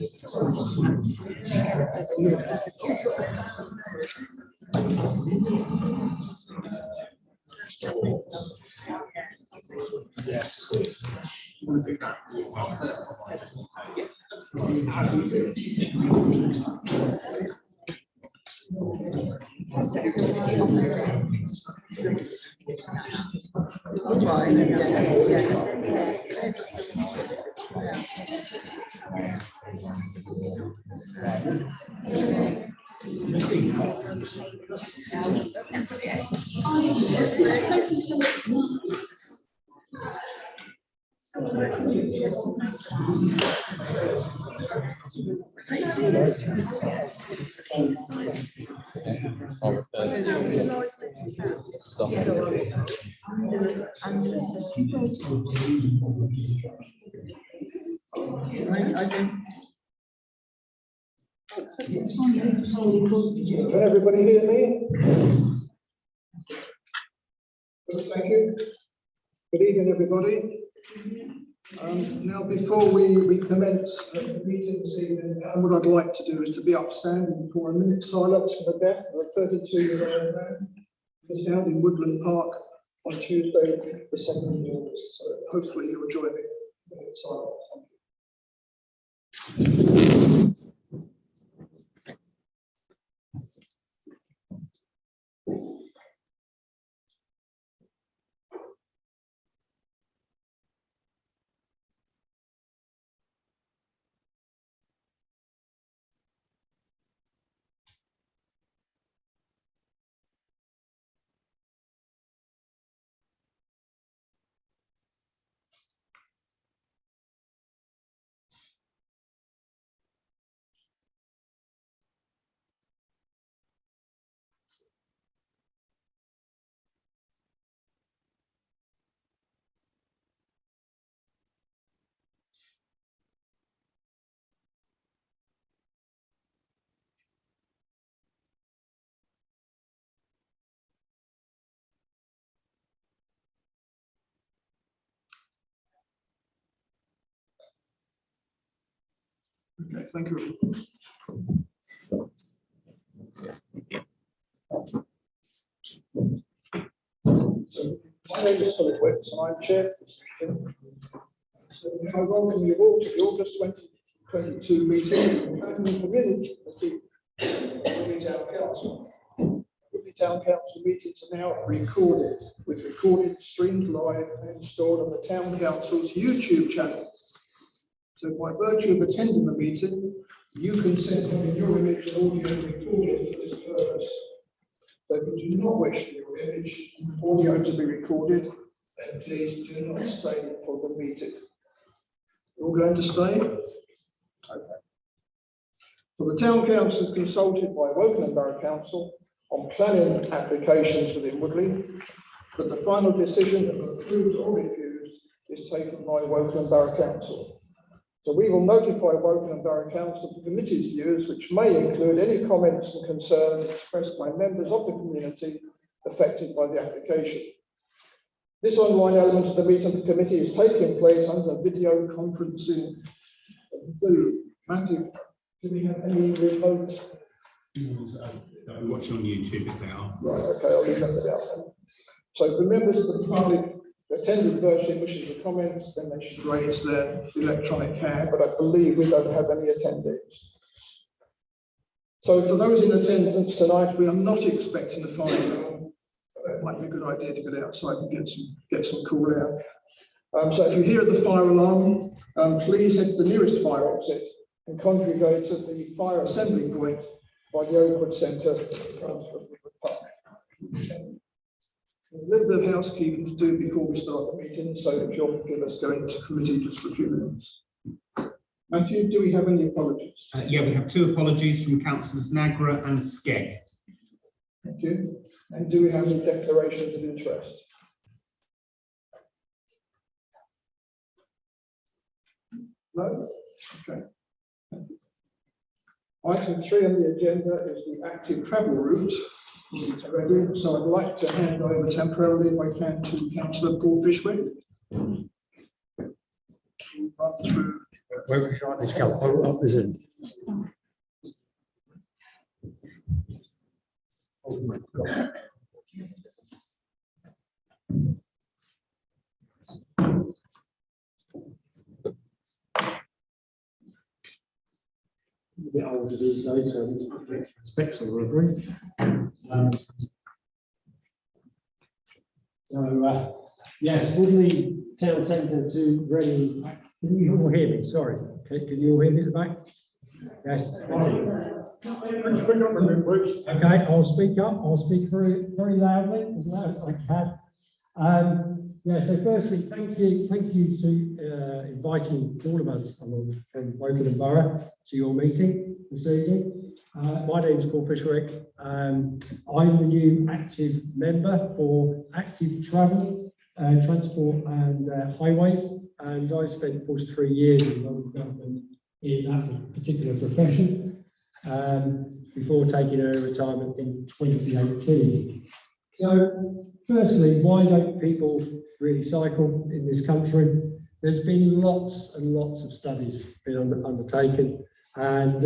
Can everybody hear me? Thank you. Good evening, everybody. Now, before we commence the meeting this evening, what I'd like to do is to be upstanding for a minute's silence for the death of a 32-year-old man who was found in Woodland Park on Tuesday, the 2nd of August. So hopefully you'll join me in a minute's silence. Thank you. Okay, thank you. So, my name is Philip Wicks and I'm chair for this meeting. So I welcome you all to the August 2022 meeting of the Community Woodley Town Council. Woodley Town Council meetings are now recorded, streamed live and stored on the Town Council's YouTube channel. So by virtue of attending the meeting, you consent to having your image and audio recorded for this purpose. So if you do not wish for your image and audio to be recorded, then please do not stay for the meeting. You're all going to stay? Okay. So the Town Council is consulted by Wokingham Borough Council on planning applications within Woodley, but the final decision of approved or refused is taken by Wokingham Borough Council. So we will notify Wokingham Borough Council of the committee's views, which may include any comments and concerns expressed by members of the community affected by the application. This online element of the meeting of the committee is taking place under video conferencing. Matthew, do we have any remote? I'm watching on YouTube if they are. Right, okay, I'll leave that out. So for members of the public attending version wishing to comment, then they should raise their electronic hand, but I believe we don't have any attendees. So for those in attendance tonight, we are not expecting a fire alarm. It might be a good idea to get outside and get some cool air. So if you hear the fire alarm, please head to the nearest fire exit and congregate at the fire assembly point by the Oakwood Centre in front of Woodland Park. A little bit of housekeeping to do before we start the meeting, so if you'll forgive us going to committee just for a few minutes. Matthew, do we have any apologies? Yeah, we have two apologies from councillors Nagra and Skegg. Thank you. And do we have any declarations of interest? No? Okay. Thank you. Item 3 on the agenda is the active travel route. So I'd like to hand over temporarily, if I can, to Councillor Paul Fishwick. Run through Where would you like this go? Oh, up this end. Oh my God. A bit older these days, so I need to put extra specs on, I agree. Yes, Woodley Town Centre to Reading. Can you all hear me? Sorry. Can you all hear me at the back? Yes. Speak up a bit, please. Okay, I'll speak up. I'll speak very, very loudly, as loud as I can. Yeah, so firstly, thank you to inviting all of us along from Wokingham Borough to your meeting this evening. My name is Paul Fishwick. I'm the new active member for Active Travel, Transport and Highways, and I spent 43 years in local government in that particular profession before taking early retirement in 2018. So, firstly, why don't people really cycle in this country? There's been lots and lots of studies been undertaken, and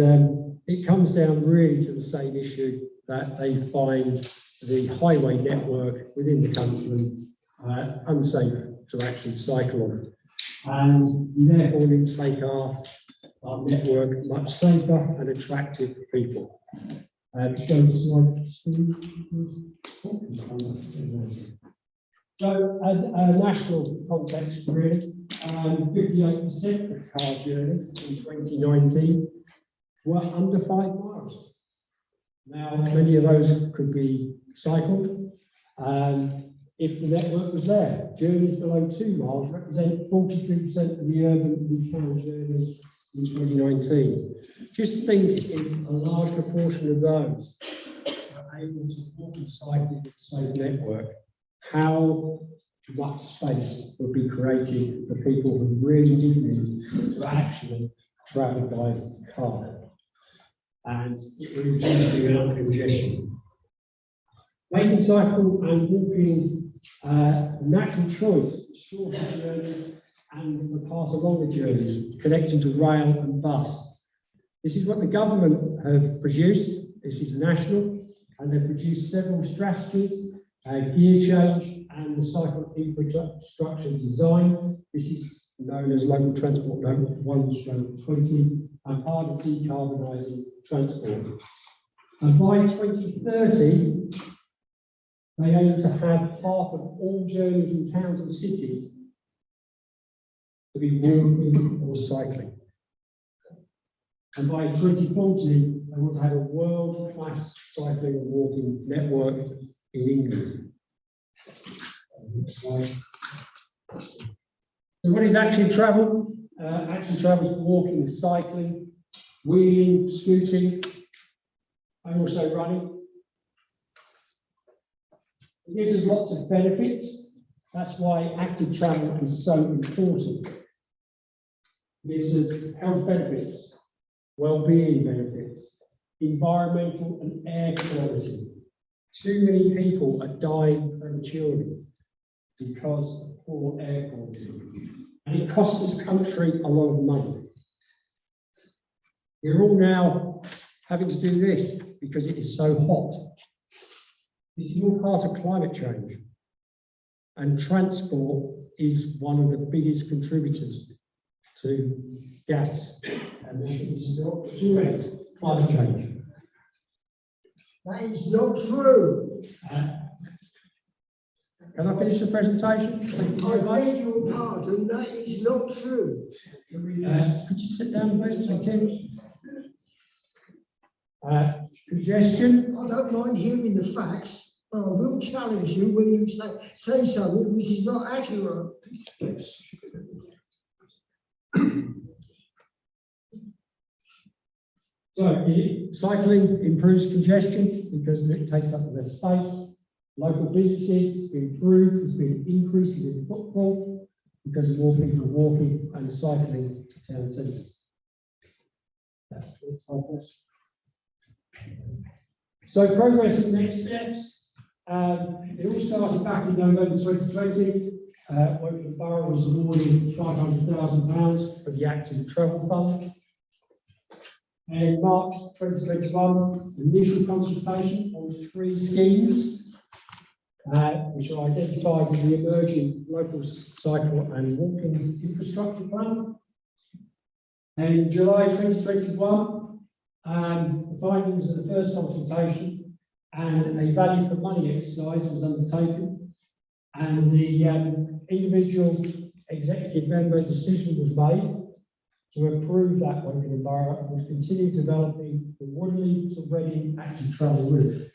it comes down really to the same issue, that they find the highway network within the country unsafe to actually cycle on. And we therefore need to make our network much safer and attractive for people. Go to slide 2. So, as a national context, really, 58% of car journeys in 2019 were under 5 miles. Now, many of those could be cycled if the network was there. Journeys below 2 miles represent 43% of the urban and town journeys in 2019. Just think if a large proportion of those are able to walk and cycle with the same network, how much space would be created for people who really do need to actually travel by car. And it will reduce the amount of congestion. Making cycle and walking a natural choice for shorter journeys and the path along the journeys, connecting to rail and bus. This is what the government have produced. This is national, and they've produced several strategies, gear change and the cycle infrastructure design. This is known as Local Transport Note 1/20, and part of decarbonising transport. And by 2030, they aim to have half of all journeys in towns and cities to be walking or cycling. And by 2040, they want to have a world-class cycling and walking network in England. So what is active travel? Active travel is walking, cycling, wheeling, scooting, and also running. It gives us lots of benefits. That's why active travel is so important. It gives us health benefits, well-being benefits, environmental and air quality. Too many people are dying prematurely because of poor air quality. And it costs this country a lot of money. We're all now having to do this because it is so hot. This is all part of climate change. And transport is one of the biggest contributors to gas emissions, climate change. That is not true. Can I finish the presentation? Thank you very I much. beg your pardon, that is not true. Could you sit down, please? Thank you. Congestion. I don't mind hearing the facts, but I will challenge you when you say something which is not accurate. So, cycling improves congestion because it takes up less space. Local businesses improve. There's been increases in footfall because more people are walking and cycling to town centres. So, progress and next steps. It all started back in November 2020. Wokingham Borough was awarded £500,000 for the Active Travel Fund. In March 2021, initial consultation on 3 schemes, which are identified in the emerging local cycle and walking infrastructure plan. In July 2021, the findings of the first consultation and a value for money exercise was undertaken, and the individual executive member decision was made to approve that Wokingham Borough and will continue developing the Woodley to Reading active travel route.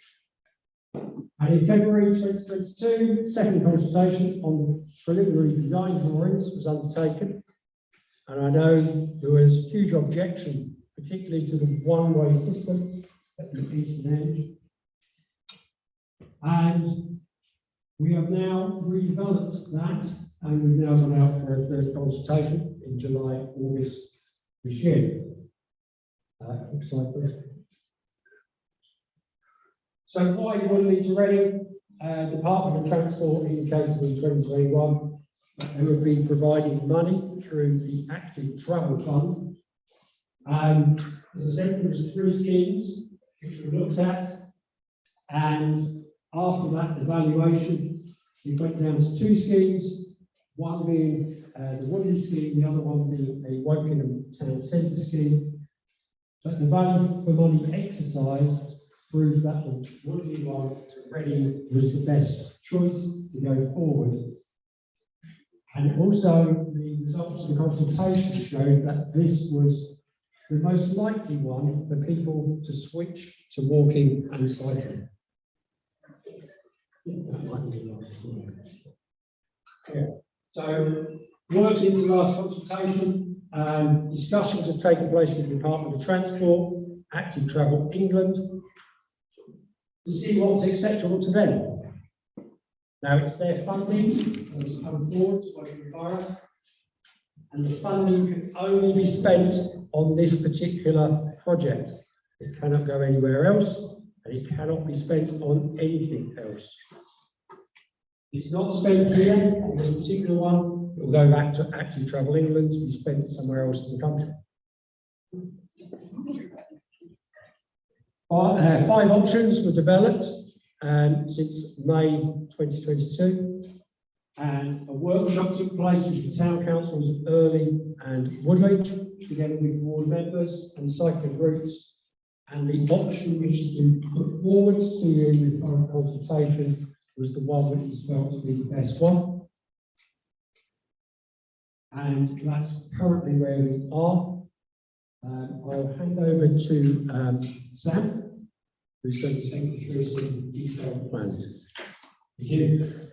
And in February 2022, second consultation on the preliminary design drawings was undertaken. And I know there was huge objection, particularly to the one-way system at the eastern end. And we have now redeveloped that, and we've now gone out for a third consultation in July, August this year. Next slide, please. So why Woodley to Reading? Department of Transport indicated in 2021 that they would be providing money through the Active Travel Fund. As I said, there was 3 schemes which we looked at, and after that evaluation, we went down to 2 schemes, one being the Woodley scheme, the other one being a Wokingham Town Centre scheme. But the value for money exercise proved that the Woodley one to Reading was the best choice to go forward. And also the results of the consultation showed that this was the most likely one for people to switch to walking and cycling. Yeah. So, works into the last consultation, discussions have taken place with the Department of Transport, Active Travel England, to see what's acceptable to them. Now, it's their funding that's come forward to Wokingham Borough, and the funding can only be spent on this particular project. It cannot go anywhere else, and it cannot be spent on anything else. It's not spent here on this particular one. It will go back to Active Travel England to be spent somewhere else in the country. 5 options were developed since May 2022, and a workshop took place with the town councils of Early and Woodley, together with ward members and cycling groups. And the option which has been put forward to you in the current consultation was the one which was felt to be the best one. And that's currently where we are. I'll hand over to Sam, who's going to take you through some detailed plans. Thank you.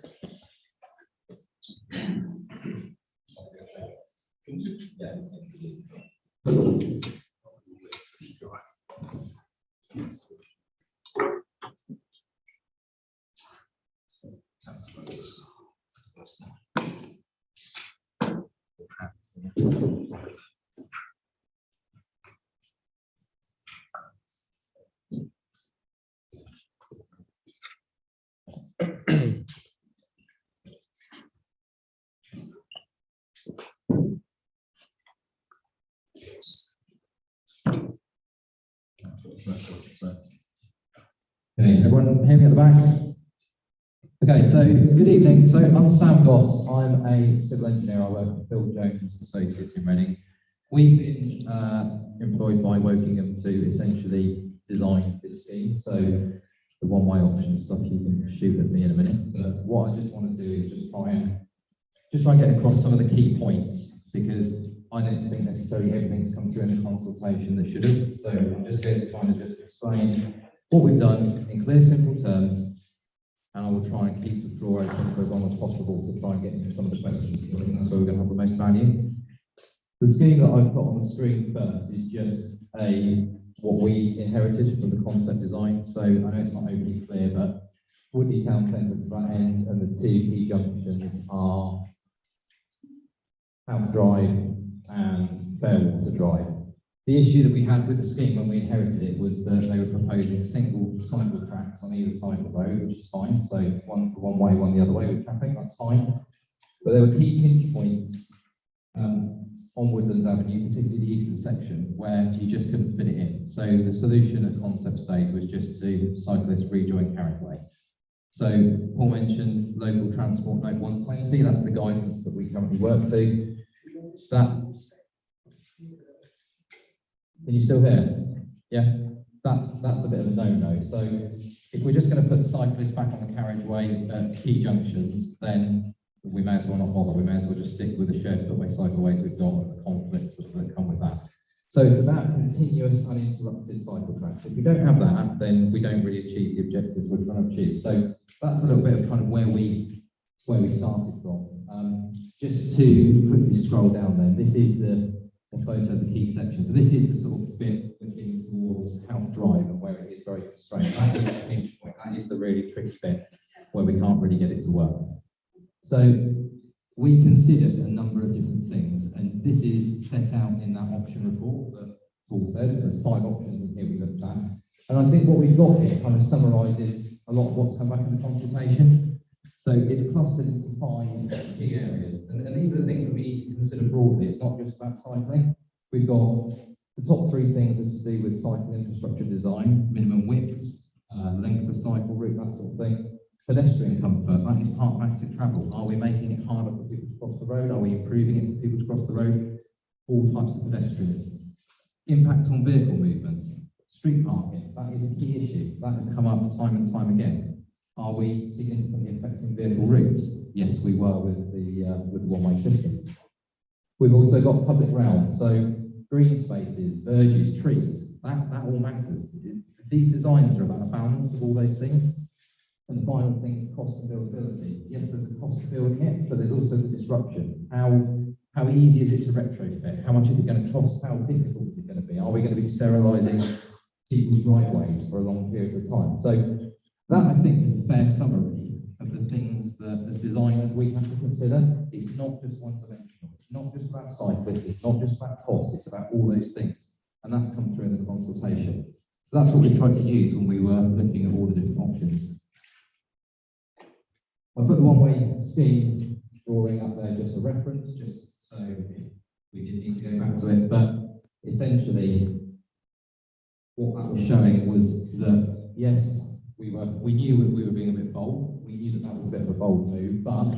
Okay, everyone hear me at the back? Okay, so good evening. So I'm Sam Goss. I'm a civil engineer. I work at Phil Jones Associates in Reading. We've been employed by Wokingham to essentially design this scheme. So the one-way option stuff you can shoot at me in a minute. But what I just want to do is just try and get across some of the key points, because I don't think necessarily everything's come through in the consultation that should have. So I'm just going to kind of just explain what we've done in clear, simple terms, and I will try and keep the floor open for as long as possible to try and get into some of the questions, because I think that's where we're going to have the most value. The scheme that I've put on the screen first is just what we inherited from the concept design. So I know it's not overly clear, but Woodley Town Centre to that end, and the 2 key junctions are South Drive and Fairwater Drive. The issue that we had with the scheme when we inherited it was that they were proposing single cycle tracks on either side of the road, which is fine. So one for one way, one the other way with traffic, that's fine. But there were key pinch points on Woodlands Avenue, particularly the eastern section, where you just couldn't fit it in. So the solution at concept stage was just to cyclist rejoin carriageway. So Paul mentioned local transport note 120, that's the guidance that we currently work to. That, can you still hear? Yeah, that's a bit of a no-no. So if we're just going to put cyclists back on the carriageway at key junctions, then we may as well not bother. We may as well just stick with the shared footway cycleways we've got and the conflicts that come with that. So it's about continuous uninterrupted cycle tracks. If we don't have that, then we don't really achieve the objectives we're trying to achieve. So that's a little bit of kind of where we started from. Just to quickly scroll down then, this is the photo of the key section. So this is the sort of bit looking towards House Drive and where it is very constrained. That is the pinch point. That is the really tricky bit where we can't really get it to work. So we considered a number of different things, and this is set out in that option report that Paul said. There's 5 options in here we looked at. And I think what we've got here kind of summarises a lot of what's come back in the consultation. So it's clustered into 5 key areas. And these are the things that we need to consider broadly. It's not just about cycling. We've got the top 3 things are to do with cycle infrastructure design, minimum widths, length of cycle route, that sort of thing. Pedestrian comfort, that is part of active travel. Are we making it harder for people to cross the road? Are we improving it for people to cross the road? All types of pedestrians. Impact on vehicle movements. Street parking, that is a key issue. That has come up time and time again. Are we significantly affecting vehicle routes? Yes, we were with the one-way system. We've also got public realm, so green spaces, verges, trees, that all matters. These designs are about a balance of all those things. And the final thing is cost and buildability. Yes, there's a cost to building it, but there's also the disruption. How easy is it to retrofit? How much is it going to cost? How difficult is it going to be? Are we going to be sterilising people's driveways for a long period of time? So that, I think, is a fair summary of the things that, as designers, we have to consider. It's not just one-dimensional. It's not just about cyclists. It's not just about cost. It's about all those things. And that's come through in the consultation. So that's what we tried to use when we were looking at all the different options. I put the one-way scheme drawing up there just for reference, just so we didn't need to go back to it. But essentially, what that was showing was that yes, we knew we were being a bit bold. We knew that was a bit of a bold move, but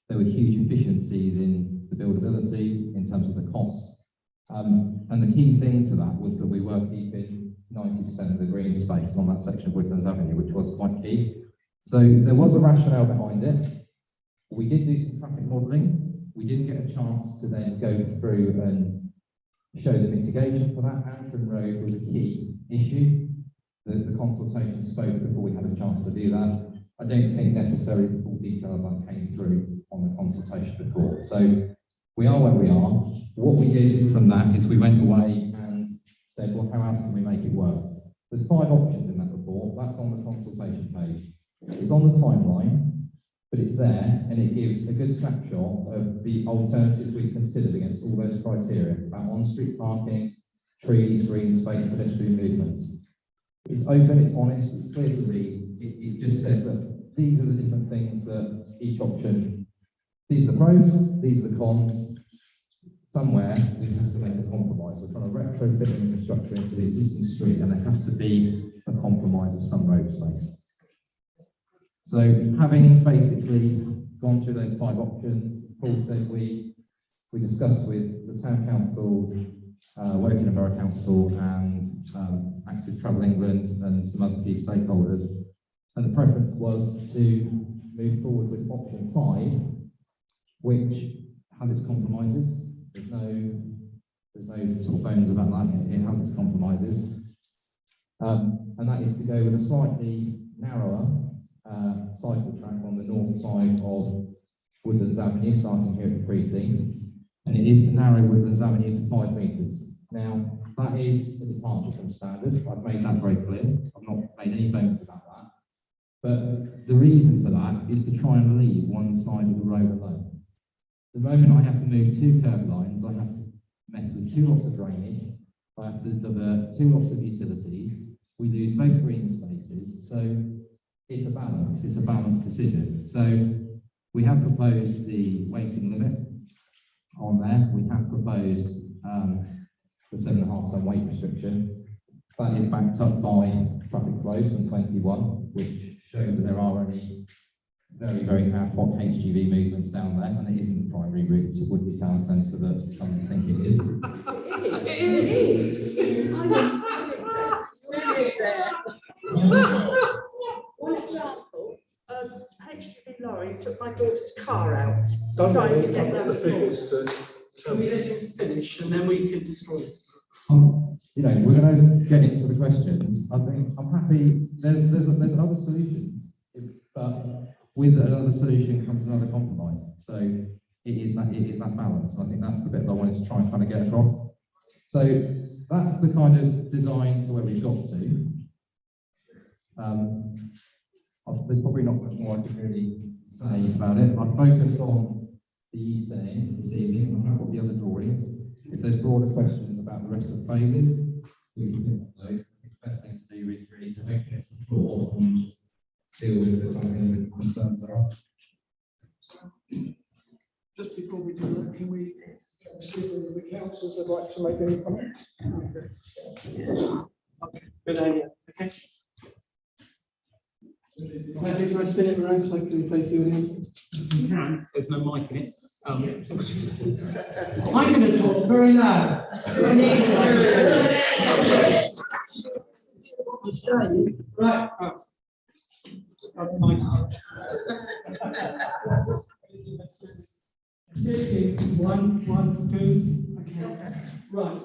there were huge efficiencies in the buildability in terms of the cost. And the key thing to that was that we were keeping 90% of the green space on that section of Woodlands Avenue, which was quite key. So there was a rationale behind it. We did do some traffic modelling. We didn't get a chance to then go through and show the mitigation for that. Antrim Road was a key issue. The consultation spoke before we had a chance to do that. I don't think necessarily the full detail of that came through on the consultation report. So we are where we are. What we did from that is we went away and said, well, how else can we make it work? There's 5 options in that report. That's on the consultation page. It's on the timeline, but it's there, and it gives a good snapshot of the alternatives we've considered against all those criteria about on-street parking, trees, green space, pedestrian movements. It's open, it's honest, it's clear to read. It just says that these are the different things that each option, these are the pros, these are the cons. Somewhere we have to make a compromise. We're trying to retrofit infrastructure into the existing street, and there has to be a compromise of some road space. So having basically gone through those 5 options, Paul said we discussed with the Town Council, Woking Borough Council and Active Travel England and some other key stakeholders, and the preference was to move forward with option 5, which has its compromises. There's no sort of bones about that. It has its compromises, and that is to go with a slightly narrower cycle track on the north side of Woodlands Avenue, starting here at the precinct, and it is to narrow Woodlands Avenue to 5 metres. Now, that is a departure from standard. I've made that very clear. I've not made any bones about that. But the reason for that is to try and leave one side of the road alone. The moment I have to move 2 curb lines, I have to mess with 2 lots of drainage, I have to divert 2 lots of utilities, we lose both green spaces, so it's a balance, it's a balanced decision. So we have proposed the weighting limit. on there. We have proposed the 7.5 ton weight restriction. That is backed up by traffic flows from 21, which show that there are only very, very ad hoc HGV movements down there, and it isn't the primary route to Woodby Town Centre that some think it is. One example, HGV lorry took my daughter's car out. Don't trying worry, to get I've got round the the corner. figures to tell Can we me. let him finish and then we can destroy it? You know, we're going to get into the questions. I think I'm happy. There's other solutions, but with another solution comes another compromise. So it is that balance. I think that's the bit that I wanted to try and kind of get across. So that's the kind of design to where we've got to. There's probably not much more I can really say about it. I've focused on the Easter end this evening. I've got the other drawings. If there's broader questions about the rest of the phases, we can pick up those. The best thing to do is really to open it to the floor and deal with the kind of concerns there are. Just before we do that, can we see if the councillors would like to make any comments? Good idea, okay? Matthew, can I spin it around so I can replace the audience? You can, there's no mic in it. I'm going to talk very loud. Right. One, two, okay. Right.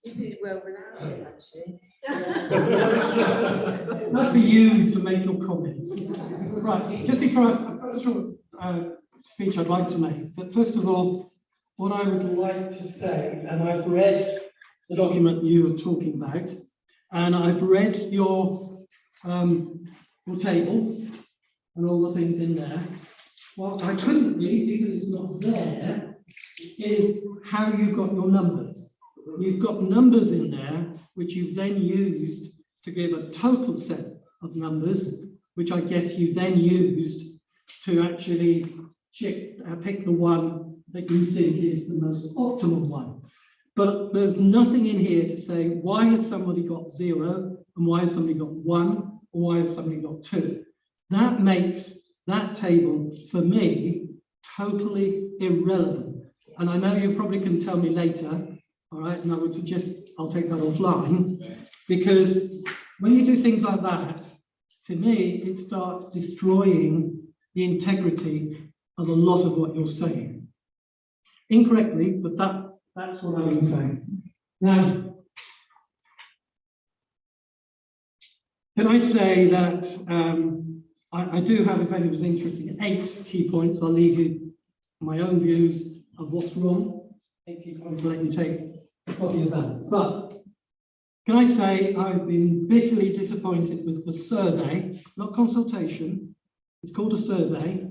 You did well without it, actually. Not for you to make your comments. Right, just before I've got a short speech I'd like to make, but first of all, what I would like to say, and I've read the document you were talking about, and I've read your table and all the things in there. What I couldn't read, because it's not there, is how you got your numbers. You've got numbers in there, which you've then used to give a total set of numbers, which I guess you then used to actually pick the one that you think is the most optimal one. But there's nothing in here to say, why has somebody got 0, and why has somebody got 1, or why has somebody got 2? That makes that table, for me, totally irrelevant. And I know you probably can tell me later, all right, and I would suggest I'll take that offline, because when you do things like that, to me, it starts destroying the integrity of a lot of what you're saying. Incorrectly, but that's what I've been saying. Now, can I say that I do have, if anyone's interested, 8 key points. I'll leave you my own views of what's wrong. 8 key points, let you take a copy of that. But can I say I've been bitterly disappointed with the survey, not consultation. It's called a survey.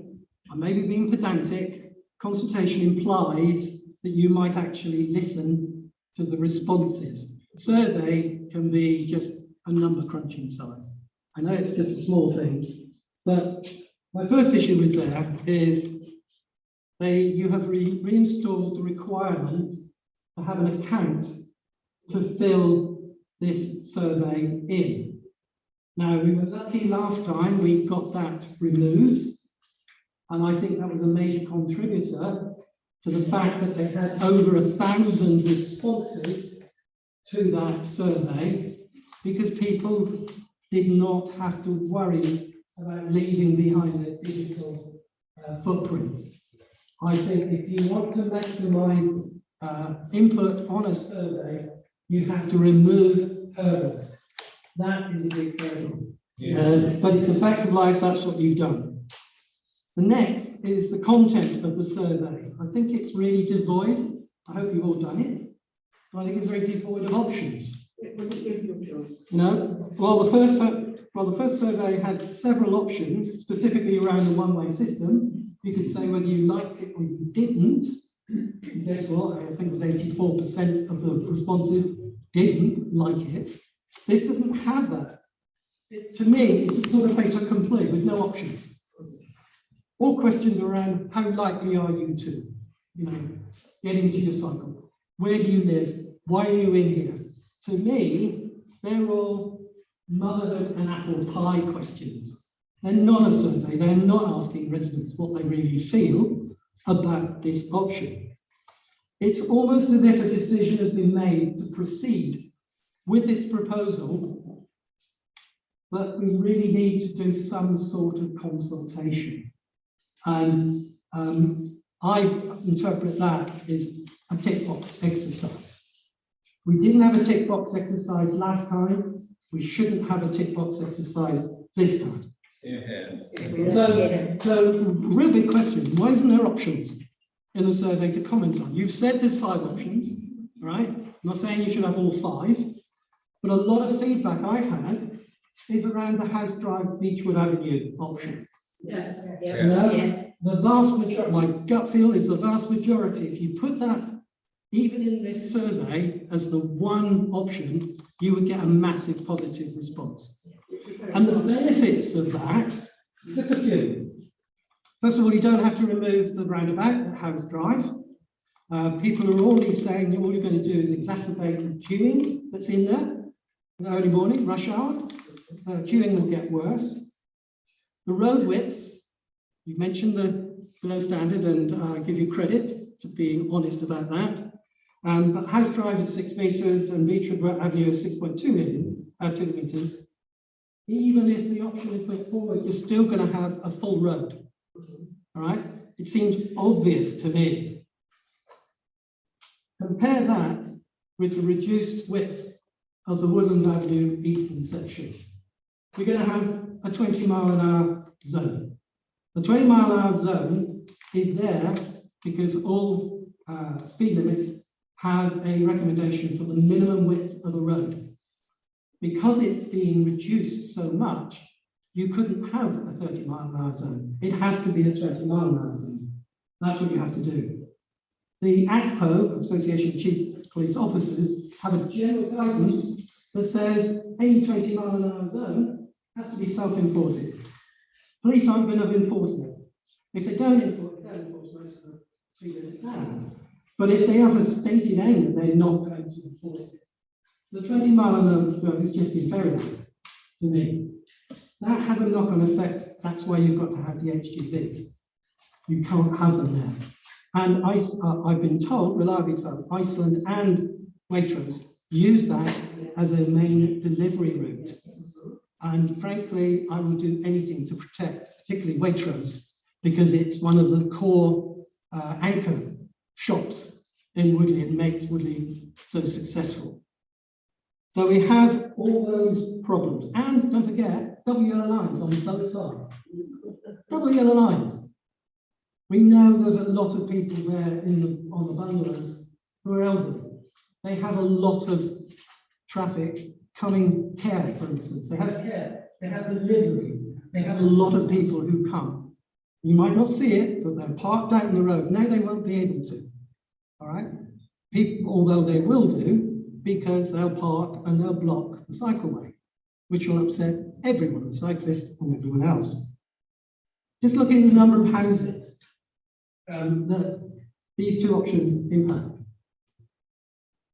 I may be being pedantic. Consultation implies that you might actually listen to the responses. Survey can be just a number crunching side. I know it's just a small thing, but my first issue with that is you have reinstalled the requirement to have an account to fill this survey in. Now, we were lucky last time we got that removed, and I think that was a major contributor to the fact that they had over 1,000 responses to that survey, because people did not have to worry about leaving behind a digital footprint. I think if you want to maximize input on a survey, you have to remove hurdles. That is a big hurdle. But it's a fact of life, that's what you've done. The next is the content of the survey. I think it's really devoid. I hope you've all done it. But I think it's very devoid of options. You know, well, the first survey had several options, specifically around the one-way system. You could say whether you liked it or you didn't. And guess what? I think it was 84% of the responses didn't like it. This doesn't have that. to me, it's a sort of fait accompli with no options. All questions around how likely are you to, get into your cycle? Where do you live? Why are you in here? To me, they're all motherhood and apple pie questions. They're not a survey. They're not asking residents what they really feel about this option. It's almost as if a decision has been made to proceed with this proposal, but we really need to do some sort of consultation. And I interpret that as a tick box exercise. We didn't have a tick box exercise last time. We shouldn't have a tick box exercise this time. So real big question, why isn't there options in the survey to comment on? You've said there's 5 options, right? I'm not saying you should have all 5, but a lot of feedback I've had is around the House Drive Beechwood Avenue option. The vast majority, my gut feel is the vast majority, if you put that even in this survey as the one option, you would get a massive positive response. And the benefits of that, there's a few. First of all, you don't have to remove the roundabout at House Drive. People are already saying that all you're going to do is exacerbate the queuing that's in there in the early morning, rush hour. Queuing will get worse. The road widths, you mentioned the below standard, and I give you credit to being honest about that. But House Drive is 6 meters and Beechwood Avenue is 6.2 meters. Even if the option is put forward, you're still going to have a full road. All right? It seems obvious to me. Compare that with the reduced width of the Woodlands Avenue eastern section. We're going to have a 20-mile-an-hour zone. The 20-mile-an-hour zone is there because all speed limits have a recommendation for the minimum width of a road. Because it's being reduced so much, you couldn't have a 30-mile-an-hour zone. It has to be a 20-mile-an-hour zone. That's what you have to do. The ACPO, Association of Chief Police Officers, have a general guidance that says any 20-mile-an-hour zone has to be self-enforcing. Police aren't going to enforce it. If they don't enforce most of the speed limits now. But if they have a stated aim that they're not going to enforce it, the 20-mile-an-hour zone is just inferior to me. That has a knock-on effect. That's why you've got to have the HGVs. You can't have them there. And I've been told, reliably told, Iceland and Waitrose use that as a main delivery route. And frankly, I will do anything to protect, particularly Waitrose, because it's one of the core anchor shops in Woodley and makes Woodley so successful. So we have all those problems. And don't forget, double yellow lines on both sides. Double yellow lines. We know there's a lot of people there on the bungalows who are elderly. They have a lot of traffic coming care, for instance. They have care, they have delivery, they have a lot of people who come. You might not see it, but they're parked out in the road. Now they won't be able to. All right? People, although they will do, because they'll park and they'll block the cycleway, which will upset everyone, the cyclist and everyone else. Just looking at the number of houses that these two options impact.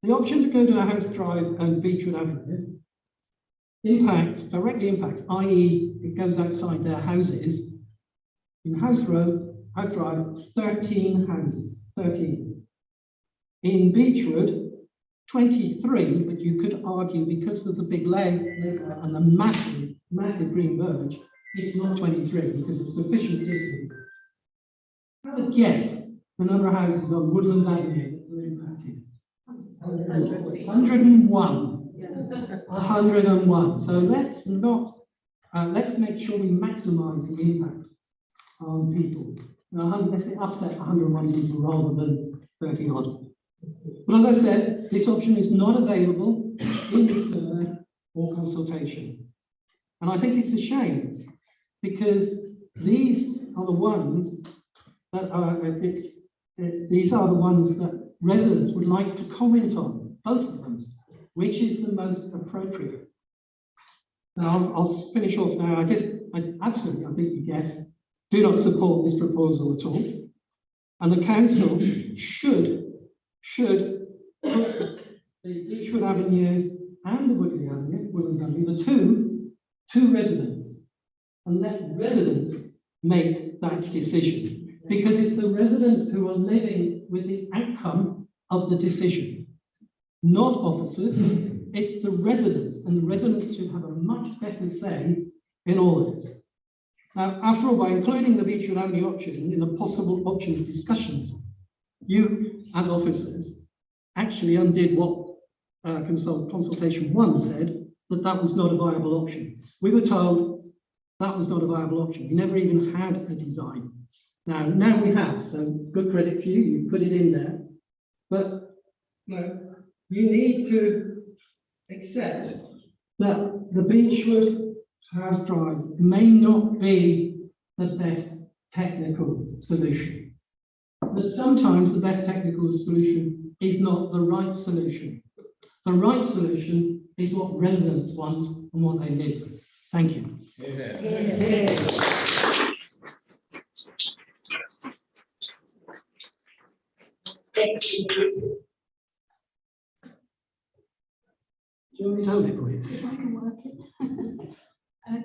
The option to go to a House Drive and Beechwood Avenue directly impacts, i.e. it goes outside their houses. In House Drive, 13 houses, 13. In Beechwood, 23, but you could argue because there's a big leg and a massive green verge, it's not 23 because it's sufficient distance. Have a guess the number of houses on Woodlands Avenue that are impacted. 101. 101. So let's make sure we maximize the impact on people. Let's say upset 101 people rather than 30 odd. But as I said, this option is not available in the survey or consultation. And I think it's a shame because these are the ones that residents would like to comment on, both of them, which is the most appropriate. Now, I'll finish off now. I absolutely, I think you guessed, do not support this proposal at all. And the council should put the Beechwood Avenue and the Woodlands Avenue, the two residents, and let residents make that decision. Because it's the residents who are living with the outcome of the decision, not officers. It's the residents, and the residents should have a much better say in all of it. Now, after all, by including the Beechwood Avenue option in the possible options discussions, you, as officers, actually undid what consultation 1 said, that was not a viable option. We were told that was not a viable option. We never even had a design. Now we have, so good credit for you, you put it in there. But you need to accept that the Beechwood House Drive may not be the best technical solution. But sometimes the best technical solution is not the right solution. The right solution is what residents want and what they need. Thank you. Do you want me to hold it for you? If I can work it.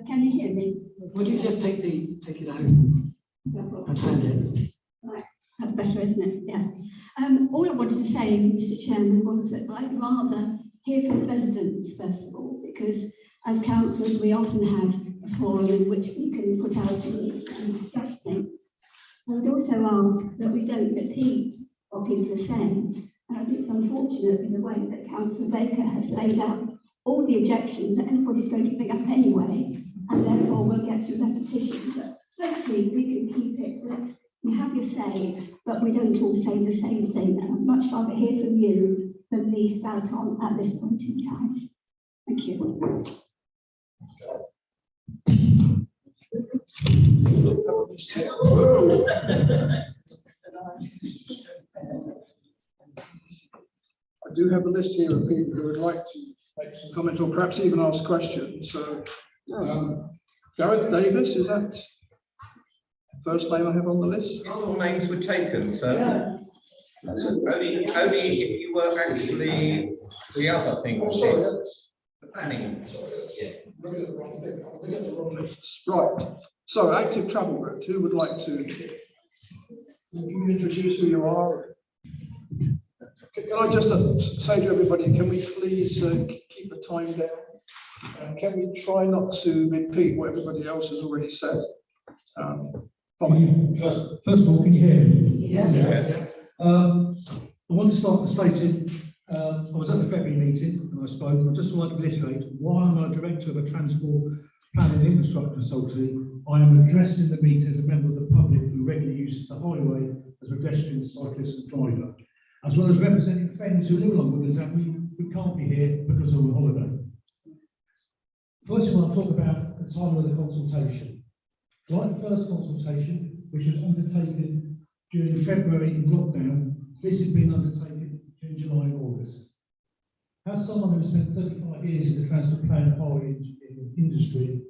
Can you hear me? Would you just take it out and hand it? Right, that's better, isn't it? Yes. All I wanted to say, Mr. Chairman, was that I'd rather hear from the residents first of all, because as councillors we often have a forum in which we can put out and discuss things. I would also ask that we don't repeat what people are saying. I think it's unfortunate in the way that Councillor Baker has laid out all the objections that everybody's going to bring up anyway, and therefore we'll get some repetition. But hopefully we can keep it that you have your say, but we don't all say the same thing. And I'd much rather hear from you than me spout on at this point in time. Thank you. I do have a list here of people who would like to make some comment or perhaps even ask questions. So, Gareth Davis, is that the first name I have on the list? All names were taken, sir. Only if you were actually the other thing. Oh, sorry, The planning. Right. So, active travel route. Who would like to introduce who you are? Can I just say to everybody, can we please keep the time down? And can we try not to repeat what everybody else has already said? First of all, can you hear me? Yeah. I want to start by stating, I was at the February meeting and I spoke, and I just want to reiterate, while I'm a director of a transport planning and infrastructure consultancy, I am addressing the meeting as a member of the public who regularly uses the highway as a pedestrian, cyclist and driver, as well as representing friends who live along Woodlands Avenue who can't be here because of a holiday. First of all, I'll talk about the time of the consultation. Like the first consultation, which was undertaken during February in lockdown, this has been undertaken during July and August. As someone who spent 35 years in the transport plan highway industry,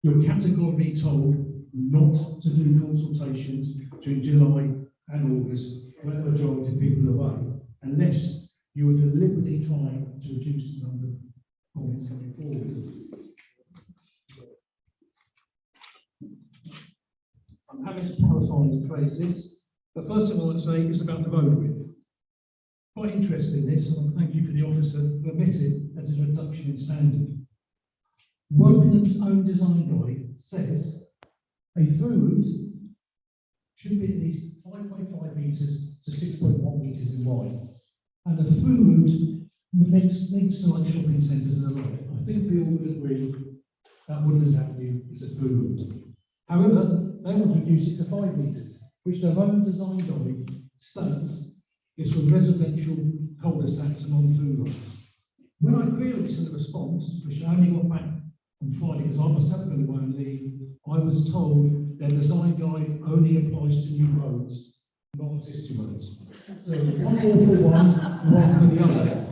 you're categorically told not to do consultations during July and August when the majority of people are away, unless you are deliberately trying to reduce the number of comments coming forward. I'm having to paraphrase phrase this, but first thing I want to say is about the road width. Quite interested in this, and thank you for the officer for admitting that there's a reduction in standard. Wokinham's own design guide says a through route should be at least 5.5 metres to 6.1 metres in wide. And the through route links to like shopping centres and the like. I think we all would agree that Woodlands Avenue is a through route. However, they want to reduce it to 5 metres, which their own design guide states is for residential cul-de-sacs and on-through roads. When I queried this in the response, which I only got back on Friday because I myself going away on leave, I was told their design guide only applies to new roads, not existing roads. So one all for one for the other.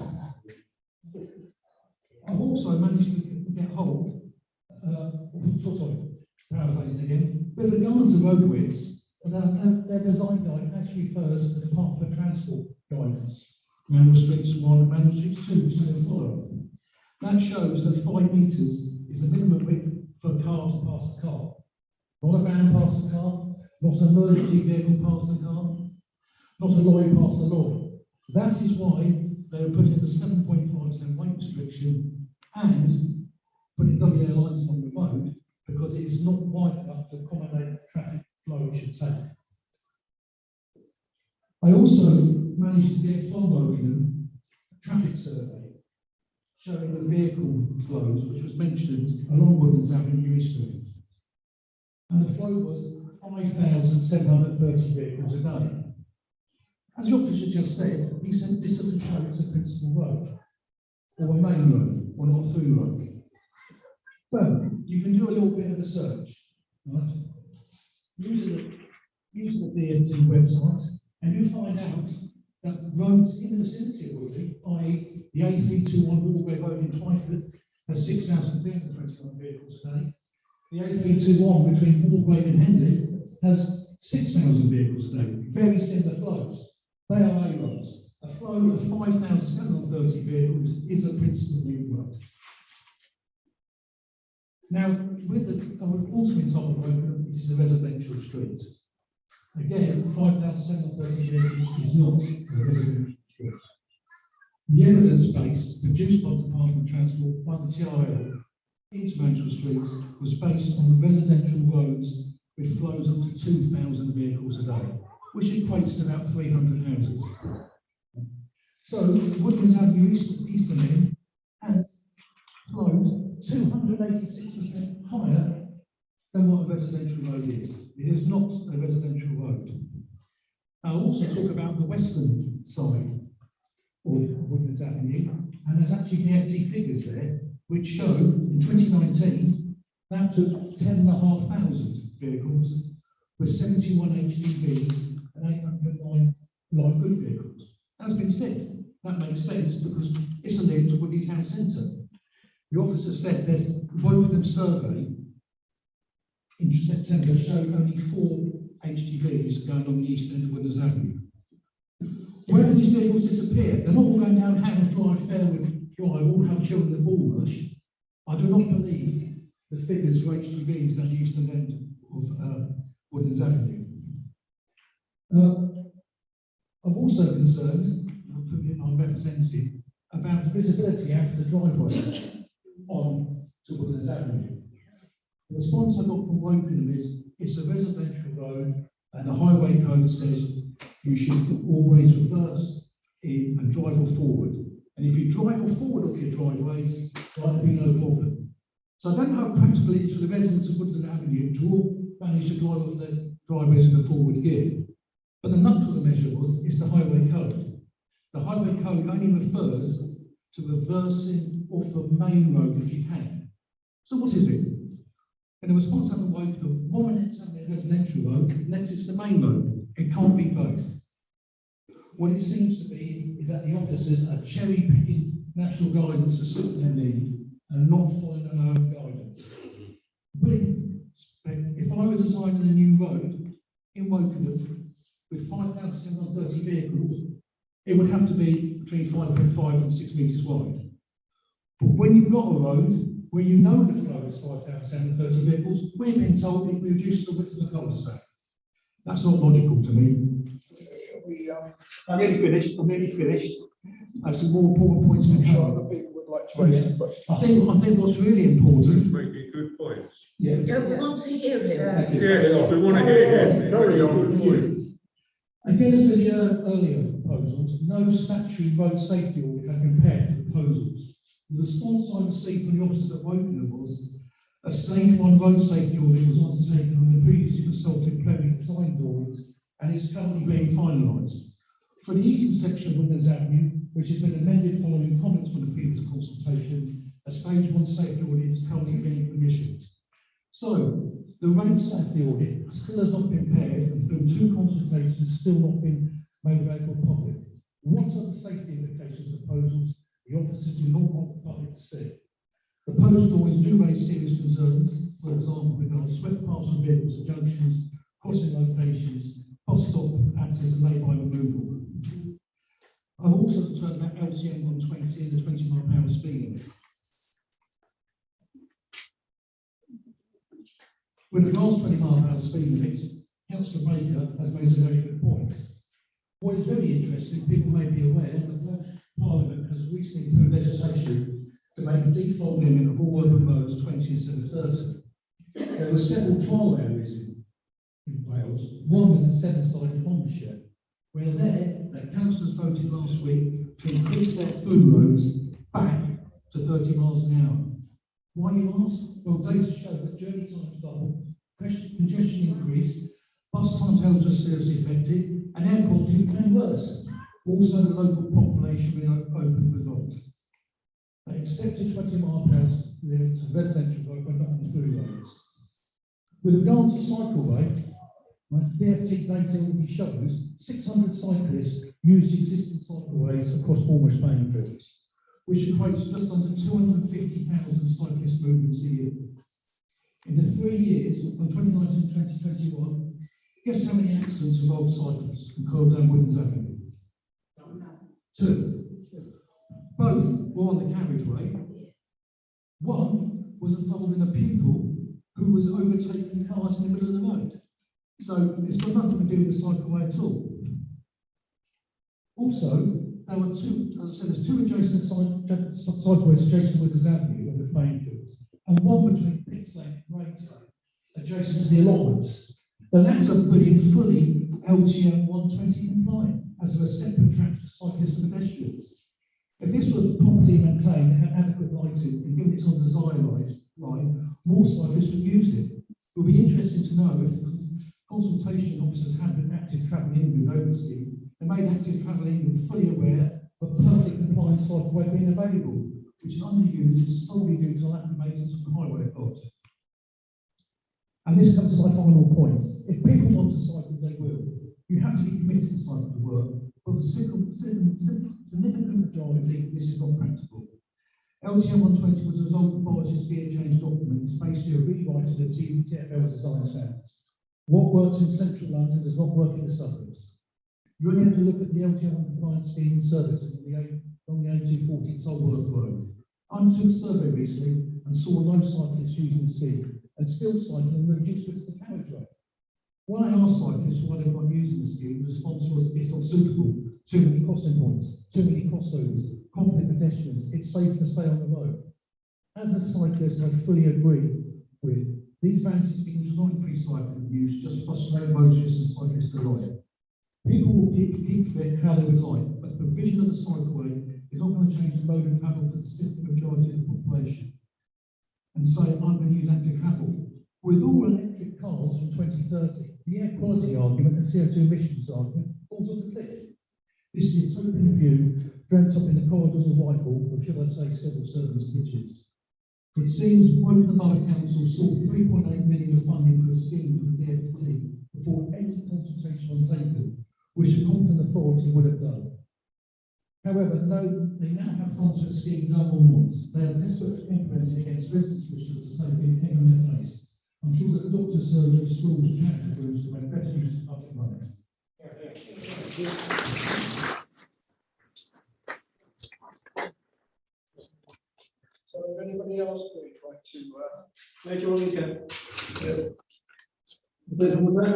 I've also managed to get hold But regardless of road widths, their design guide actually refers to the Department of Transport guidance. Manual streets 1 and manual streets 2, which they follow. That shows that 5 metres is the minimum width for a car to pass the car. Not a van past the car, not an emergency vehicle past the car, not a lorry past the lorry. That is why they were putting the 7.5% weight restriction and putting WA lines on the road, because it is not wide enough to accommodate the traffic flow it should take. I also managed to get from Wokingham a traffic survey showing the vehicle flows, which was mentioned along Woodlands Avenue East Street. And the flow was 5,730 vehicles a day. As the officer just said, he said this doesn't show it's a principal road, or a main road, or not a through road. Well, you can do a little bit of research, right? Using the DMT website, and you find out that roads in the vicinity of Woodley, i.e. the A321 Walkway Road in Twyford, has 6,321 vehicles a day. The A321 between Walkway and Henley has 6,000 vehicles a day. Very similar flows. They are A roads. A flow of 5,730 vehicles is a principal main road. Now, I've also been told that it is a residential street. Again, 5,730 vehicles is not a residential street. The evidence base produced by the Department of Transport by the TRL into Mansfield Streets was based on residential roads with flows up to 2,000 vehicles a day, which equates to about 300 houses. So, Woodlands Avenue Eastern End has flows 286% higher than what a residential road is. It is not a residential road. I'll also talk about the western side of Woodlands Avenue, and there's actually the FT figures there, which show in 2019 that took 10,500 vehicles with 71 HGVs and 809 light good vehicles. As been said, that makes sense because it's a link to Woodley Town Centre. The officer said there's Wokingham survey in September showed only 4 HGVs going on the east end of Woodlands Avenue. Where do these vehicles disappear? They're not all going down Hammond Drive, Fairwood Drive, all have children at Bullrush. I do not believe the figures for HGVs down the eastern end of Woodlands Avenue. I'm also concerned, I'm representing, about visibility out of the driveway on to Woodlands Avenue. The response I got from Wokingham is it's a residential road and the highway code says you should always reverse in and drive or forward. And if you drive or forward off your driveways, there'll be no problem. So I don't know how practical it is for the residents of Woodland Avenue to all manage to drive off their driveways in the forward gear. But the nut of the measure is the highway code. The highway code only refers to reversing off the main road if you can. So what is it? And the response I'm Wokingham, one minute it's only a residential road, next it's the main road. It can't be both. What it seems to be is that the officers are cherry picking national guidance to suit their need and not following their own guidance. If I was designing a new road in Wokingham with 5,730 vehicles, it would have to be between 5.5 and 6 metres wide. But when you've got a road where you know the flow is 5,730 vehicles, we're being told it reduces the width of the cul-de-sac. That's not logical to me. I'm nearly finished. Some more important points to Sure, cover. other people would like to raise some questions. I think what's really important. Making good points. Yeah. Yeah, we want to hear him. Thank you. Yes, we want to hear him. Carry on. Again, as with the earlier proposals, no statutory road safety audit had been prepared for proposals. The response I received from the officers at Wokingham was a stage 1 road safety audit was undertaken on the previously consulted preliminary design drawings and is currently being finalised. For the eastern section of Woodlands Avenue, which has been amended following comments from the previous consultation, a stage 1 safety audit is currently being commissioned. So, the road safety audit still has not been prepared and through 2 consultations still not been made available to the public. What are the safety implications of proposals the officers do not want the public to see? The proposed drawings do raise serious concerns for example, with our swept past of vehicles at junctions, crossing locations, bus stop access and lay-by removal. I've also turned that LTM 120 and the 20-mile-per-hour speed limit. With regards to 20-mile-per-hour speed limits, Councillor Baker has made some very good points. What is very interesting, people may be aware that Parliament has recently approved legislation to make a default limit of all urban roads 20 instead of 30. There were several trial areas in Wales. One was in Seven-Side and Monmouthshire, where the councillors voted last week to increase their food roads back to 30 miles an hour. Why, you ask? Well, data show that journey times doubled, congestion increased, bus timetables were seriously affected, and air quality became worse. Also, the local population remained open with revolt. They accepted 20-mile-per-hour limits of residential road, but not on food roads. With regards to cycleway, DFT data already shows 600 cyclists use the existing cycleways across almost playing fields, which equates to just under 250,000 cyclist movements a year. In the 3 years, from 2019 to 2021, guess how many accidents involved cyclists and curled down Woodlands Avenue? 2. Both were on the carriageway. One was involving a pupil who was overtaking cars in the middle of the road. So it's got nothing to do with the cycleway at all. Also, there were two, as I said, there's 2 adjacent cycleways adjacent to Woodlands Avenue and the playing fields, and one between Pitts Lane and Rainstone, adjacent to the allotments. The latter being fully LTM 120 compliant, as there are separate tracks for cyclists and pedestrians. If this was properly maintained, had adequate lighting, and given its on desire line, more cyclists would use it. It would be interesting to know if the consultation officers had been Active Travel England over the scheme. They made Active Travel England fully aware of perfectly compliant cycleway being available, which is underused solely due to lack of maintenance from the highway authority. And this comes to my final point. If people want to cycle, they will. You have to be committed to cycle to work, but for the significant majority, this is not practical. LTM 120 was a result of Boris's gear change document. It's basically a rewrite of the TfL design standards. What works in central London does not work in the suburbs. You only have to look at the LTM compliance scheme in Surbiton on the A240 Tolworth Road. I took a survey recently and saw no cyclists using the scheme, and still cycling were reduced to the carriageway. When I asked cyclists why they were not using the scheme, the response was it's not suitable, too many crossing points, too many crossovers, conflict pedestrians, it's safe to stay on the road. As a cyclist, I fully agree with, these fancy schemes will not increase cycling use, just frustrate motorists and cyclists alike. People will keep fit how they would like, but the provision of the cycleway is not going to change the mode of travel for the significant majority of the population. And say, I'm going to use active travel. With all electric cars from 2030, the air quality argument and CO2 emissions argument falls off the cliff. This is a utopian view dreamt up in the corridors of Whitehall, or should I say civil servants' kitchens. It seems Woking Borough Council sought 3.8 million of funding for a scheme from the DfT before any consultation was taken, which a competent authority would have done. However, they now have funds for a scheme no one wants. They are desperate for implementing against residents' wishes to say being head on their face. I'm sure that doctors, surgery, schools, and charity groups will make better use of public money. So anybody else would like to, Major Oliver.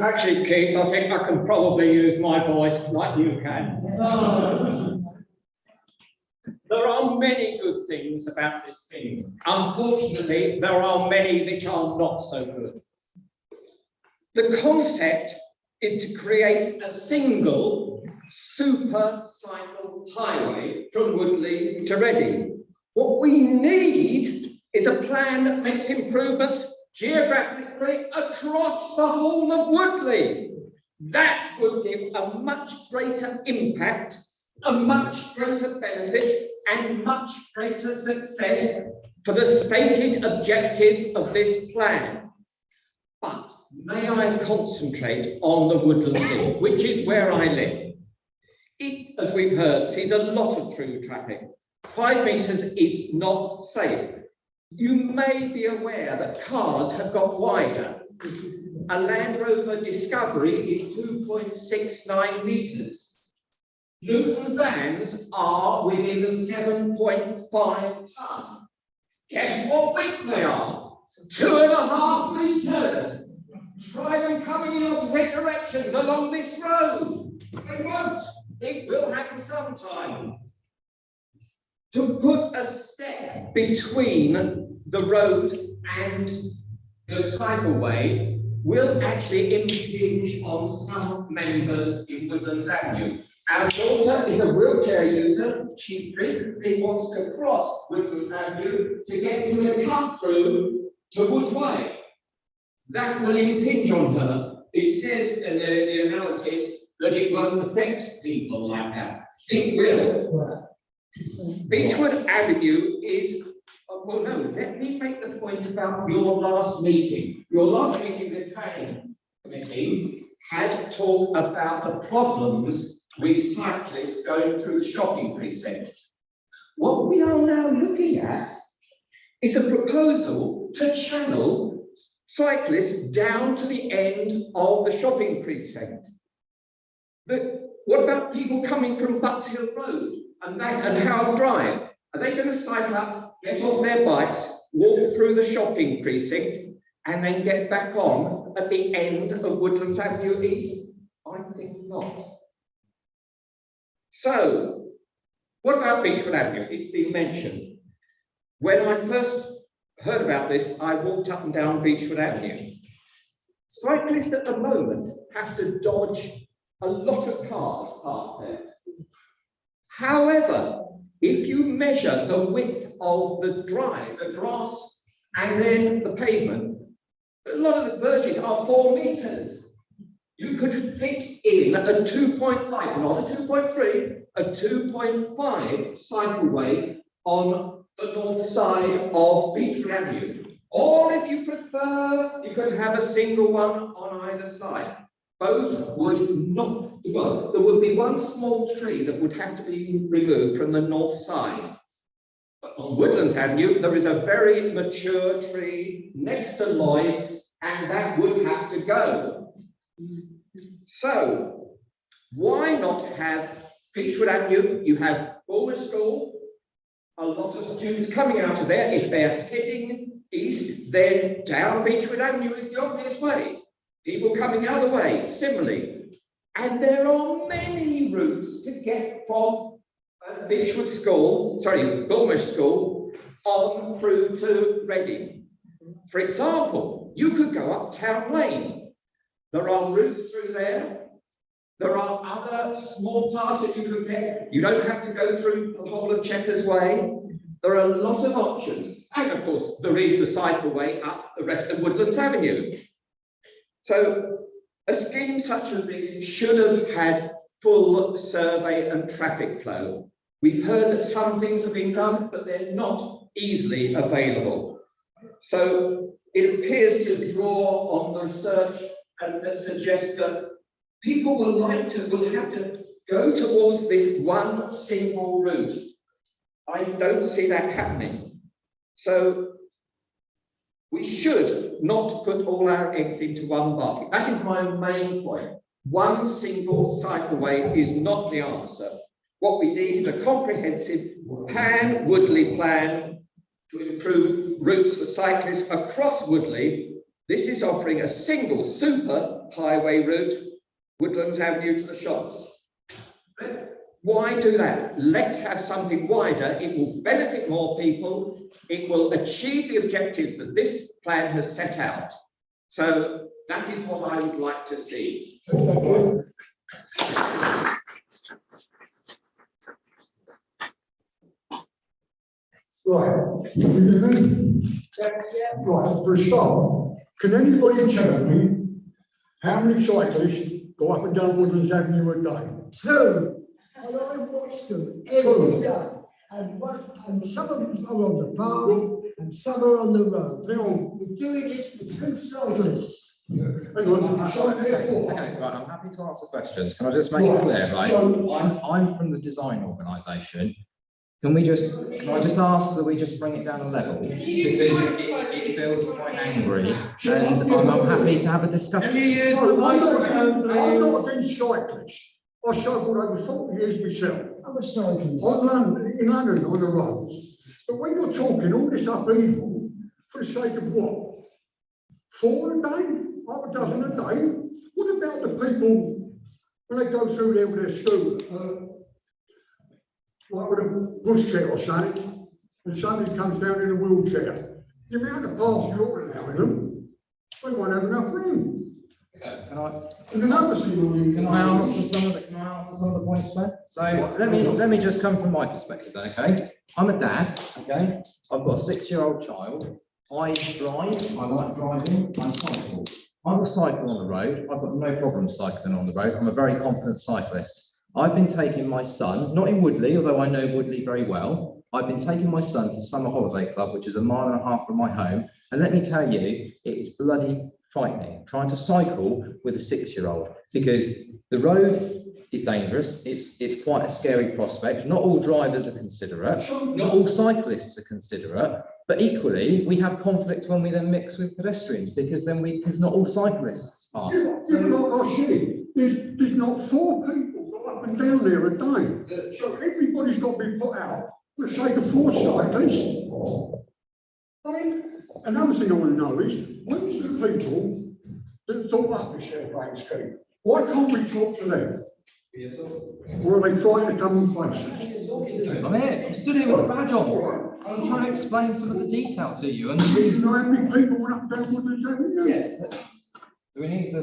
Actually, Keith, I think I can probably use my voice like you can. There are many good things about this scheme. Unfortunately, there are many which are not so good. The concept is to create a single super cycle highway from Woodley to Reading. What we need is a plan that makes improvements geographically across the whole of Woodley. That would give a much greater impact, a much greater benefit, and much greater success for the stated objectives of this plan. But may I concentrate on the Woodland Hill, which is where I live. It, as we've heard, sees a lot of through traffic. 5 meters is not safe. You may be aware that cars have got wider. A Land Rover Discovery is 2.69 metres. Luton vans are within 7.5 tonne. Guess what width they are? 2.5 metres. Try them coming in opposite directions along this road. They won't. It will happen sometime. To put a step between the road and the cycleway will actually impinge on some members in Woodlands Avenue. Our daughter is a wheelchair user. She frequently wants to cross Woodlands Avenue to get to the cut through to Woodway. That will impinge on her. It says in the analysis that it won't affect people like that. It will. Beechwood Avenue is, well, no, let me make the point about your last meeting. Your last meeting, this planning committee had talked about the problems with cyclists going through the shopping precinct. What we are now looking at is a proposal to channel cyclists down to the end of the shopping precinct. But what about people coming from Butts Hill Road and Howth Drive? Are they going to cycle up, get off their bikes, walk through the shopping precinct, and then get back on at the end of Woodlands Avenue East? I think not. So, what about Beechwood Avenue? It's been mentioned. When I first heard about this, I walked up and down Beechwood Avenue. Cyclists at the moment have to dodge a lot of cars parked there. However, if you measure the width of the drive, the grass, and then the pavement, a lot of the verges are 4 metres. You could fit in a 2.5, not a 2.3, a 2.5 cycleway on the north side of Beechwood Avenue. Or if you prefer, you could have a single one on either side. Both would not, well, there would be one small tree that would have to be removed from the north side. But on Woodlands Avenue, there is a very mature tree next to Lloyd's, and that would have to go. So, why not have Beechwood Avenue? You have Bulmer School, a lot of students coming out of there. If they're heading east, then down Beechwood Avenue is the obvious way. People coming out of the way, similarly. And there are many routes to get from Beechwood School, sorry, Bulmer School, on through to Reading. For example, you could go up Town Lane. There are routes through there. There are other small parts that you could get. You don't have to go through the whole of Chequers Way. There are a lot of options. And of course, there is the cycleway up the rest of Woodlands Avenue. So a scheme such as this should have had full survey and traffic flow. We've heard that some things have been done, but they're not easily available. So it appears to draw on the research and suggest that people will have to go towards this one single route. I don't see that happening. So we should not put all our eggs into one basket. That is my main point. One single cycleway is not the answer. What we need is a comprehensive pan-Woodley plan to improve routes for cyclists across Woodley. This is offering a single super highway route, Woodlands Avenue to the shops. Why do that? Let's have something wider. It will benefit more people. It will achieve the objectives that this plan has set out. So that is what I would like to see. Right. Right, for a start, can anybody tell me how many cyclists go up and down Woodlands Avenue a day? 2. And I watch them every day. And some of them are on the path and some are on the road. We're doing this for 2 cyclists. Okay, right, I'm happy to answer questions. Can I just make it clear, right? I'm from the design organisation. Can I just ask that we just bring it down a level? Because it feels quite angry, and I'm happy to have a discussion. I'm not against cyclists. I cycled over 40 years myself. I'm a cyclist. In London on the roads. But when you're talking all this upheaval, for the sake of what? 4 a day? Half a dozen a day? What about the people when they go through there with their scooter? Like with a pushchair or something, and somebody comes down in a wheelchair. The amount of paths you're allowing them, they won't have enough room. Okay, And another thing, can I answer some of the points there? So let me just come from my perspective then, okay? I'm a dad, okay? I've got a 6-year-old child. I drive, I like driving, I cycle. I will cycle on the road. I've got no problem cycling on the road. I'm a very confident cyclist. I've been taking my son, not in Woodley, although I know Woodley very well. I've been taking my son to Summer Holiday Club, which is 1.5 miles from my home. And let me tell you, it is bloody frightening trying to cycle with a 6-year-old, because the road is dangerous. It's quite a scary prospect. Not all drivers are considerate. Not all cyclists are considerate. But equally, we have conflict when we then mix with pedestrians, because not all cyclists are. There's not 4 people up and down there a day. So everybody's got to be put out for the sake of 4 cyclists. I mean, another thing I want to know is, when's the people that thought up this airplane scheme? Why can't we talk to them? Or are they frightened to come and face us? I'm here. I'm stood here with a badge on. I'm trying to explain some of the detail to you. And do you know how many people went up and down Woodlands Avenue? Yeah. Do we need the?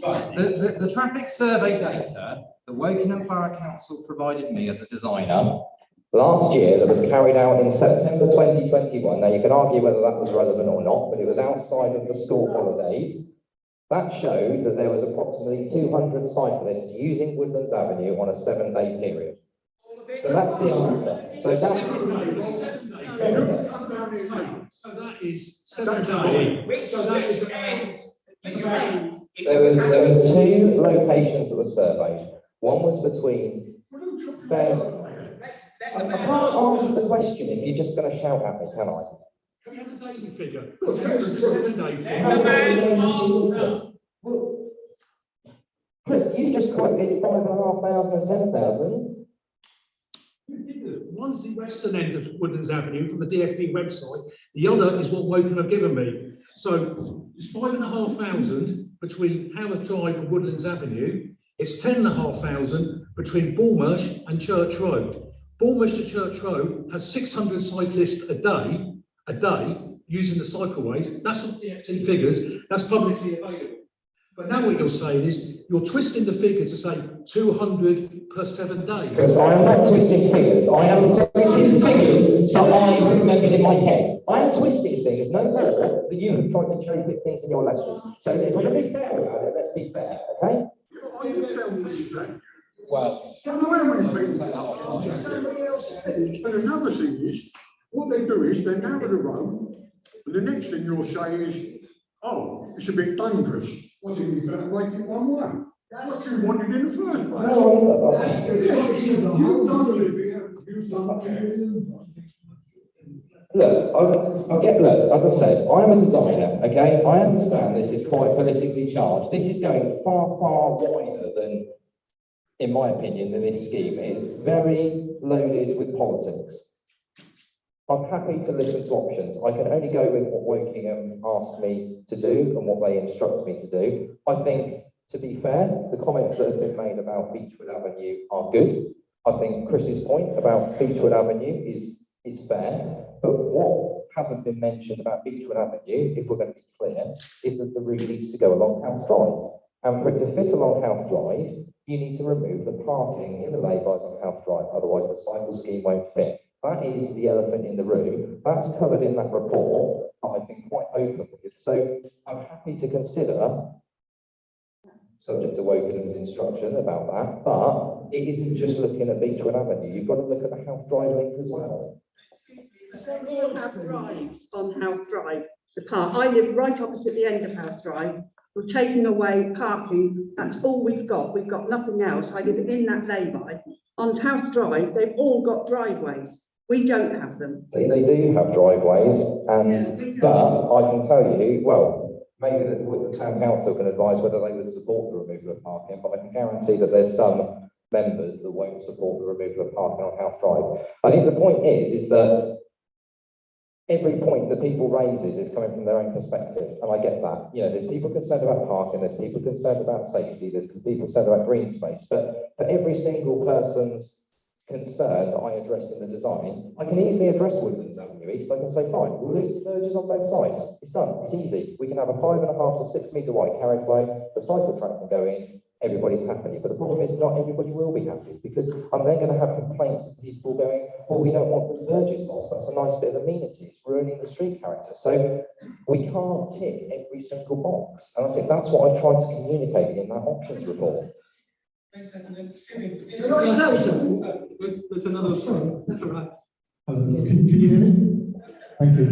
Right. The traffic survey data that Wokingham Borough Council provided me as a designer last year, that was carried out in September 2021. Now you can argue whether that was relevant or not, but it was outside of the school holidays. That showed that there was approximately 200 cyclists using Woodlands Avenue on a 7-day period. So that's the answer. So that's 7 days. So that is 7 days. So that is There was 2 locations that were surveyed. One was between I can't answer the question if you're just going to shout at me, can I? Can we have a daily figure? 7 days. Well, Chris, you just quoted 5,500 and 10,000. One's the western end of Woodlands Avenue from the DFD website. The other is what Woking have given me. So it's 5,500 between Howard Drive and Woodlands Avenue. It's 10,500 between Bournemouth and Church Road. Bournemouth to Church Road has 600 cyclists a day using the cycleways. That's not DFT figures, that's publicly available. But now what you're saying is you're twisting the figures to say 200 per 7 days. Because I am not twisting figures. I am twisting figures that I remembered in my head. I am twisting things no more than you have tried to cherry pick things in your lectures. So if we're going to be fair about it, let's be fair, okay? Well, And another thing is, what they do is they narrow the road, and the next thing you'll say is, oh, it's a bit dangerous. Well, then you better make it one way. That's what you wanted in the first place. Look, as I said, I'm a designer, okay? I understand this is quite politically charged. This is going far, far wider than, in my opinion, than this scheme. It's very loaded with politics. I'm happy to listen to options. I can only go with what Wokingham asked me to do and what they instruct me to do. I think, to be fair, the comments that have been made about Beechwood Avenue are good. I think Chris's point about Beechwood Avenue is fair. But what hasn't been mentioned about Beechwood Avenue, if we're going to be clear, is that the route needs to go along House Drive. And for it to fit along House Drive, you need to remove the parking in the laybys on House Drive. Otherwise, the cycle scheme won't fit. That is the elephant in the room. That's covered in that report that I've been quite open with. So I'm happy to consider, subject to Wokinham's instruction about that, but it isn't just looking at Beechwood Avenue. You've got to look at the House Drive link as well. They all have drives on House Drive, the park. I live right opposite the end of House Drive. We're taking away parking. That's all we've got. We've got nothing else. I live in that lay-by. on House Drive, they've all got driveways. We don't have them. They do have driveways, and but I can tell you, well, maybe the town council can advise whether they would support the removal of parking, but I can guarantee that there's some members that won't support the removal of parking on House Drive. I think the point is that every point that people raises is coming from their own perspective, and I get that. You know, there's people concerned about parking, there's people concerned about safety, there's people concerned about green space, but for every single person's concern that I address in the design, I can easily address Woodlands Avenue East. I can say, fine, we'll lose the verges on both sides. It's done, it's easy. We can have a 5.5 to 6 metre wide carriageway, the cycle track can go in, everybody's happy. But the problem is not everybody will be happy, because I'm then going to have complaints of people going, well, we don't want the verges lost. That's a nice bit of amenity. It's ruining the street character. So we can't tick every single box. And I think that's what I've tried to communicate in that options report. There's another, that's all right. Can you hear me? Thank you.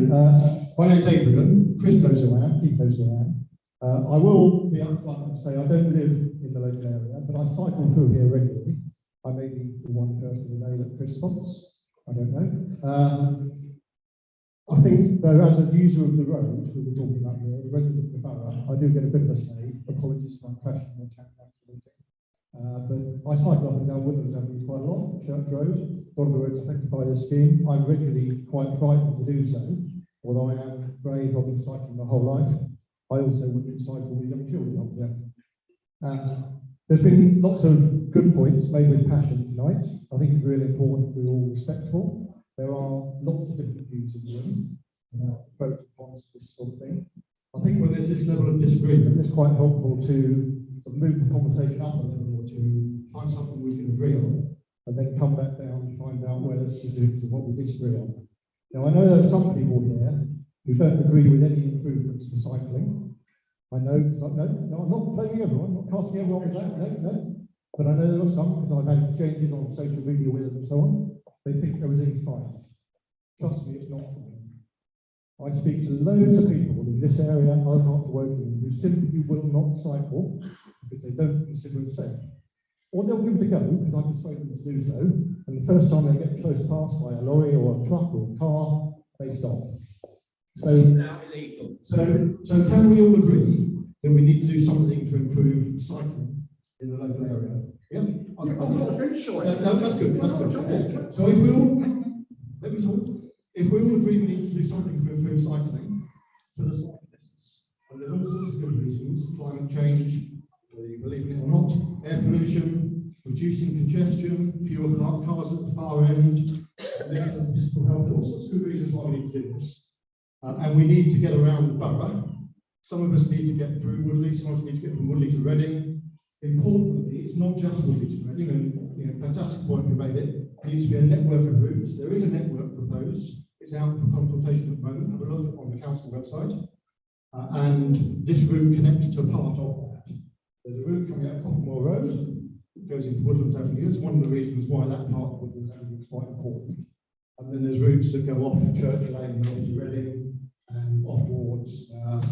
My name's Adrian. Chris knows who I am. Keith knows who I am. I will be upfront and say I don't live in the local area, but I cycle through here regularly. I may be the one person a day that Chris spots. I don't know. I think, though, as a user of the road, who we're talking about here, the resident of the borough, I do get a bit of a say. Apologies for my crashing on town council meeting. But I cycle up and down Woodlands Avenue quite a lot, Church Road, a lot of the roads affected by this scheme. I'm regularly quite frightened to do so, although I am brave, I've been cycling my whole life. I also wouldn't cycle with young children up there. There's been lots of good points made with passion tonight. I think it's really important we're all respectful. There are lots of different views in the room, pros and cons to this sort of thing. I think when there's this level of disagreement, it's quite helpful to move the conversation up a level or two, find something we can agree on, and then come back down and find out where the specifics of what we disagree on. Now, I know there are some people here who don't agree with any improvements for cycling. I know, no, I'm not blaming everyone, I'm not casting everyone with that, no. But I know there are some, because I've had exchanges on social media with them and so on, they think everything's fine. Trust me, it's not fine. I speak to loads of people in this area, I'm after Woking, who simply will not cycle because they don't consider it safe. Or they'll give it a go, because I persuade them to do so, and the first time they get close past by a lorry or a truck or a car, they stop. So can we all agree that we need to do something to improve cycling in the local area? Yeah? No, that's good. So if we all, let me talk. If we all agree we need to do something to improve cycling for the cyclists, and there's all sorts of good reasons, climate change, whether you believe it or not, air pollution, reducing congestion, fewer cars at the far end, physical health, all sorts of good reasons why we need to do this. And we need to get around the borough. Some of us need to get through Woodley, some of us need to get from Woodley to Reading. Importantly, it's not just Woodley to Reading, and fantastic point you made it. There needs to be a network of routes. There is a network proposed. It's out for consultation at the moment. Have a look on the council website. And this route connects to part of that. There's a route coming out of Tottenham Road. It goes into Woodlands Avenue. It's one of the reasons why that part of Woodlands Avenue is quite important. And then there's routes that go off Church Lane, off to Reading, and off towards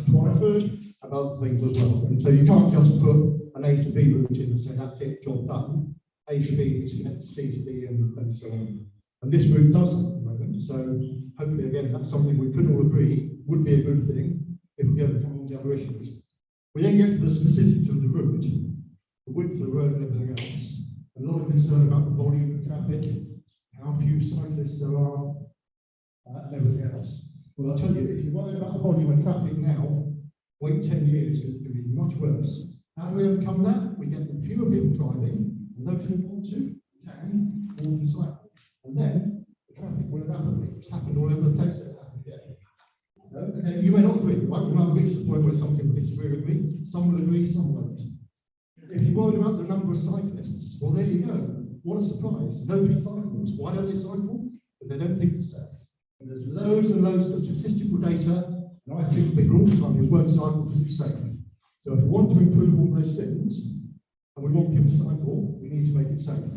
Twyford, and other things as well. And so you can't just put an A to B route in and say that's it, job done. A to B needs to connect to C to D and so on. And this route does that at the moment. So hopefully, again, that's something we could all agree would be a good thing if we go on the other issues. We then get to the specifics of the route, the width of the road and everything else. A lot of concern about the volume of traffic, how few cyclists there are, and everything else. Well, I'll tell you, if you're worried about the volume of traffic now, wait 10 years, it's going to be much worse. How do we overcome that? We get fewer people driving, and those who want to, can, walk and cycle. And then, the traffic will evaporate. It's happened all over the place. Okay, you may not agree, right? You might reach the point where some people disagree with me. Some will agree, some won't. If you're worried about the number of cyclists, well, there you go. What a surprise. Nobody cycles. Why don't they cycle? Because they don't think it's safe. And there's loads and loads of statistical data, and I see people all the time who won't cycle because it's safe. So if we want to improve all those things, and we want people to cycle, we need to make it safe.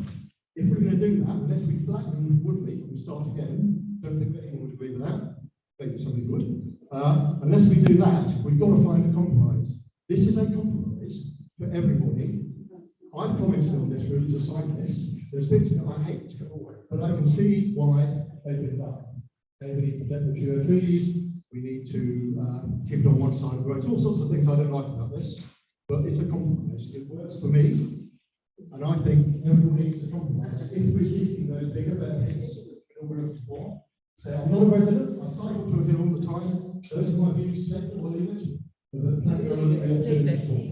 If we're going to do that, unless we flatten Woodley and start again, don't think anyone would agree with that. Maybe somebody would. Unless we do that, we've got to find a compromise. This is a compromise for everybody. I've commented on this route as a cyclist. there's things that I hate to go away, but I can see why they've been done. They need to let mature trees, we need to keep it on one side of the road, all sorts of things I don't like about this, but it's a compromise, it works for me, and I think everyone needs to compromise. If we're seeking those bigger benefits that we're looking for, say, I'm not a resident, I cycle through here all the time, those are my views, take it or leave it, but there's plenty of other alternatives.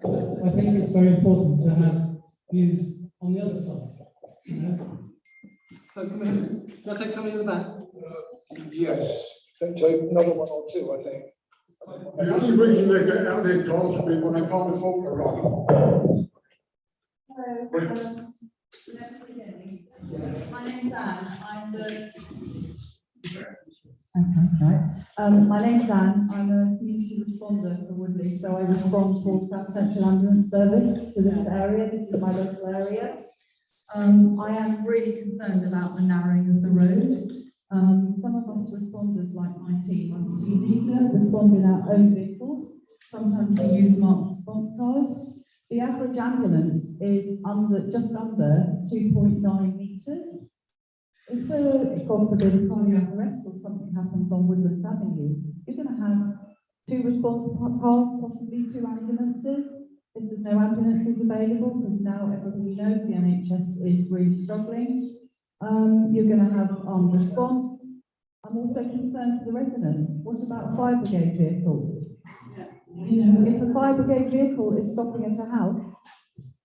I think it's very important to have views on the other side. You know? So, can I take somebody in the back? Yes, then take another one or two, I think. The only reason they get out there, Charles, is when they can't afford to run. My name's Anne. I'm the. Okay, right. My name's Anne. I'm a community responder for Woodley, so I respond for South Central Ambulance Service to this area. This is my local area. I am really concerned about the narrowing of the road. Some of us responders, like my team, I'm the team leader, respond in our own vehicles. Sometimes we use marked response cars. The average ambulance is just under 2.9 metres. If God forbid, a cardiac arrest or something happens on Woodlands Avenue, you're going to have 2 response cars, possibly 2 ambulances. If there's no ambulances available, because now everybody knows the NHS is really struggling, you're going to have armed response. I'm also concerned for the residents. What about fire brigade vehicles? You know, if a fire brigade vehicle is stopping at a house,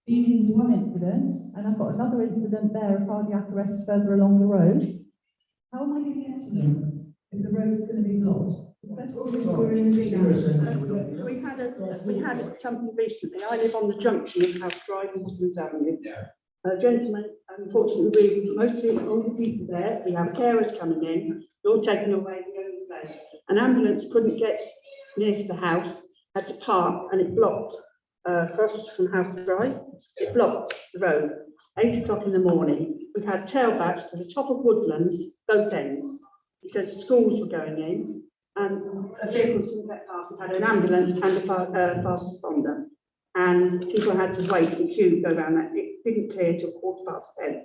leading to one incident, and I've got another incident there, a cardiac arrest further along the road, how am I going to get to them if the road is going to be blocked? Especially if we're in the We had something recently. I live on the junction of House Drive and Woodlands Avenue. A gentleman, unfortunately, we mostly older people there. We have carers coming in, all taking away the only place. An ambulance couldn't get near to the house, had to park, and it blocked across from House Drive. It blocked the road. 8 o'clock in the morning, we had tailbacks to the top of Woodlands, both ends, because schools were going in. And vehicles couldn't get past. We had an ambulance and a fast responder, and people had to wait in queue to go around that. It didn't clear till 10:15.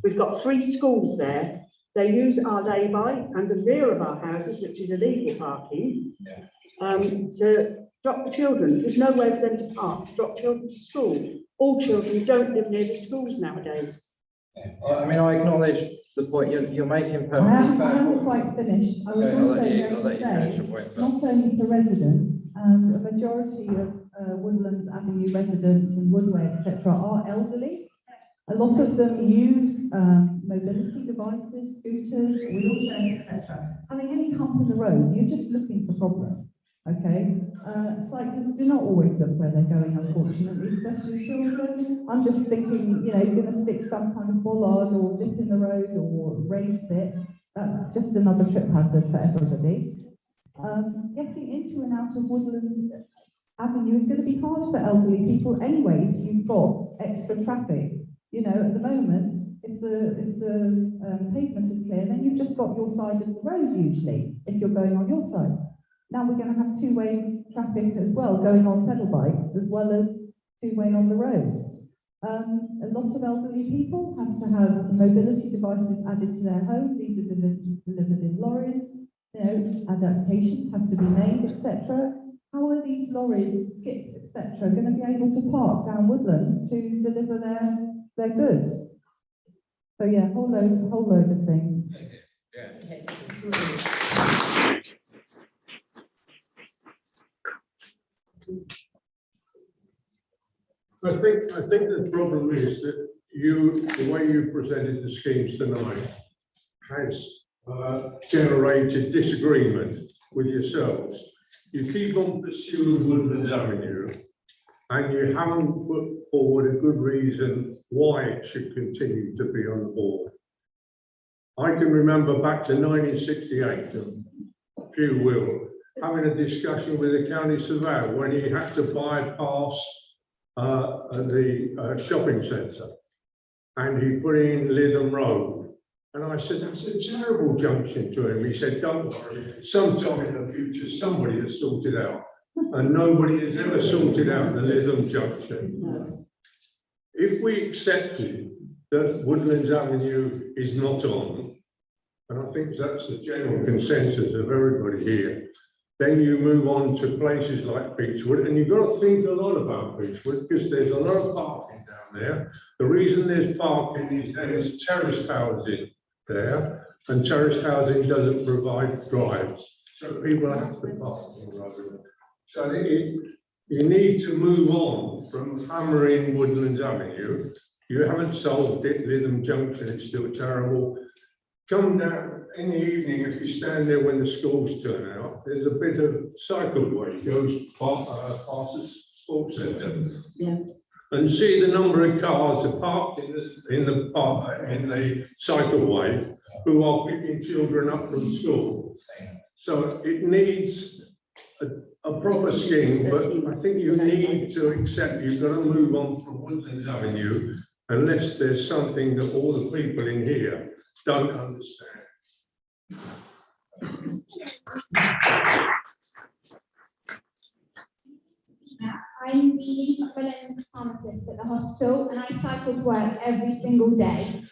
We've got 3 schools there. They use our lay-by and the rear of our houses, which is illegal parking, to drop the children. There's nowhere for them to park, to drop children to school. All children don't live near the schools nowadays. I mean, I acknowledge the point you're making perfectly I fair. haven't quite finished. I was Okay, I'll also let you going to finish say, your point. not only for residents, and a majority of Woodlands Avenue residents and Woodway, etc., are elderly. A lot of them use mobility devices, scooters, wheelchairs, etc. Having any hump in the road, you're just looking for problems. Okay, cyclists do not always look where they're going, unfortunately, especially children. I'm just thinking, you know, you're going to stick some kind of bollard or dip in the road or raised bit. That's just another trip hazard for everybody. Getting into and out of Woodland Avenue is going to be hard for elderly people anyway if you've got extra traffic. You know, at the moment, if the pavement is clear, then you've just got your side of the road usually, if you're going on your side. Now we're going to have 2-way traffic as well, going on pedal bikes, as well as 2-way on the road. A lot of elderly people have to have mobility devices added to their home. These are delivered in lorries. You know, adaptations have to be made, etc. How are these lorries, skips, etc., going to be able to park down Woodlands to deliver their goods? So yeah, whole load of things. I think the problem is that the way you presented the schemes tonight has generated disagreement with yourselves. You keep on pursuing Woodlands Avenue and you haven't put forward a good reason why it should continue to be on the board. I can remember back to 1968, Hugh Will, having a discussion with the county surveyor when he had to bypass the shopping centre, and he put in Lytham Road. And I said, that's a terrible junction to him. He said, don't worry, sometime in the future, somebody has sorted out. And nobody has ever sorted out the Lytham junction. If we accepted that Woodlands Avenue is not on, and I think that's the general consensus of everybody here, then you move on to places like Beechwood, and you've got to think a lot about Beechwood because there's a lot of parking down there. The reason there's parking is there's terrace housing there, and terrace housing doesn't provide drives, so people have to park. So you need to move on from hammering Woodlands Avenue. You haven't solved it. Lytham Junction is still terrible. Come down in the evening, if you stand there when the schools turn out, there's a bit of cycleway goes past the sports centre. Yeah. And see the number of cars are parked in the cycleway who are picking children up from school. So it needs a proper scheme, but I think you need to accept you've got to move on from Woodlands Avenue unless there's something that all the people in here don't understand. I'm the Woodlands pharmacist at the hospital and I cycle to work every single day.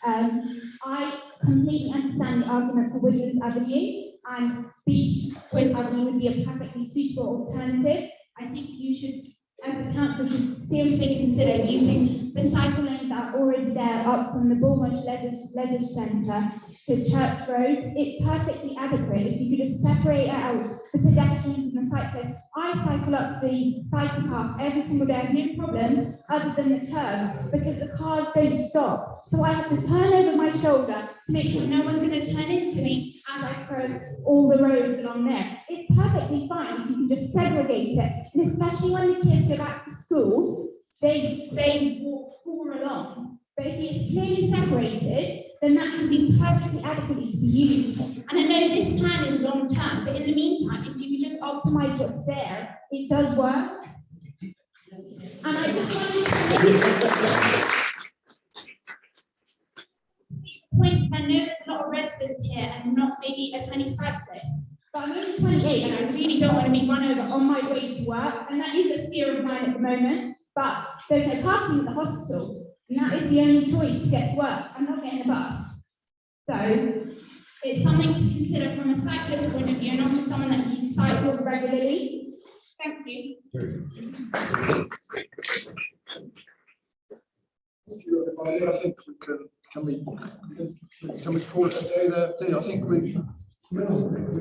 I completely understand the argument for Woodlands Avenue, and Beechwood Avenue would be a perfectly suitable alternative. I think you should, as the council, should seriously consider using the cycle lanes that are already there up from the Bournemouth Leisure Centre to Church Road. It's perfectly adequate if you could just separate out the pedestrians and the cyclists. I cycle up the cycle path every single day. I have no problems other than the curbs because the cars don't stop. So I have to turn over my shoulder to make sure no one's going to turn into me as I cross all the roads along there. It's perfectly fine if you can just segregate it, and especially when the kids go back to school, they walk 4 along. But if it's clearly separated, then that can be perfectly adequately to be used. And I know this plan is long term, but in the meantime, if you can just optimize what's there, it does work. And I just wanted to point, I know there's a lot of residents here and not maybe as many cyclists, but I'm only 28 and I really don't want to be run over on my way to work, and that is a fear of mine at the moment. But there's no parking at the hospital, and that is the only choice to get to work. I'm not getting a bus. So it's something to consider from a cyclist point of view and also someone that cycles regularly. Thank you. Thank you, everybody. I think we can we call it a day there? I think we've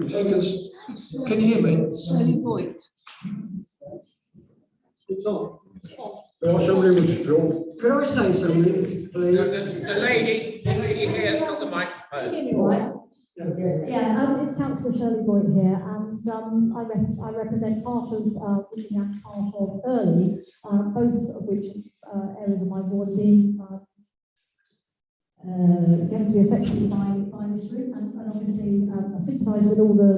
taken, can you hear me? Shirley Boyd. It's on. Somebody was still. Can I say something, please? The lady here has got the microphone. Yeah, it's Councillor Shirley Boyd here, and I represent part of looking at part of early, both of which areas of my ward being going to be affected by this route, and obviously I sympathise with all the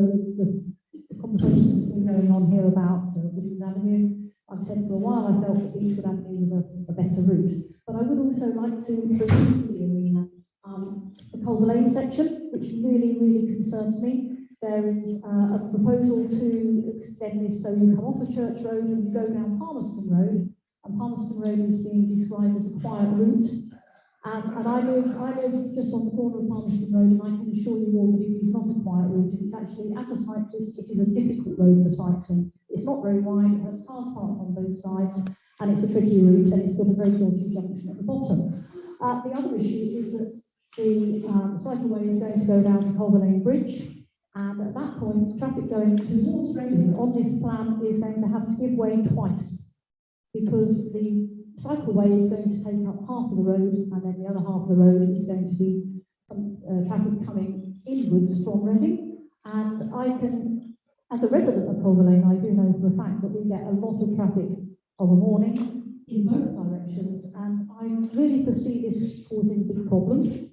conversations that's been going on here about Woodlands Avenue. I've said for a while I felt that Beechwood Avenue was a better route, but I would also like to bring into the arena the Culver Lane section, which really, really concerns me. There is a proposal to extend this so you come off of Church Road and you go down Palmerston Road, and Palmerston Road is being described as a quiet route. And I live just on the corner of Palmerston Road, and I can assure you all that it is not a quiet route. It's actually, as a cyclist, it is a difficult road for cycling. It's not very wide, it has cars parked on both sides, and it's a tricky route, and it's got a very dodgy junction at the bottom. The other issue is that the cycleway is going to go down to Culver Lane Bridge, and at that point, traffic going towards Reading on this plan is going to have to give way twice, because the cycleway is going to take up half of the road, and then the other half of the road is going to be traffic coming inwards from Reading. And I can, as a resident of Culver Lane, I do know for a fact that we get a lot of traffic of a morning in both directions, and I really foresee this causing big problems.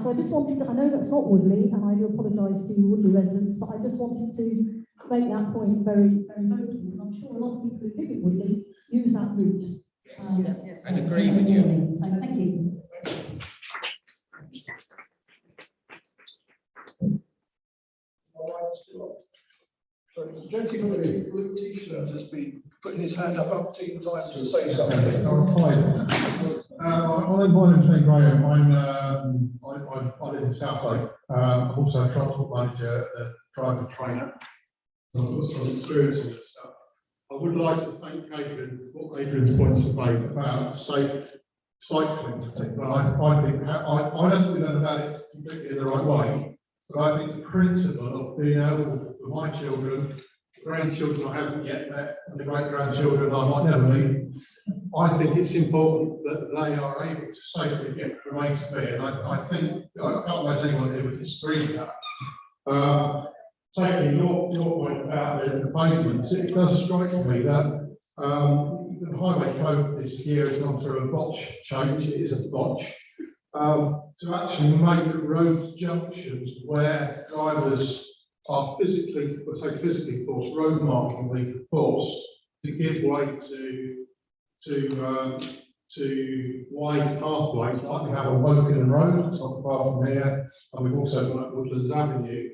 So I just wanted to, I know that's not Woodley, and I do apologise to you Woodley residents, but I just wanted to make that point very, very notable, because I'm sure a lot of people who live in Woodley use that route. I agree with you. Thank you. So the gentleman in the blue t-shirt has been putting his hand up 18 times to say something. My name's Lee Graham. I live in Southlake. I'm also a transport manager, driver trainer. So I've got some experience in this stuff. I would like to thank Adrian, what Adrian's points have made about safe cycling. But I think, I don't think about it completely in the right way. But I think the principle of being able for my children, grandchildren I haven't yet met, and the great-grandchildren I might never meet, I think it's important that they are able to safely get from A to B, and I think, I can't imagine anyone here would disagree with that. Taking your point about the pavements, it does strike me that the highway code this year has gone through a botch change. It is a botch. To actually make road junctions where drivers are physically forced, road markingly forced to give way to wide pathways like we have on Wokingham Road, it's not far from here, and we've also got Woodlands Avenue,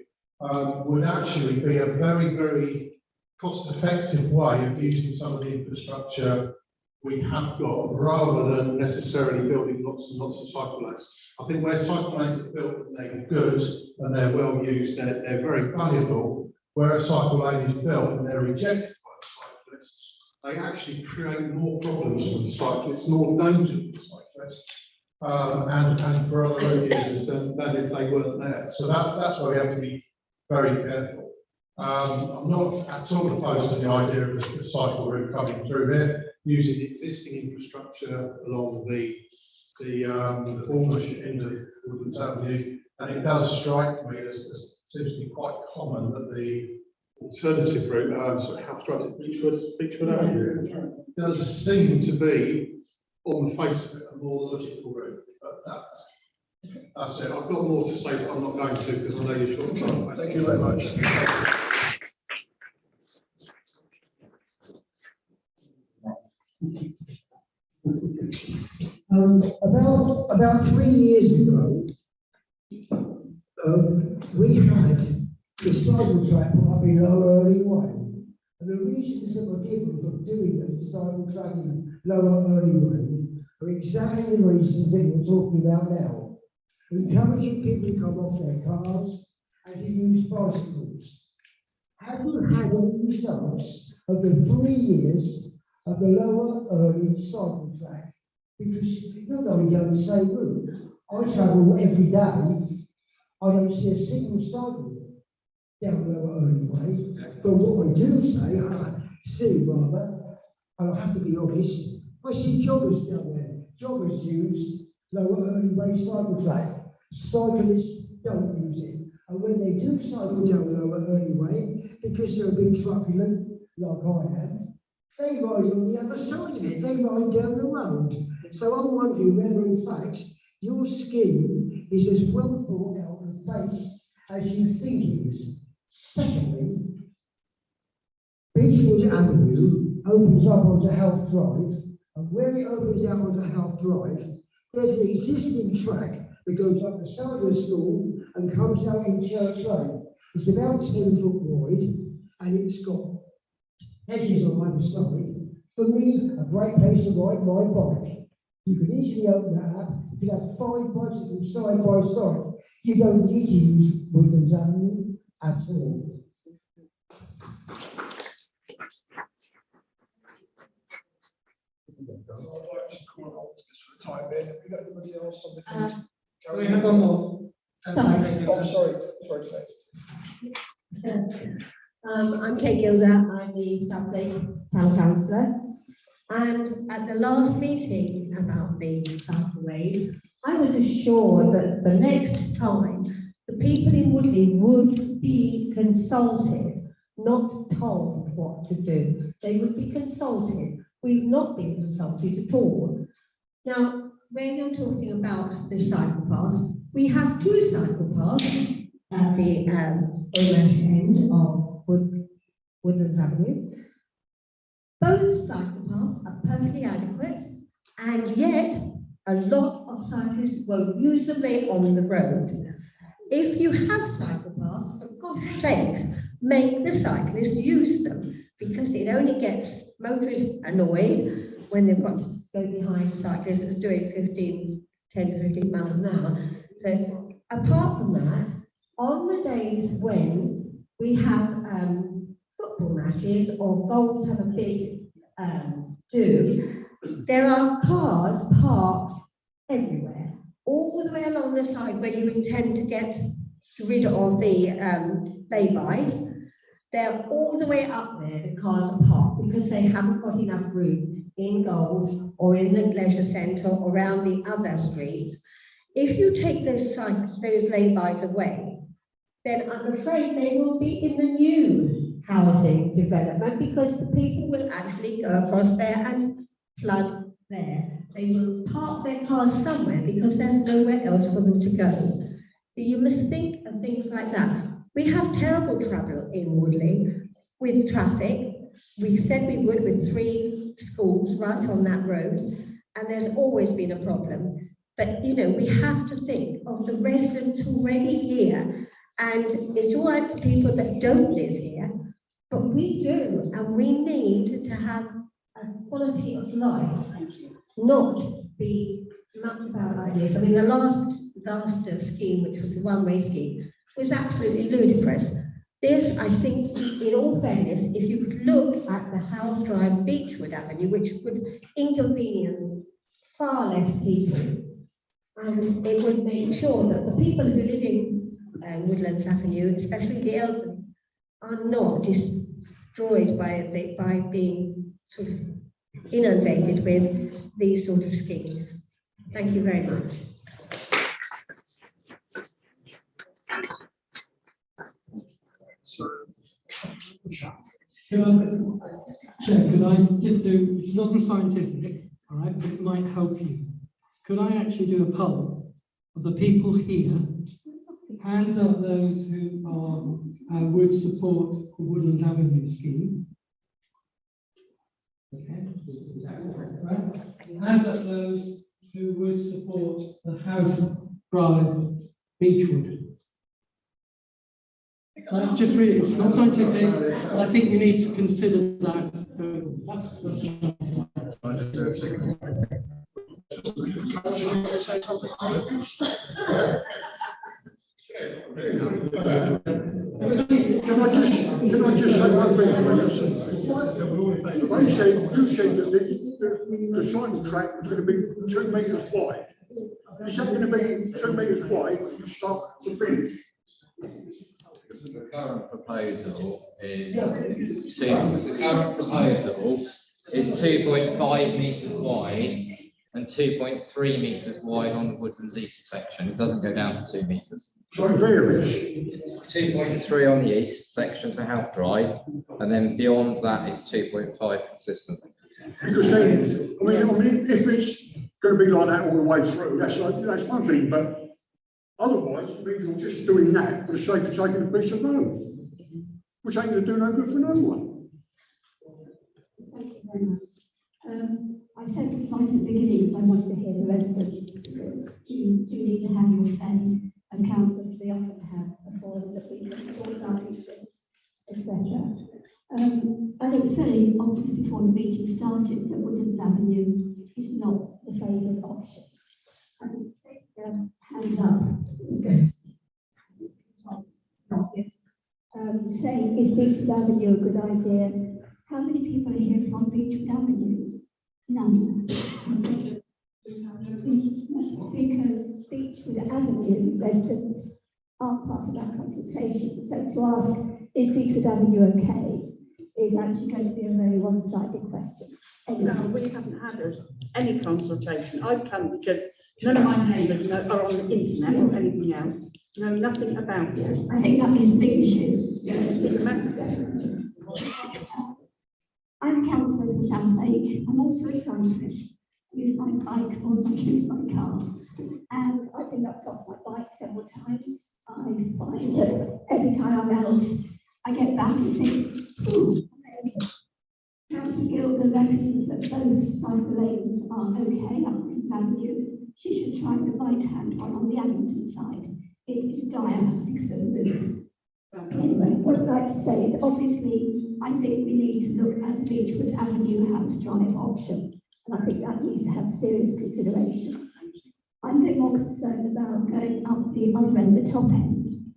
would actually be a very, very cost-effective way of using some of the infrastructure we have got, rather than necessarily building lots and lots of cycle lanes. I think where cycle lanes are built and they're good and they're well used, they're very valuable. Where a cycle lane is built and they're rejected by the cyclists, they actually create more problems for the cyclists, more danger for the cyclists, and for other road users than if they weren't there. So that's why we have to be very careful. I'm not at all opposed to the idea of the cycle route coming through here, using the existing infrastructure along the former end of Woodlands Avenue, and it does strike me as seems to be quite common that the alternative route, House Drive, Beechwood Avenue, does seem to be, on the face of it, a more logical route. But that's it. I've got more to say, but I'm not going to because I know you're short of time. Thank you very much. About 3 years ago, we had the cycle track put up in Lower Early Way. And the reasons that were given for doing the cycle track in Lower Early Way are exactly the reasons that we're talking about now. Encouraging people to come off their cars and to use bicycles. Have you had any results of the 3 years of the Lower Early cycle track? Because you're going down the same route. I travel every day. I don't see a single cycle down the Lower Early Way. But what I do say, and I have to be honest, I see joggers down there. Joggers use Lower Early Way cycle track. Cyclists don't use it. And when they do cycle down the Lower Early Way, because they're a bit truculent, like I am, they ride on the other side of it. They ride down the road. So I'm wondering whether, in fact, your scheme is as well thought out and based as you think it is. Secondly, Beechwood Avenue opens up onto Health Drive, and where it opens out onto Health Drive, there's an existing track that goes up the side of the school and comes out in Church Lane. It's about 10 foot wide, and it's got hedges on either side. For me, a great place to ride my bike. You can easily open that up. You can have 5 bicycles side by side. You don't need to use Woodlands Avenue at all. I'd like to call on just for the time being. Have we got anybody else on the committee? We have one more. Oh, sorry. I'm Kate Gilder, I'm the Southlake Town Councillor. And at the last meeting about the cycleways, I was assured that the next time the people in Woodley would be consulted, not told what to do. They would be consulted. We've not been consulted at all. Now, when you're talking about the cycle path, we have 2 cycle paths at the almost end of Woodlands Avenue. Both cycle paths are perfectly adequate, and yet a lot of cyclists won't use them. They're on the road. If you have cycle paths, for God's sakes, make the cyclists use them, because it only gets motorists annoyed when they've got to go behind cyclists that's doing 10 to 15 miles an hour. So apart from that, on the days when we have football matches or golf have a big do, there are cars parked everywhere, all the way along the side where you intend to get rid of the lay-bys. They're all the way up there, the cars are parked, because they haven't got enough room in Gold or in the leisure centre or around the other streets. If you take those lay-bys away, then I'm afraid they will be in the new housing development, because the people will actually go across there and flood there. They will park their cars somewhere because there's nowhere else for them to go. So you must think of things like that. We have terrible trouble in Woodley with traffic. We said we would with 3 schools right on that road, and there's always been a problem. But, you know, we have to think of the residents already here, and it's all right for people that don't live here, but we do, and we need to have a quality of life, not be mucked about like this. I mean, the last scheme, which was the one-way scheme, was absolutely ludicrous. This, I think, in all fairness, if you could look at the House Drive Beechwood Avenue, which would inconvenience far less people, and it would make sure that the people who live in Woodlands Avenue, especially the elderly, are not destroyed by being sort of inundated with these sort of schemes. Thank you very much. Could I just do, it's not scientific, all right, but it might help you. Could I actually do a poll of the people here? Hands up those who would support the Woodlands Avenue scheme. Okay. Right. Hands up those who would support the House Drive Beechwood. That's just really, it's not scientific, but I think we need to consider that. Can I just say one thing, please? You said that the cycle track was going to be 2 metres wide. Is that going to be 2 metres wide when you start to finish? The current proposal is 2.5 metres wide and 2.3 metres wide on the Woodlands East section. It doesn't go down to 2 metres. So it varies. 2.3 on the east section to House Drive, and then beyond that is 2.5 consistent. Because then, I mean, if it's going to be like that all the way through, that's one thing, but otherwise, people are just doing that for the sake of taking a piece of road, which ain't going to do no good for no one. Thank you very much. I said right at the beginning, I wanted to hear the residents, because you do need to have your say. As councillors, we often have a forum that we can talk about these things, etc. And it's very obvious before the meeting started that Woodlands Avenue is not the favoured option. Hands up. Saying, is Beechwood Avenue a good idea? How many people are here from Beechwood Avenue? None. Because Beechwood Avenue residents are part of that consultation. So to ask, is Beechwood Avenue okay, is actually going to be a very one-sided question. No, we haven't had any consultation. I've come because none of my neighbours are on the internet or anything else. Know nothing about it. I think that is a big issue. Yeah, it is a massive. I'm a councillor in the South Lake. I'm also a cyclist. I use my bike or I use my car. And I've been knocked off my bike several times. I find that every time I'm out, I get back and think, Councillor Gilder reckons that those cycle lanes are okay up Queen's Avenue. She should try the right-hand one on the Addington side. It is dire because of the moves. Anyway, what I'd like to say is obviously I think we need to look at the Beechwood Avenue House Drive option. And I think that needs to have serious consideration. I'm a bit more concerned about going up the other end, the top end,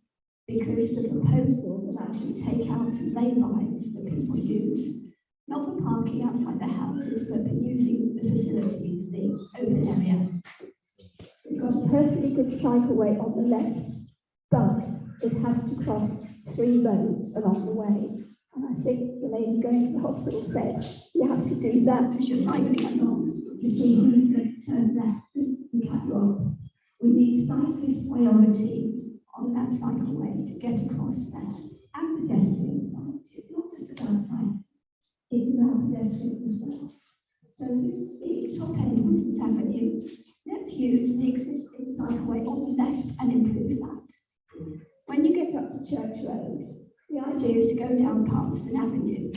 because the proposal will actually take out some lay-bys that people use, not for parking outside the houses, but for using the facilities, the open area. We've got a perfectly good cycleway on the left, but it has to cross 3 roads along the way. And I think the lady going to the hospital said, you have to do that as you're cycling along to see who's going to turn left and cut you off. We need cyclist priority on that cycleway to get across there, and pedestrian priority. It's not just about cycling, it's about pedestrians as well. So the top end of Woodlands Avenue, let's use the existing cycleway on the left and improve that. When you get up to Church Road, the idea is to go down Palmerston Avenue.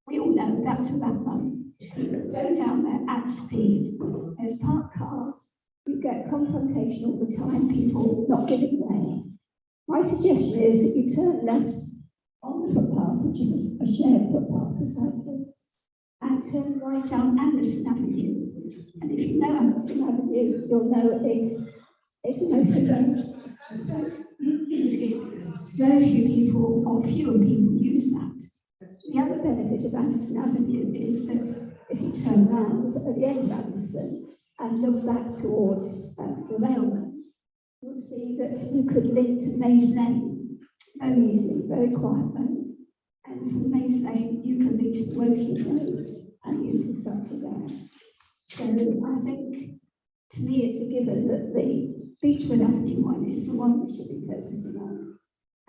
We all know that's where that one. Go down there at speed. There's parked cars. You get confrontation all the time, people not giving way. My suggestion is that you turn left on the footpath, which is a shared footpath for cyclists, and turn right down Anderson Avenue. And if you know Anderson Avenue, you'll know it's a motorway. So, very few people or fewer people use that. The other benefit of Anderson Avenue is that if you turn around at the end of Anderson and look back towards the railway, you'll see that you could link to Maze Lane very easily, very quiet road. And from Maze Lane, you can reach the Woking Road and the infrastructure there. So I think, to me, it's a given that the Beechwood Avenue one is the one we should be focusing on.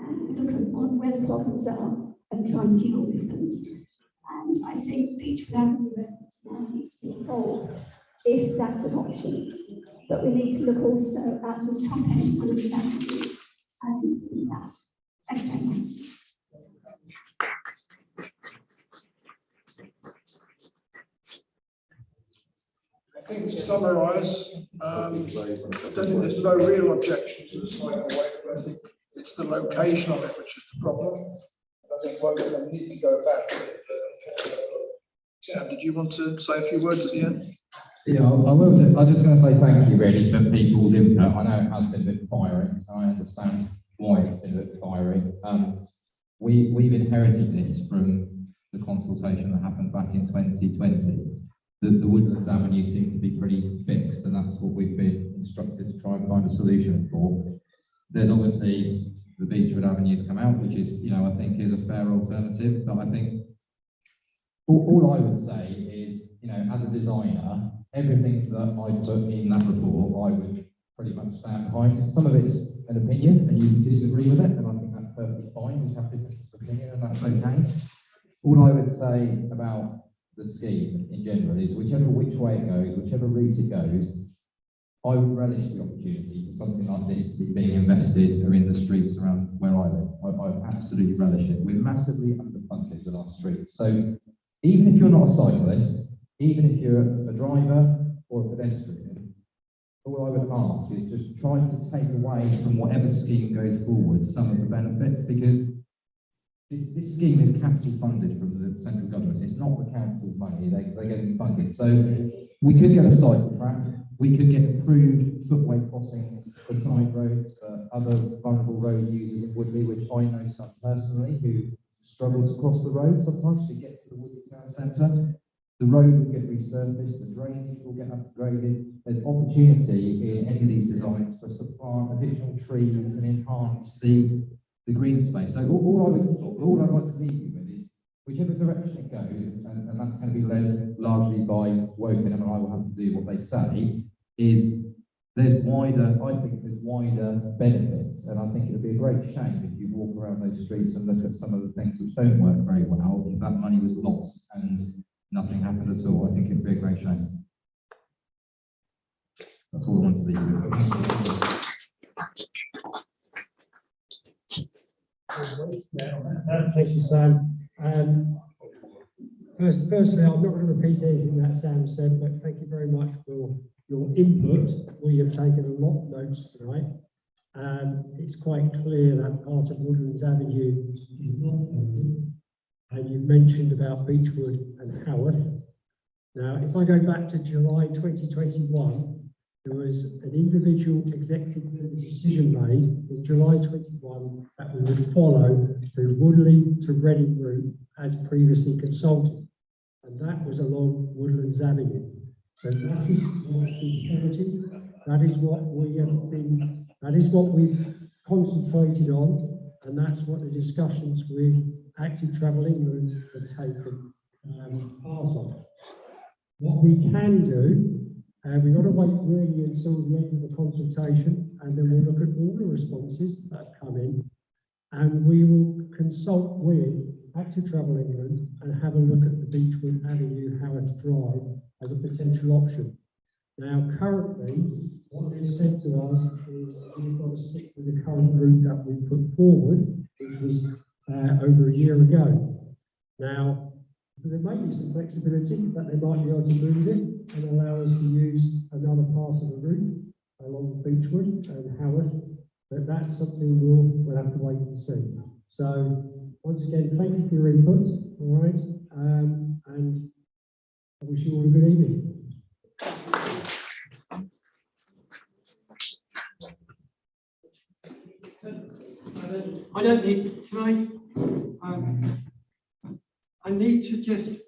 And look at where the problems are and try and deal with them. And I think Beechwood Avenue residents now need to be involved if that's an option. But we need to look also at the top end of the avenue and do that. Thank you very much. I think to summarise, I don't think there's no real objection to the cycleway, but I think it's the location of it which is the problem. And I think we're going to need to go back. Sam, did you want to say a few words at the end? Yeah, I will. I'm just going to say thank you really for people's input. I know it has been a bit fiery, so I understand why it's been a bit fiery. We've inherited this from the consultation that happened back in 2020. The Woodlands Avenue seems to be pretty fixed, and that's what we've been instructed to try and find a solution for. There's obviously the Beechwood Avenue's come out, which is, I think is a fair alternative. But I think all I would say is, as a designer, everything that I put in that report, I would pretty much stand behind. Some of it's an opinion, and you can disagree with it, and I think that's perfectly fine. We have differences of opinion, and that's okay. All I would say about the scheme in general is which way it goes, whichever route it goes, I would relish the opportunity for something like this to be being invested in the streets around where I live. I absolutely relish it. We're massively underfunded with our streets. So even if you're not a cyclist, even if you're a driver or a pedestrian, all I would ask is just try to take away from whatever scheme goes forward some of the benefits, because this scheme is capital funded from the central government. It's not the council's money, they're getting funded. So we could get a cycle track, we could get improved footway crossings for side roads for other vulnerable road users in Woodley, which I know some personally who struggle to cross the road sometimes to get to the Woodley town centre. The road will get resurfaced, the drainage will get upgraded. There's opportunity in any of these designs for us to plant additional trees and enhance the green space. So all I'd like to leave you with is whichever direction it goes, and that's going to be led largely by Wokingham, and I will have to do what they say, is I think there's wider benefits, and I think it would be a great shame if you walk around those streets and look at some of the things which don't work very well, if that money was lost and nothing happened at all. I think it would be a great shame. That's all I want to leave you with. Thank you, Sam. Firstly, I'm not going to repeat anything that Sam said, but thank you very much for your input. We have taken a lot of notes tonight. It's quite clear that part of Woodlands Avenue is not funded. And you mentioned about Beechwood and Haworth. Now, if I go back to July 2021, there was an individual executive decision made in July 21 that we would follow the Woodley to Reading route as previously consulted. And that was along Woodlands Avenue. So that is what we inherited. That is what we have been, that is what we've concentrated on. And that's what the discussions with Active Travel England have taken part of. What we can do, we've got to wait really until the end of the consultation, and then we'll look at all the responses that have come in, and we will consult with Active Travel England and have a look at the Beechwood Avenue Haworth Drive as a potential option. Now, currently, what they've said to us is we've got to stick with the current route that we put forward, which was over a year ago. Now, there may be some flexibility, but they might be able to move it and allow us to use another part of the route along Beechwood and Haworth, but that's something we'll have to wait and see. So, once again, thank you for your input, all right, and I wish you all a good evening. I don't need to, can I need to just,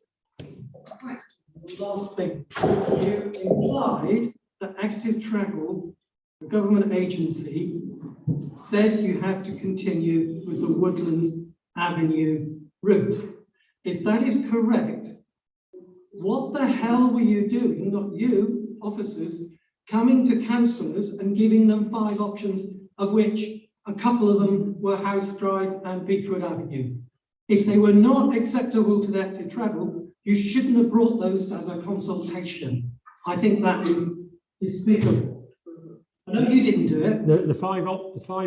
last thing, you implied that Active Travel, the government agency, said you had to continue with the Woodlands Avenue route. If that is correct, what the hell were you doing, not you, officers, coming to councillors and giving them 5 options, of which a couple of them were House Drive and Beechwood Avenue? If they were not acceptable to the Active Travel, you shouldn't have brought those as a consultation. I think that is despicable. I know you didn't do it. The five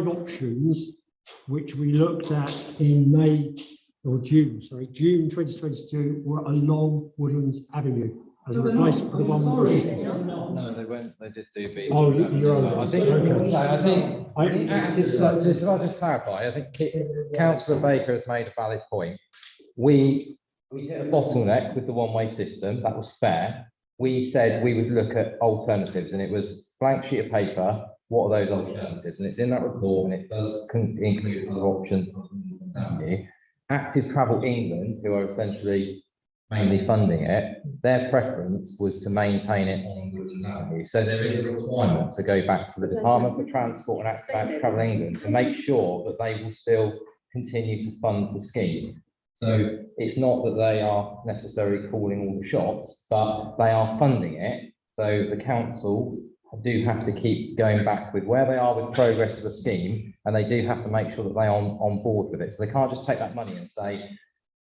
options which we looked at in June 2022 were along Woodlands Avenue. As a replacement for the one No, they won't. They did do B. Oh, you're on. I think. Okay. I think active. I'll just clarify. I think Councillor Baker has made a valid point. We hit a bottleneck with the one-way system. That was fair. We said we would look at alternatives, and it was blank sheet of paper. What are those alternatives? And it's in that report, and it does include other options. Active Travel England, who are essentially mainly funding it, their preference was to maintain it on Woodlands Avenue. So there is a requirement to go back to the Department for Transport and Active Travel England to make sure that they will still continue to fund the scheme. So it's not that they are necessarily calling all the shots, but they are funding it. So the council do have to keep going back with where they are with progress of the scheme, and they do have to make sure that they are on board with it. So they can't just take that money and say,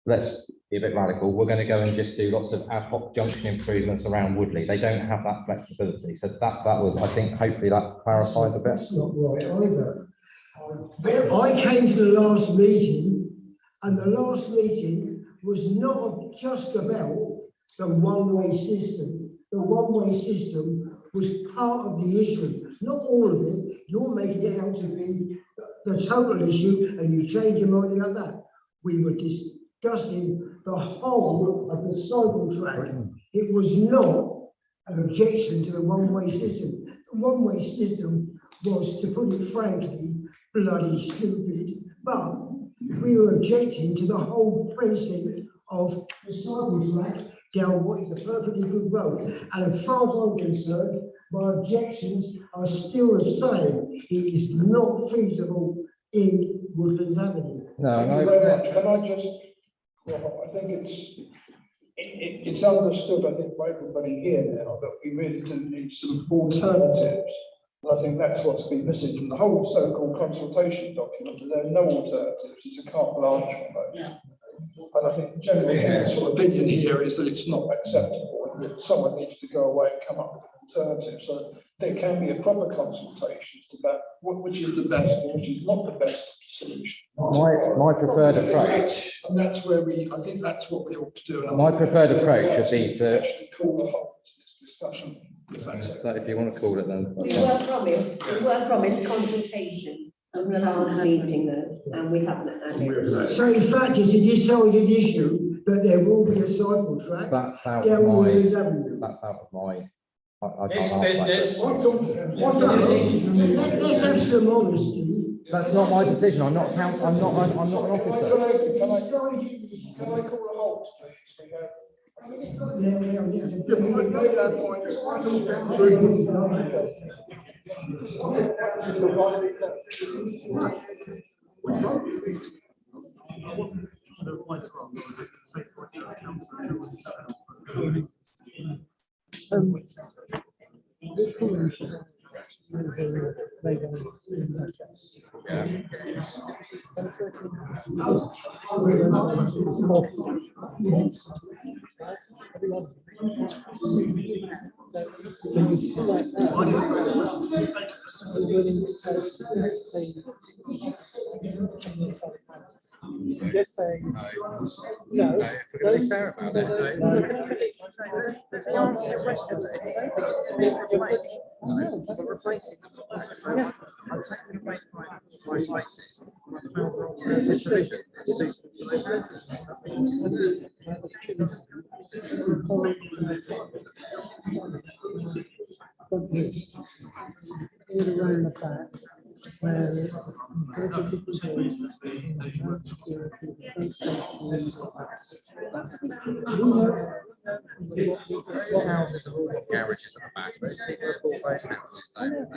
let's be a bit radical, we're going to go and just do lots of ad hoc junction improvements around Woodley. They don't have that flexibility. So that was, I think, hopefully that clarifies a bit. That's not right either. I came to the last meeting, and the last meeting was not just about the one-way system. The one-way system was part of the issue, not all of it. You're making it out to be the total issue, and you change your mind about that. We were discussing the whole of the cycle track. It was not an objection to the one-way system. The one-way system was, to put it frankly, bloody stupid, but we were objecting to the whole precinct of the cycle track down what is a perfectly good road. And as far as I'm concerned, my objections are still the same. It is not feasible in Woodlands Avenue. Thank you very much. Can I just, I think it's understood, I think, by everybody here now that we really do need some alternatives. And I think that's what's been missing from the whole so-called consultation document. There are no alternatives. It's a carte blanche almost. Yeah. And I think the general council opinion here is that it's not acceptable and that someone needs to go away and come up with an alternative. So there can be a proper consultation about which is the best and which is not the best solution. My preferred approach. And that's where I think that's what we ought to do. My preferred approach would be to actually call the whole to this discussion. If you want to call it, then. We were promised consultation on the last meeting though, and we haven't had it. So in fact, it's a decided issue that there will be a cycle track. That's out down of my, Woodlands Avenue. that's out of my, I can't It's answer that business. question. Let's have some honesty. That's not my decision. I'm not an officer. Can I call a halt, please? We have- You've made that point. Just saying. No, if we're going to be fair about it, no. The answer to your question is it's being replaced. We're replacing them. So I'm taking away my spaces. And I've found an alternative provision that's suitable for those houses. All around the back, where Those houses have all got garages at the back. Those people have bought those houses, don't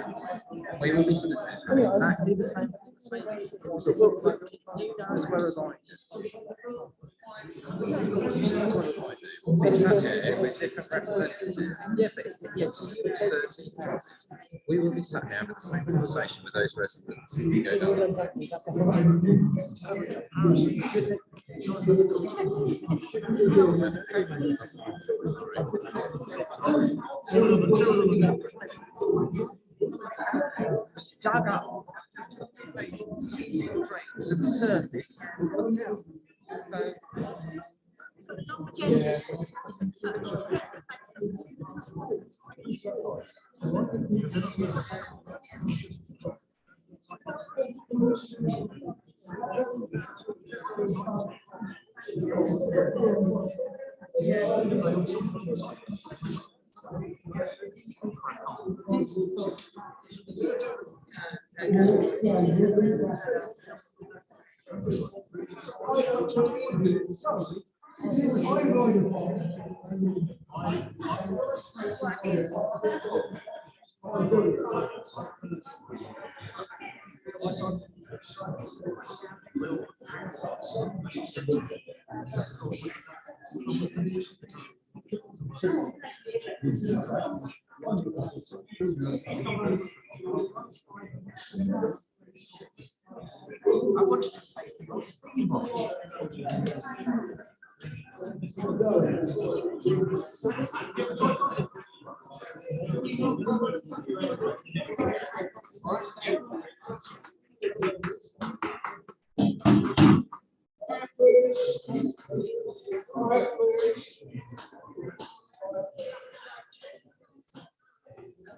we will be stood there exactly the same. So look, like, you know as well as I do. You know as well as I do. We'll be sat here with different representatives. Yeah, but yeah, to you it's 13 houses. We will be sat here having the same conversation with those residents if you go down. Dug up to the surface.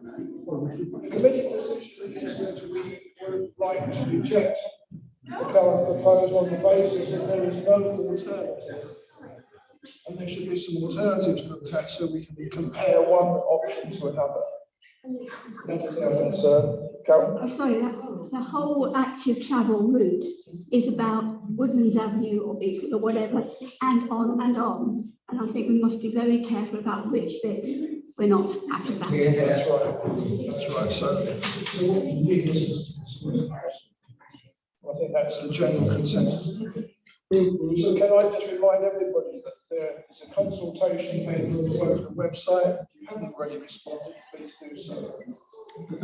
The committee decision is that we would like to reject the current proposal on the basis that there is no alternative. And there should be some alternatives looked at so we can compare one option to another. Anything else, Karen? I'm sorry, the whole active travel route is about Woodlands Avenue or Beechwood or whatever, and on and on. And I think we must be very careful about which bit we're not happy about. Yeah, that's right. That's right. So I think that's the general consensus. So can I just remind everybody that there is a consultation paper on the website. If you haven't already responded, please do so.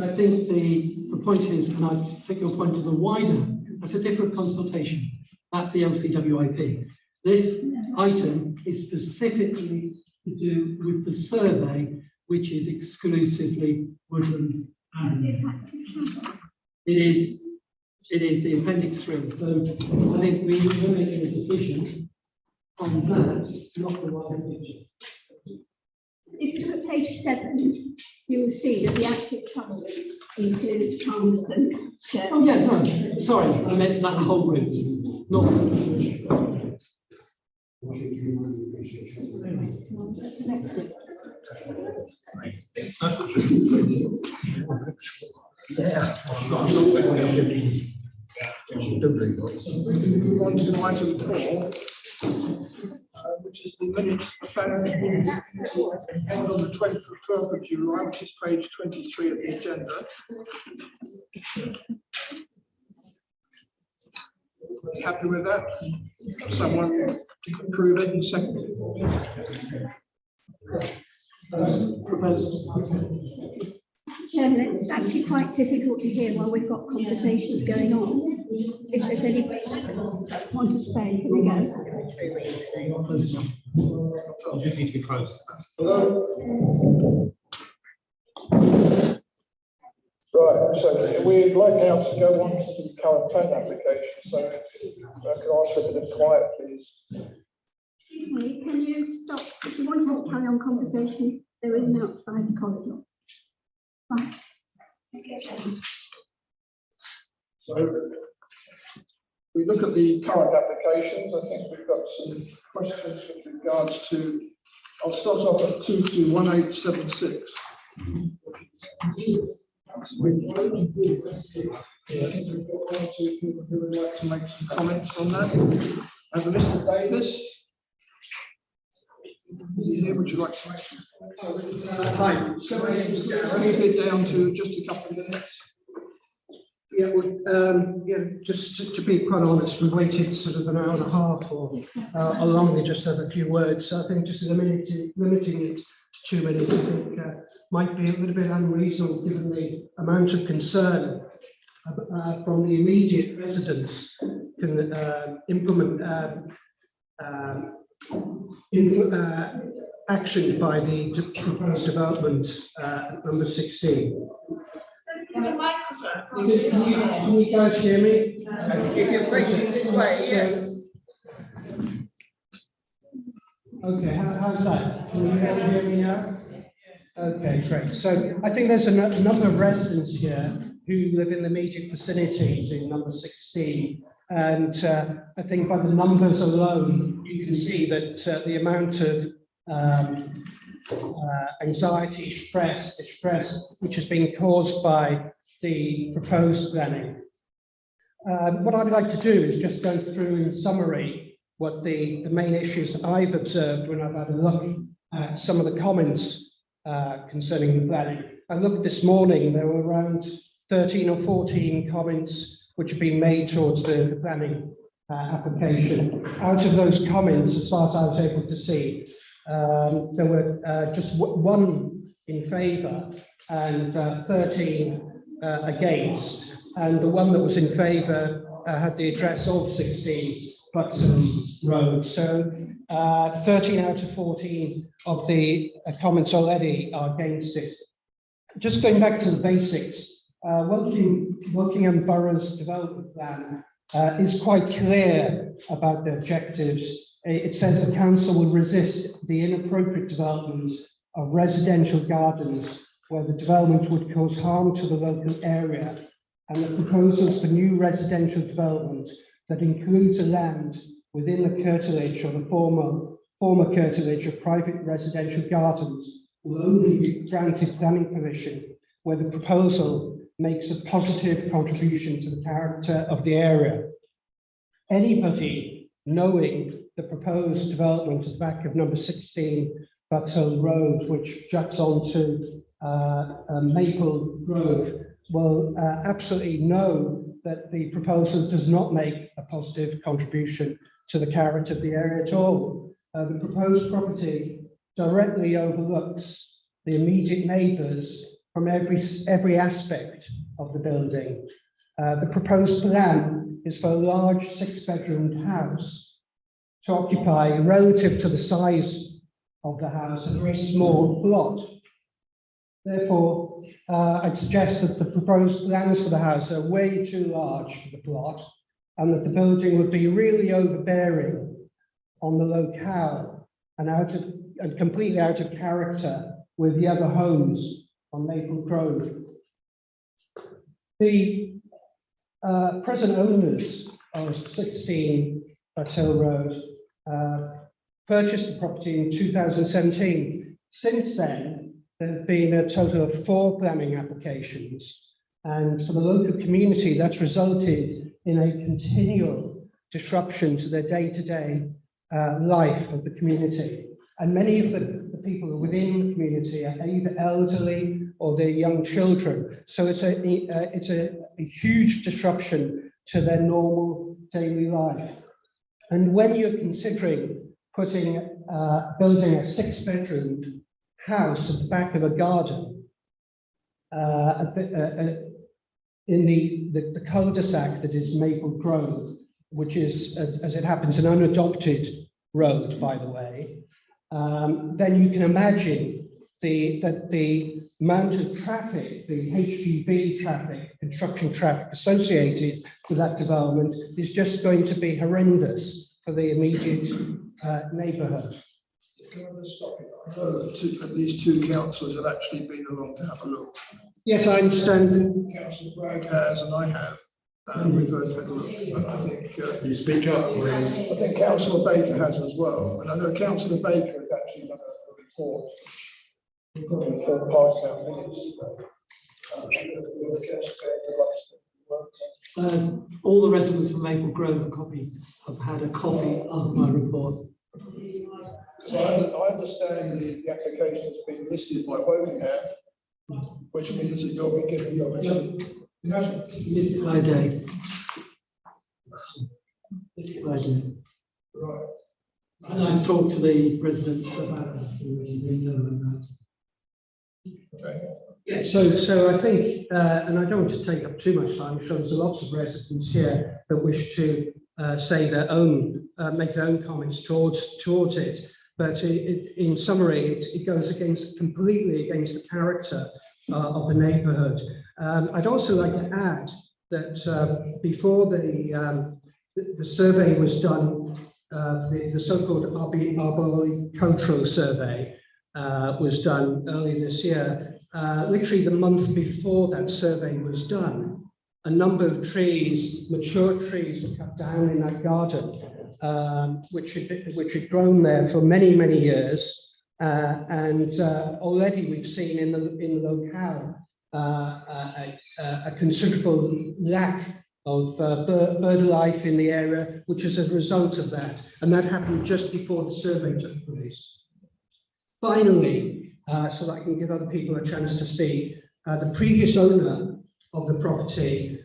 I think the point is, and I think your point is the wider, that's a different consultation. That's the LCWIP. This item is specifically to do with the survey, which is exclusively Woodlands Avenue. It is the appendix 3. So I think we're making a decision on that, not the wider picture. If you look at page 7, you will see that the active travel route includes Palmerston. Oh yeah, no, sorry, I meant that whole route, not. Move on to item 4, which is the minutes held on the 12th of July, which is page 23 of the agenda. Happy with that? Someone approve it and second it? Chairman, it's actually quite difficult to hear while we've got conversations going on. If there's anybody that want to say, can we go? You just need to be close. Right, so we'd like now to go on to the current plan application, so I can ask for a bit of quiet, please. Excuse me, can you stop? If you want to carry on conversation, they're in outside the corridor. Right. So we look at the current applications. I think we've got some questions with regards to, I'll start off at 221876. I think we've got one or two people who would like to make some comments on that. And Mr. Davis, would you like to make some? Hi. So only bit down to just a couple of minutes. Yeah, well, just to be quite honest, we waited sort of an hour and a half or longer just to have a few words. So I think just limiting it to 2 minutes, I think might be a little bit unreasonable given the amount of concern from the immediate residents can implement action by the proposed development number 16. Can you guys hear me? If you're facing this way, yes. Okay, how's that? Can you hear me now? Okay, great. So I think there's a number of residents here who live in the immediate vicinity to number 16. And I think by the numbers alone, you can see that the amount of anxiety, distress, which has been caused by the proposed planning. What I'd like to do is just go through in summary what the main issues that I've observed when I've had a look at some of the comments concerning the planning. I looked this morning, there were around 13 or 14 comments which have been made towards the planning application. Out of those comments, as far as I was able to see, there were just one in favour and 13 against, and the one that was in favour had the address of 16 Butson Road. So 13 out of 14 of the comments already are against it. Just going back to the basics, Wokingham Borough's development plan is quite clear about the objectives. It says the council will resist the inappropriate development of residential gardens where the development would cause harm to the local area, and the proposals for new residential development that includes a land within the curtilage or the former curtilage of private residential gardens will only be granted planning permission where the proposal makes a positive contribution to the character of the area. Anybody knowing the proposed development at the back of number 16 Butts Hill Road, which juts onto Maple Grove, will absolutely know that the proposal does not make a positive contribution to the character of the area at all. The proposed property directly overlooks the immediate neighbours from every aspect of the building. The proposed plan is for a large 6-bedroomed house to occupy, relative to the size of the house, a very small plot. Therefore, I'd suggest that the proposed plans for the house are way too large for the plot, and that the building would be really overbearing on the locale and completely out of character with the other homes on Maple Grove. The present owners of 16 Butts Hill Road purchased the property in 2017. Since then, there have been a total of 4 planning applications. And for the local community, that's resulted in a continual disruption to their day-to-day life of the community. And many of the people within the community are either elderly or they're young children. So it's a huge disruption to their normal daily life. And when you're considering building a 6-bedroom house at the back of a garden, in the cul-de-sac that is Maple Grove, which is, as it happens, an unadopted road, by the way, then you can imagine that the amount of traffic, the HGV traffic, construction traffic associated with that development is just going to be horrendous for the immediate neighbourhood. Can I just stop you? I know that these 2 councillors have actually been along to have a look. Yes, I understand. Councillor Bragg has, and I have. We both had a look. And I think. You speak up, please. I think Councillor Baker has as well. And I know Councillor Baker has actually done a report. Probably 4 or 5 town minutes. All the residents of Maple Grove have had a copy of my report. So I understand the application has been listed by Wokingham, which means that you'll be given the opportunity. Listed by day. Listed by day. Right. And I've talked to the residents about that already. They know about it. Okay. Yeah, so I think, and I don't want to take up too much time, I'm sure there's lots of residents here that wish to say their own, make their own comments towards it. But in summary, it goes completely against the character of the neighbourhood. I'd also like to add that before the survey was done, the so-called arboricultural survey was done early this year. Literally the month before that survey was done, a number of trees, mature trees, were cut down in that garden, which had grown there for many, many years. And already we've seen in the locale a considerable lack of bird life in the area, which is a result of that. And that happened just before the survey took place. Finally, so that I can give other people a chance to speak, the previous owner of the property,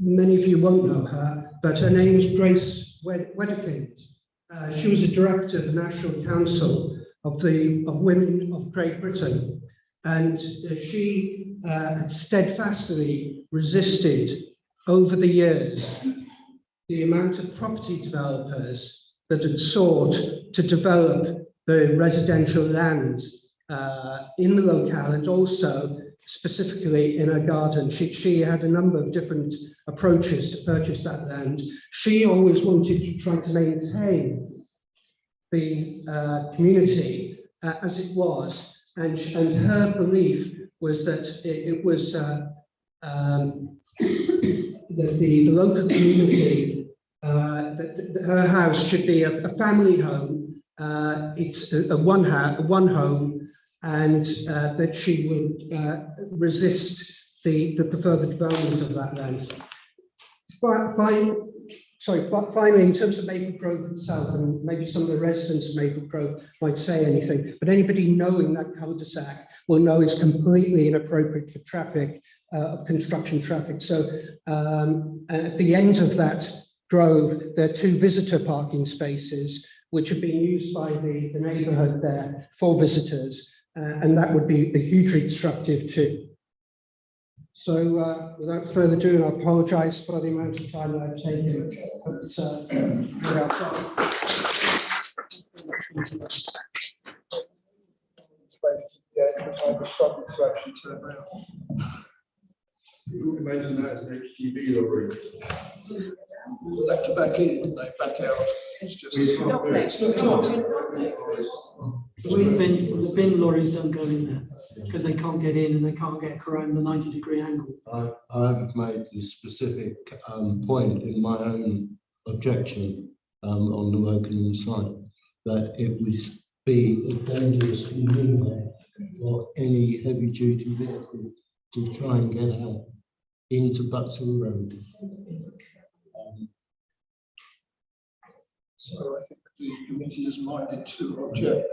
many of you won't know her, but her name is Grace Wedekind. She was a director of the National Council of Women of Great Britain, and she steadfastly resisted over the years the amount of property developers that had sought to develop the residential land in the locale, and also specifically in her garden. She had a number of different approaches to purchase that land. She always wanted to try to maintain the community as it was, and her belief was that it was that the local community, that her house should be a family home. It's a one home, and that she would resist the further development of that land. Finally, in terms of Maple Grove itself, and maybe some of the residents of Maple Grove might say anything, but anybody knowing that cul-de-sac will know it's completely inappropriate for traffic, of construction traffic. So at the end of that grove, there are 2 visitor parking spaces, which have been used by the neighbourhood there for visitors, and that would be hugely disruptive too. So without further ado, I apologise for the amount of time that I've taken. Yeah, because I was struggling to actually turn around. You would imagine that as an HGV lorry. We'll have to back in, wouldn't they? Back out. It's just. The bin lorries don't go in there because they can't get in and they can't get around the 90-degree angle. I've made the specific point in my own objection on the Wokingham site. that it would be a dangerous maneuver for any heavy duty vehicle to try and get out into Buxton Road. So I think the committee is minded to object.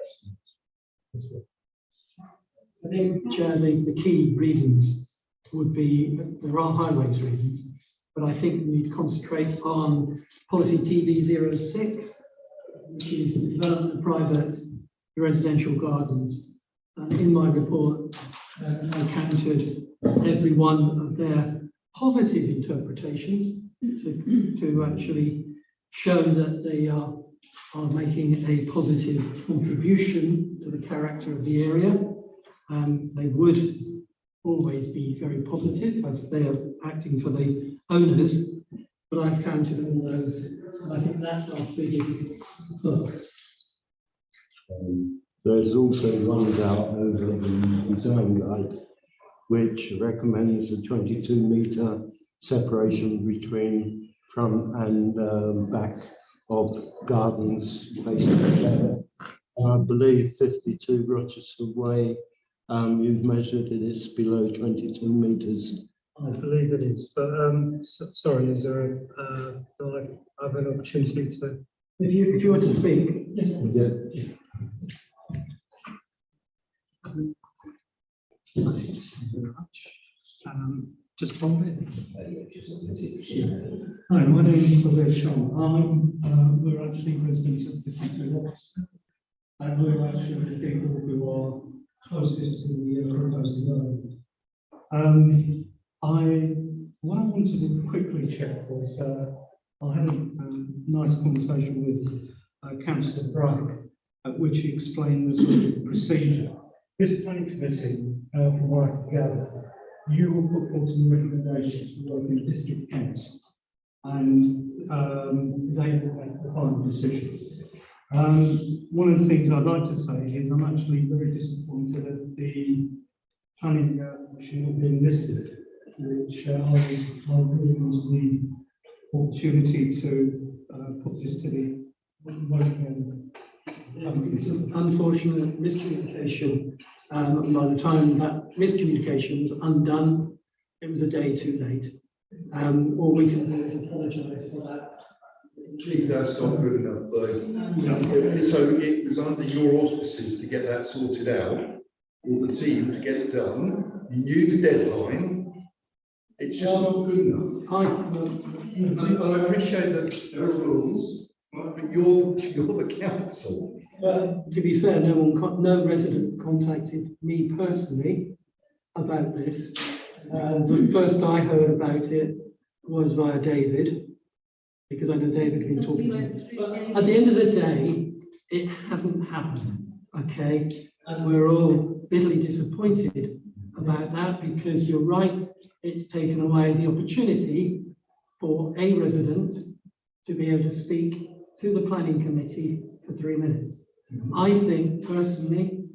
I think, Chair, the key reasons would be, there are highways reasons, but I think we need to concentrate on policy TB06, which is the development of private residential gardens. In my report, I counted every one of their positive interpretations to actually show that they are making a positive contribution to the character of the area. They would always be very positive as they are acting for the owners, but I've counted all those, and I think that's our biggest hook. There's also one doubt over the design guide, which recommends a 22-metre separation between front and back of gardens facing together. I believe 52 Rochester Way, you've measured it is below 22 metres. I believe it is, but sorry, is there do I have an opportunity to? If you were to speak, yes. Yeah. Just hold it. Hi, my name is Claire Sean. We're actually residents of 52 Rochester, and we're actually the people who are closest to the proposed development. What I wanted to quickly check was I had a nice conversation with Councillor Bragg, at which he explained the sort of procedure. This planning committee, from what I can gather, you will put forward some recommendations for working with district council, and they will make the final decision. One of the things I'd like to say is I'm actually very disappointed at the planning commission not being listed, which I was given the opportunity to put this to the vote. It's an unfortunate miscommunication. By the time that miscommunication was undone, it was a day too late. All we can do is apologise for that. That's not good enough, though. So it was under your auspices to get that sorted out, or the team to get it done. You knew the deadline. It's just not good enough. I appreciate that there are rules, right, but you're the council. To be fair, no resident contacted me personally about this. The first I heard about it was via David, because I know David had been talking to me. But at the end of the day, it hasn't happened, okay? And we're all bitterly disappointed about that, because you're right, it's taken away the opportunity for a resident to be able to speak to the planning committee for 3 minutes. I think personally,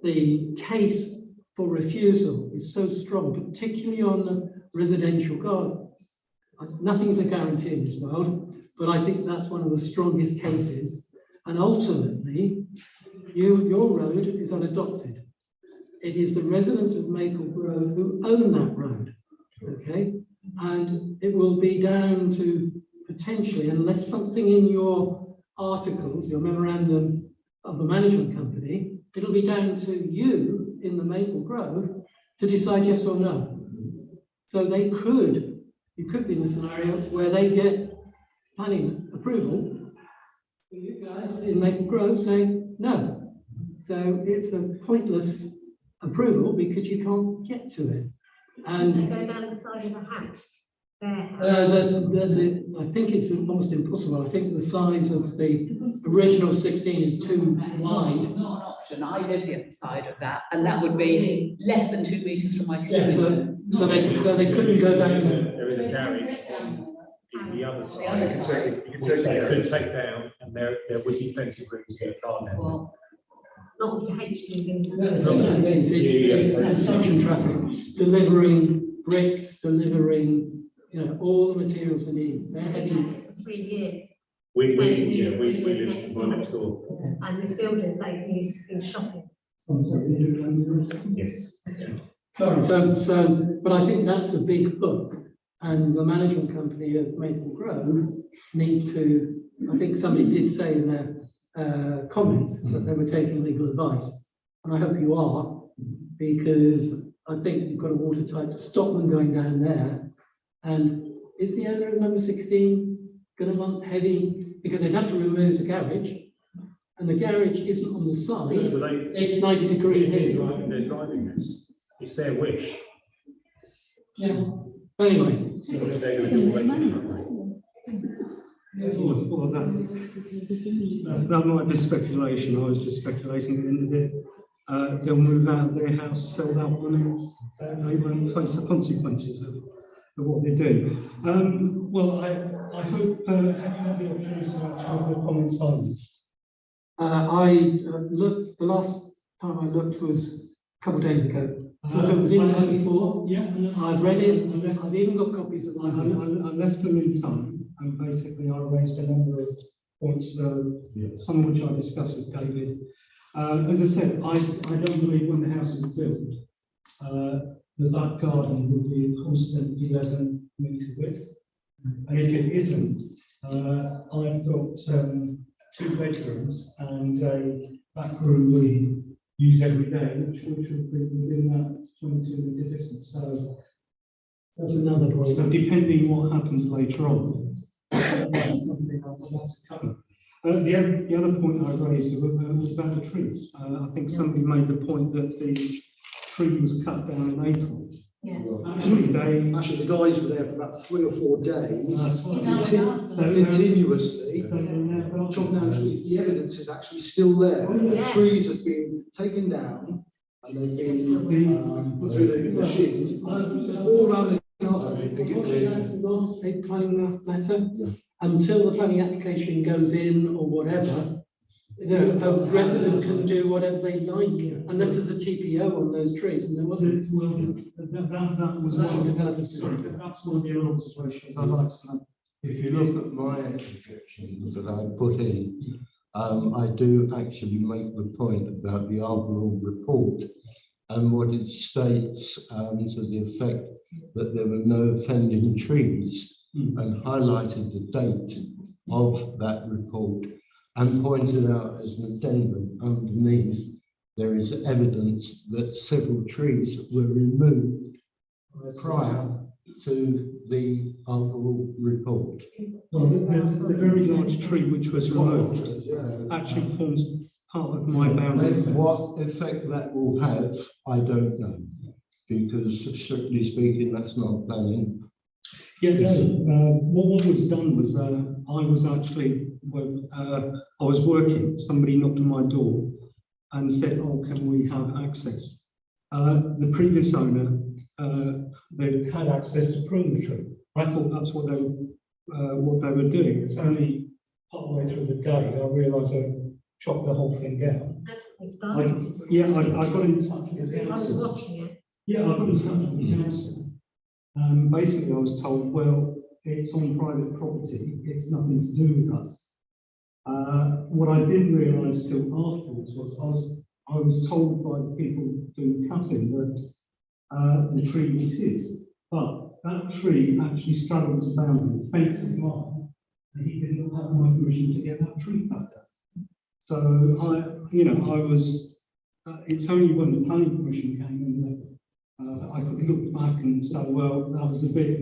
the case for refusal is so strong, particularly on the residential gardens. Nothing's a guarantee in this world, but I think that's one of the strongest cases. And ultimately, your road is unadopted. It is the residents of Maple Grove who own that road, okay? And it will be down to potentially, unless something in your articles, your memorandum of the management company, it'll be down to you in the Maple Grove to decide yes or no. So you could be in a scenario where they get planning approval, you guys in Maple Grove say no. So it's a pointless approval because you can't get to it. And go down the side of the house. I think it's almost impossible. I think the size of the original 16 is too wide. Not an option. I live the other side of that, and that would be less than 2 meters from my Yeah, kitchen. so they couldn't go down. There is a garage on the other side, which they could take down, and there would be plenty of room to get a car down. Well, not to HGV. It's construction traffic, delivering bricks, delivering all the materials they need. They're heavy. For 3 years. We live right next door. And the builders, they've been shopping. Yes. Sorry, but I think that's a big hook, and the management company of Maple Grove need to, I think somebody did say in their comments that they were taking legal advice, and I hope you are, because I think you've got a watertight to stop them going down there. And is the owner of number 16 going to want heavy, because they'd have to remove the garage, and the garage isn't on the side, it's 90 degrees in. They're driving this. It's their wish. Yeah. Anyway. Well, that might be speculation. I was just speculating at the end of it. They'll move out of their house, sell that one, and they won't face the consequences of what they do. Well, I hope, have you had the opportunity to have the comments on? I looked, the last time I looked was a couple of days ago. So if it was in there before, yeah, I've read it, I've even got copies of I left them in time, and basically I raised a number of points, some of which I discussed with David. As I said, I don't believe when the house is built, that garden will be a constant 11 metre width. And if it isn't, I've got 2 bedrooms and a back room we use every day, which would be within that 22 metre distance. So that's another point. So depending what happens later on, that's something I would like to cover. The other point I raised was about the trees. I think somebody made the point that the tree was cut down in April. Yeah. Actually, the guys were there for about 3 or 4 days, Continuously chopping down trees. The evidence is actually still there. The trees have been taken down and they've been put through the machines all around the a planning matter until the planning application goes in or whatever. A resident can do whatever they like unless there's a TPO on those trees, and there wasn't. Well, that was that's one of the other observations I'd like to make. If you look at my objection that I put in, I do actually make the point about the overall report and what it states to the effect that there were no offending trees and highlighted the date of that report and pointed out as an addendum underneath there is evidence that several trees were removed prior to the overall report. Well, the very large tree which was removed actually forms part of my boundary. What effect that will have, I don't know, because strictly speaking, that's not planning. Yeah, what was done was I was actually, I was working, somebody knocked on my door and said, oh, can we have access? The previous owner, they had access to prune the tree. I thought that's what they were doing. It's only partway through the day I realised they chopped the whole thing down. That's what we started. I got in touch with the I was council. watching it. Yeah, I got in touch with the council. Basically, I was told, well, it's on private property, it's nothing to do with us. What I didn't realise till afterwards was I was told by the people doing cutting that the tree was his, but that tree actually straddles the boundary, the fence is mine, and he didn't have my permission to get that tree cut down. So I was. It's only when the planning permission came in that I could look back and say, well, that was a bit.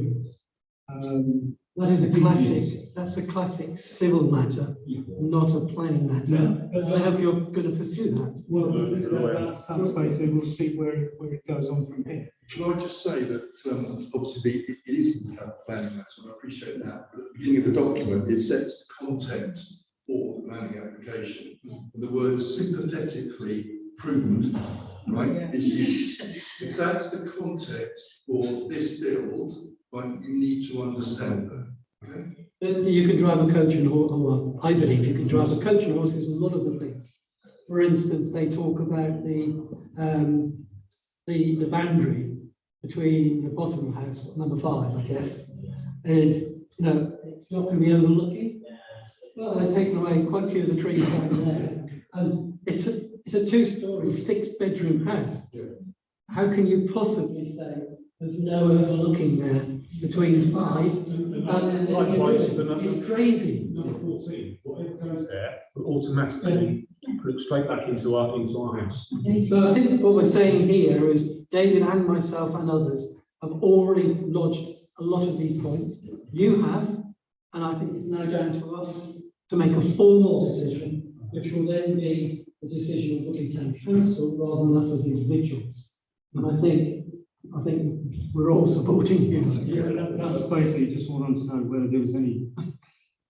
That is a classic. That's a classic civil matter, not a planning matter. I hope you're going to pursue that. Well, that's basically, we'll see where it goes on from here. Can I just say that obviously it isn't a planning matter, and I appreciate that, but at the beginning of the document, it sets the context for the planning application. And the word sympathetically prudent, right, is used. If that's the context for this build, right, you need to understand that. Okay? You can drive a coach and horse, well, I believe you can drive a coach and horses and a lot of the things. For instance, they talk about the boundary between the bottom of the house, number 5, I guess, is, it's not going to be overlooking. Well, they've taken away quite a few of the trees down there. And it's a two-story, six-bedroom house. How can you possibly say there's no overlooking there between 5 and it's crazy. Number 14, whatever goes there will automatically look straight back into our house. So I think what we're saying here is David and myself and others have already lodged a lot of these points. You have, and I think it's now down to us to make a formal decision, which will then be the decision of Woodley Town Council rather than us as individuals. And I think we're all supporting you. Yeah, that was basically just wanting to know whether there was any,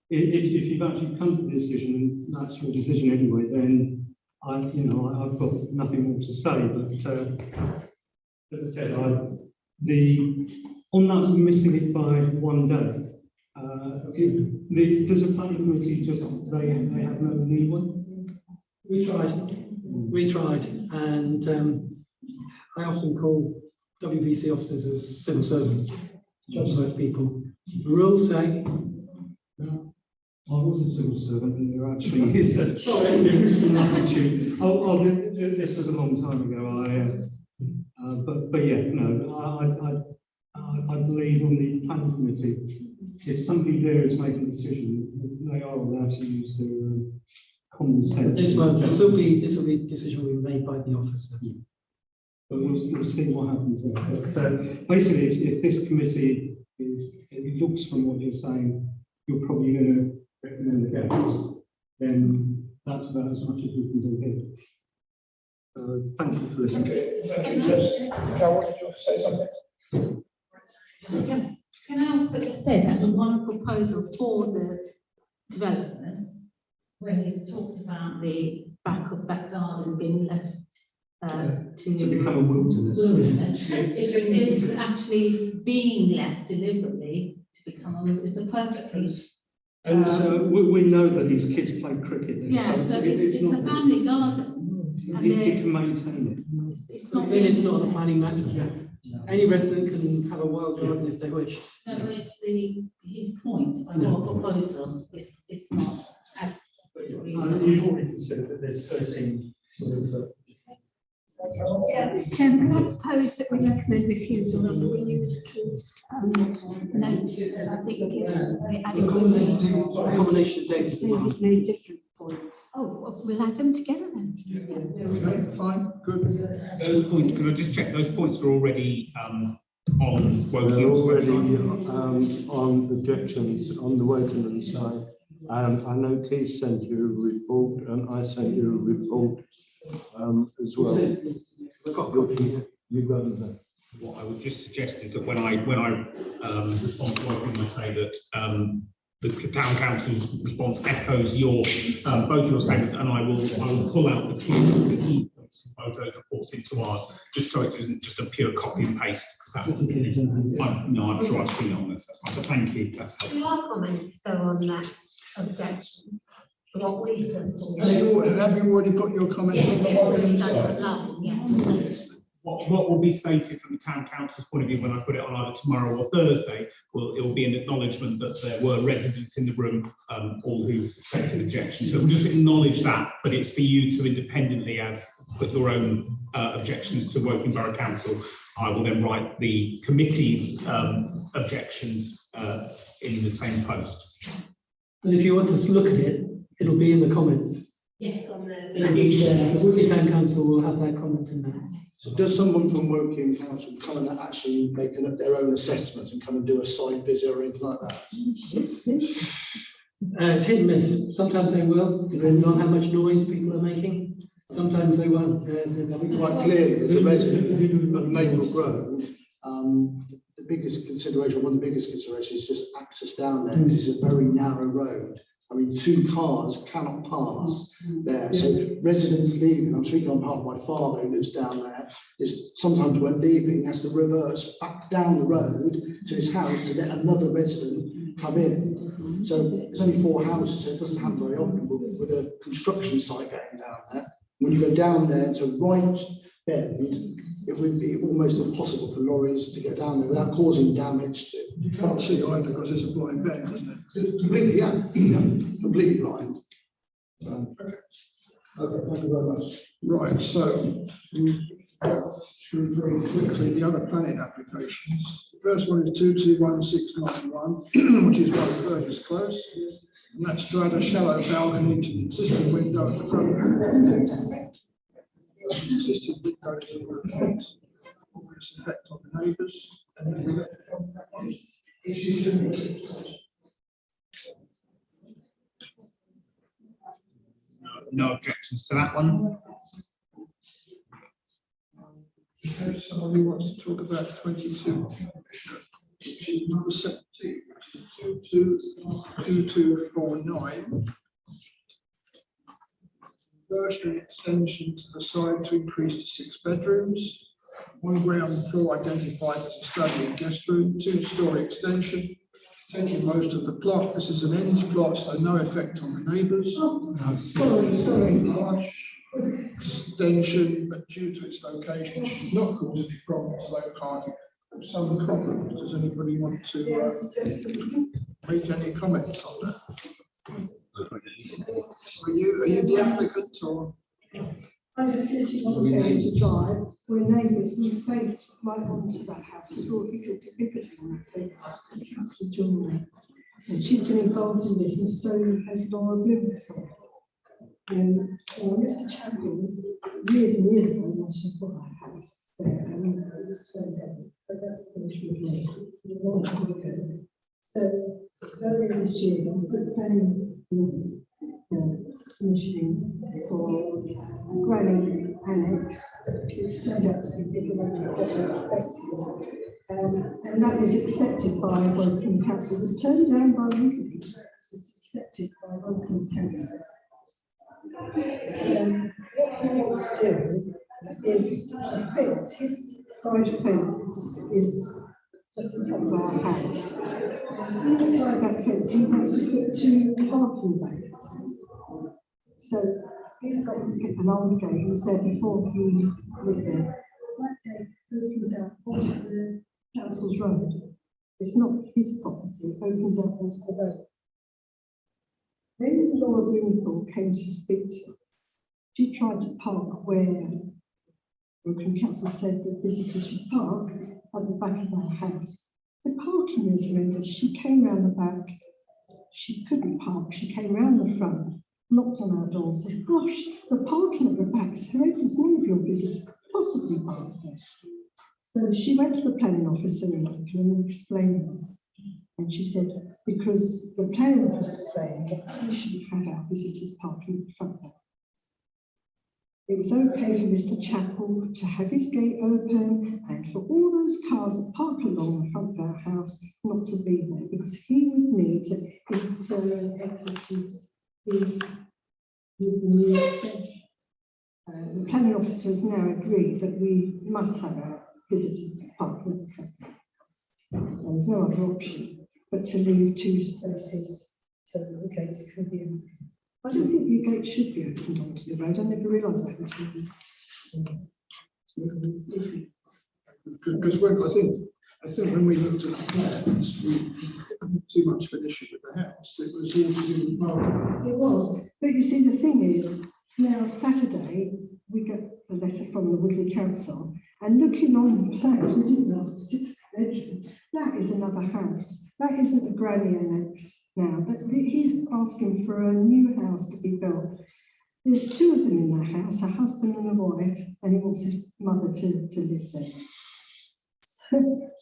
if you've actually come to the decision, and that's your decision anyway, then I've got nothing more to say, but as I said, on that missing it by 1 day, does the planning committee just, they have no lead one? We tried, and I often call WBC officers as civil servants, job site people. The rules say, I was a civil servant, and there actually is an attitude. This was a long time ago. But yeah, no, I believe on the planning committee. If somebody there is making a decision, they are allowed to use their common sense. this will be a decision will be made by the officer. But we'll see what happens there. But basically, if this committee it looks from what you're saying, you're probably going to recommend against, then that's about as much as we can do here. So thank you for listening. Carol, did you want to say something? Can I also just say that the one proposal for the development, when he's talked about the back of that garden being left to become a wilderness. Is actually being left deliberately to become a wilderness. It's a perfectly. And we know that his kids play cricket there. Yeah, so it's a family garden. He can maintain it. It's not a planning matter. Any resident can have a wild garden if they wish. No, but it's his point, our proposal is not adequate. You've already considered that there's 13 sort of. Chairman, can I propose that we recommend refusal of the use kids notes? I think it gives A combination of data. different points. Oh, well, we'll add them together then. Okay, fine, good. Those points, can I just check, those points are already on They're Wokingham already website? on objections on the Wokingham side. I know Keith sent you a report and I sent you a report as well. You've got it. What I would just suggest is that when I respond to Wokingham, I say that the town council's response echoes your both your statements, and I will pull out the key points from both those reports into ours, just so it isn't just a pure copy and paste. I'm sure I've seen it on this. So thank you. That's helpful. Do our comments go on that objection? What we have Have you already put your comment on the Wokingham side? What will be stated from the town council's point of view when I put it on either tomorrow or Thursday, it will be an acknowledgement that there were residents in the room, all who stated objections. So we'll just acknowledge that, but it's for you to independently put your own objections to Woking Borough Council. I will then write the committee's objections in the same post. And if you want to look at it, it'll be in the comments. Yes, on the. The Woodley Town Council will have their comments in there. So does someone from Woking Council come and actually make their own assessment and come and do a site visit or anything like that? It's hit and miss. Sometimes they will, depends on how much noise people are making. Sometimes they won't. Quite clearly, as a resident of Maple Grove, the biggest consideration, one of the biggest considerations is just access down there, because it's a very narrow road. I mean, 2 cars cannot pass there. So residents leaving, I'm speaking on behalf of my father who lives down there, is sometimes when leaving has to reverse back down the road to his house to let another resident come in. So there's only 4 houses, so it doesn't happen very often with a construction site going down there. When you go down there, it's a right bend, it would be almost impossible for lorries to get down there without causing damage to. You can't see either because it's a blind bend, isn't it? Completely, yeah, completely blind. Okay, thank you very much. Right, so through very quickly the other planning applications. The first one is 221691, which is one Burgess Close. And that's to add a shallow balcony to the existing window at the front. Existing window to the front. Obvious effect on the neighbours. No objections to that one. Okay, somebody wants to talk about 22, which is number 17, 2249. Conversion and extension to the side to increase to 6 bedrooms. One ground floor identified as a study and guest room, 2-story extension, taking most of the plot. This is an ends plot, so no effect on the neighbours. Sorry. Large extension, but due to its location, should not cause any problems, although parking some problems. Does anybody want to make any comments on that? Are you the applicant or? I have to drive, we're neighbours, we face right onto that house, it's all bigger to Piccadilly, that's Councillor John. And she's been involved in this, and so has Laura Bloomsdale. Mr. Chapman, years and years ago, when she bought our house there, and it was turned down, so that's finished with me. So, earlier this year, we put planning commissioning for a granny annex, which turned out to be bigger than I expected. And that was accepted by Woking Council. It was turned down by Woking. It was accepted by Woking Council. What he wants to do is a fence. His side fence is just in front of our house. And inside that fence, he wants to put 2 parking bays. So he's got an old gate. He was there before he lived there. That gate opens out onto the council's road. It's not his property. It opens out onto the road. When Laura Bloomfield came to speak to us, she tried to park where Woking Council said that visitors should park at the back of our house. The parking is horrendous. She came round the back. She couldn't park. She came round the front, knocked on our door and said, gosh, the parking at the back is horrendous. None of your visitors could possibly park there. So she went to the planning officer in Woking and explained this. And she said, because the planning officer is saying that we shouldn't have our visitors parking in front of us. It was okay for Mr. Chappell to have his gate open and for all those cars that park along the front of our house not to be there, because he would need to enter and exit his with the new extension. The planning officer has now agreed that we must have our visitors parking in front of our house. There's no other option but to leave 2 spaces so that the gates can be opened. I don't think the gate should be opened onto the road. I never realised that until because when I think when we looked at the plans, we didn't too much of an issue with the house. It was all to do with parking. It was, but you see, the thing is, now Saturday we get a letter from the Woodley Council, and looking on the plans, we didn't know it was 6 bedroom. That is another house. That isn't a granny annex now, but he's asking for a new house to be built. There's 2 of them in that house, a husband and a wife, and he wants his mother to live there. So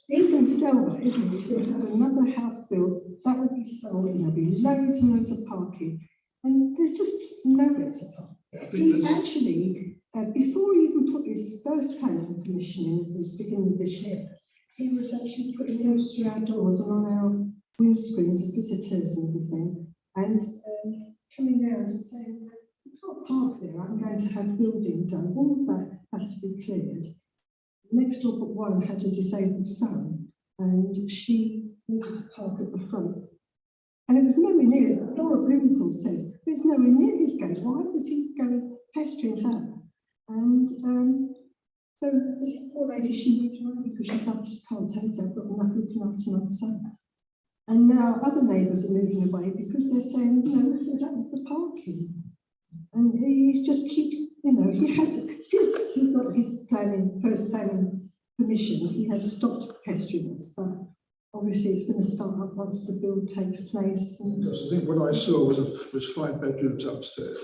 he's going to sell that, isn't he? He's going to have another house built, that would be sold, and there'll be loads and loads of parking. And there's just nowhere to park. He actually, before he even put his first planning permission in at the beginning of this year, he was actually putting notes through our doors and on our windscreens of visitors and everything, and coming round and saying, you can't park there, I'm going to have building done, all of that has to be cleared. Next door but one had a disabled son, and she needed to park at the front. And it was nowhere near, Laura Blumenthal said, it's nowhere near his gate, why was he going pestering her? And So this poor lady, she moved around because she said, I just can't take it, I've got enough looking after my son. And now other neighbours are moving away because they're saying, you know, we're fed up with the parking. And he just keeps, you know, he has, since he got his first planning permission, he has stopped pestering us, but obviously it's going to start up once the build takes place. Because I think what I saw was 5 bedrooms upstairs,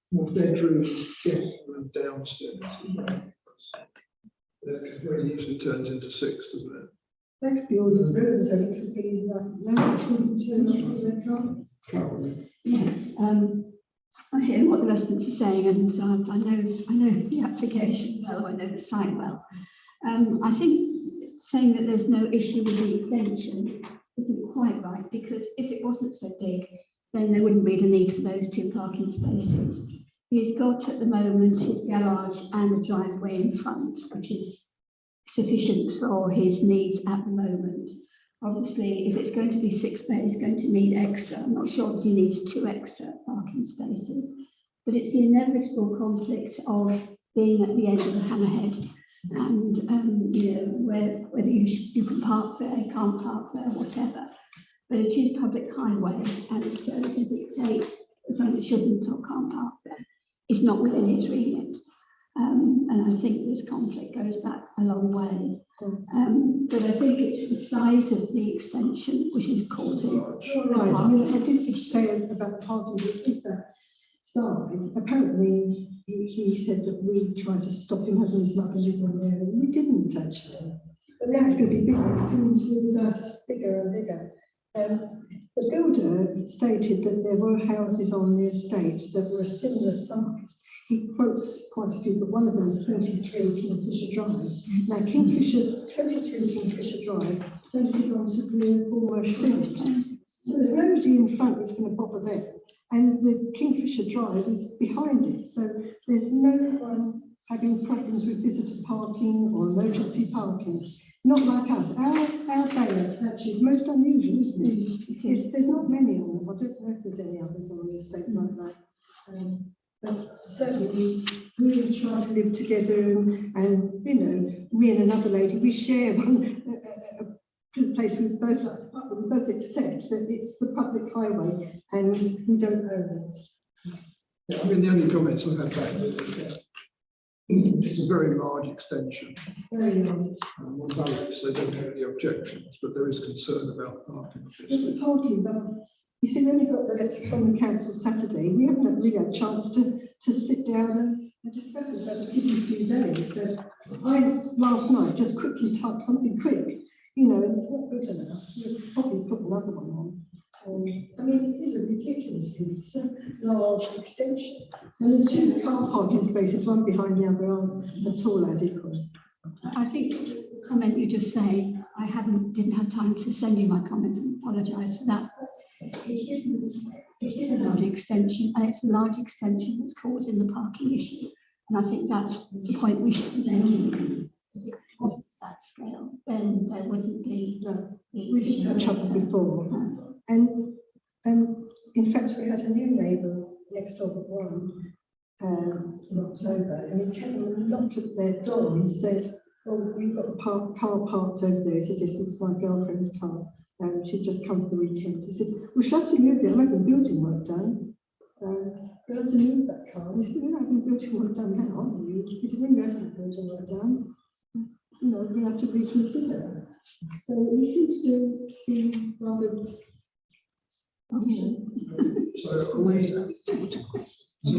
1 bedroom, guest room downstairs. That very easily turns into 6, doesn't it? That could be all the rooms, and it could be like loads of people turning up with their cars. Yes, I hear what the residents are saying, and I know the application well, I know the site well. I think saying that there's no issue with the extension isn't quite right, because if it wasn't so big, then there wouldn't be the need for those 2 parking spaces. He's got at the moment his garage and a driveway in front, which is sufficient for his needs at the moment. Obviously, if it's going to be 6 bays, he's going to need extra. I'm not sure that he needs 2 extra parking spaces, but it's the inevitable conflict of being at the end of the hammerhead and you know, whether you can park there, you can't park there, whatever. But it is public highway, and so to dictate that someone shouldn't or can't park there is not within his remit. And I think this conflict goes back a long way. But I think it's the size of the extension which is causing. Right, I mean, I did just say about parking, is that side. Apparently, he said that we tried to stop him having his mother live on there, and we didn't actually. But now it's going to be bigger, it's coming towards us bigger and bigger. The builder stated that there were houses on the estate that were a similar size. He quotes quite a few, but one of them is 23 Kingfisher Drive. Now, 23 Kingfisher Drive faces onto the Bullmarsh Field. So there's nobody in front that's going to bother there. And the Kingfisher Drive is behind it. So there's no one having problems with visitor parking or emergency parking. Not like us. Our bay actually is most unusual, isn't it? There's not many on them. I don't know if there's any others on the estate like that. But certainly we really try to live together, and you know, me and another lady, we share one a place we both like to park, we both accept that it's the public highway and we don't own it. Yeah, I mean, the only comments I've had back is that it's a very large extension. Very large. On balance, they don't have any objections, but there is concern about parking. There's the parking, but you see, when we got the letter from the council Saturday, we haven't really had a chance to sit down and discuss it over the busy few days. So I, last night, just quickly typed something quick, you know, and it's not good enough. We'll probably put another one on. I mean, it is a ridiculously large extension. And the 2 car parking spaces, one behind the other, aren't at all adequate. I think the comment you just say, I didn't have time to send you my comment and apologise for that. It is a large extension, and it's a large extension that's causing the parking issue. And I think that's the point we should be making. If it wasn't that scale, then there wouldn't be We didn't have trouble before. And in fact, we had a new neighbour next door but one in October, and he came and knocked at their door and said, "Oh, we've got the car parked over there." He said, "Yes, it's my girlfriend's car. She's just come for the weekend." He said, "We should have to move it. I'm having building work done. We'll have to move that car." He said, "We're having building work done now, aren't you?" He said, "When you're having building work done, you know, we have to reconsider." So he seems to be rather. So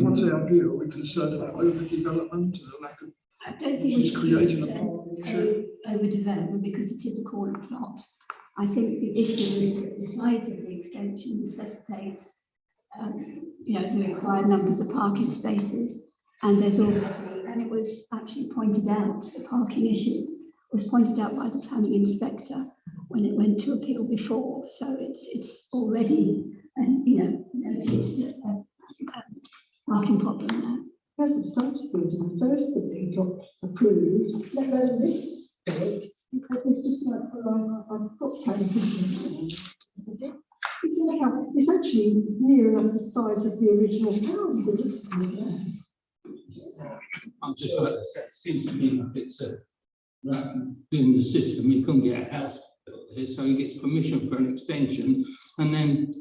what's our view? Are we concerned about overdevelopment and a lack of I don't think we should creating a parking issue? overdevelopment because it is a corner plot. I think the issue is that the size of the extension necessitates, you know, the required numbers of parking spaces, and there's already, and it was actually pointed out, the parking issues was pointed out by the planning inspector when it went to appeal before, so it's already, you know, noticed a parking problem there. Hasn't started building. The first that he got approved, let alone this big, it's just like, well, I've got planning permission. It's actually near enough the size of the original house, but it's I'm just like, it seems to me like it's doing the system, he couldn't get a house built here, so he gets permission for an extension, and then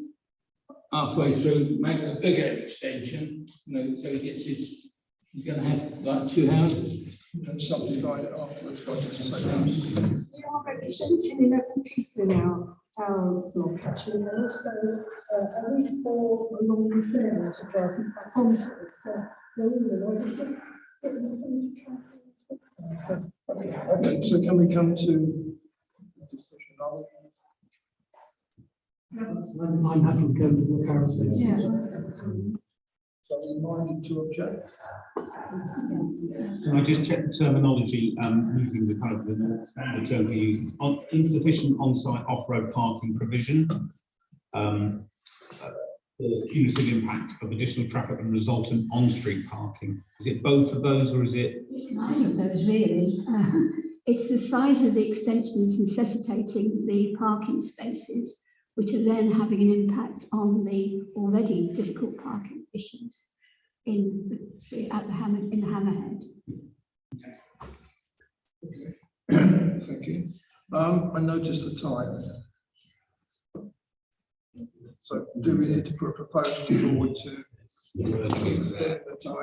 halfway through, make a bigger extension, you know, so he gets his, he's gonna have like 2 houses. And subdivide it afterwards, got to say that. We are representing 11 people in our block actually, and also at least 4 along the fair to driving back onto it. So, no, I just think getting this into traffic. Okay, so can we come to discussion? I'm happy to go to what Carol says. Yeah. So minded to object? Can I just check the terminology, using the kind of the standard term we use, on insufficient on-site off-road parking provision, or punitive impact of additional traffic and resultant on-street parking. Is it both of those, or is it? It's neither of those really. It's the size of the extensions necessitating the parking spaces, which are then having an impact on the already difficult parking issues in the Hammerhead. Thank you. I noticed the time. So do we need to put a proposal forward to the time?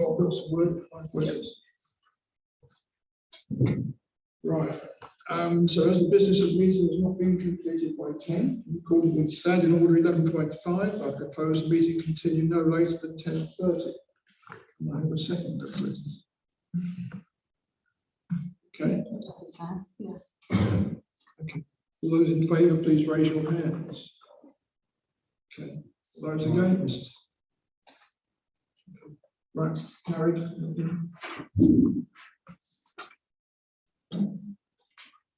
Oh, I've got some word. Right. So as the business of meeting has not been completed by 10, in accordance with standing order 11.5, I propose the meeting continue no later than 10:30. Can I have a second, please? Okay. Okay. All those in favour, please raise your hands. Okay. Those against? Right. Carried.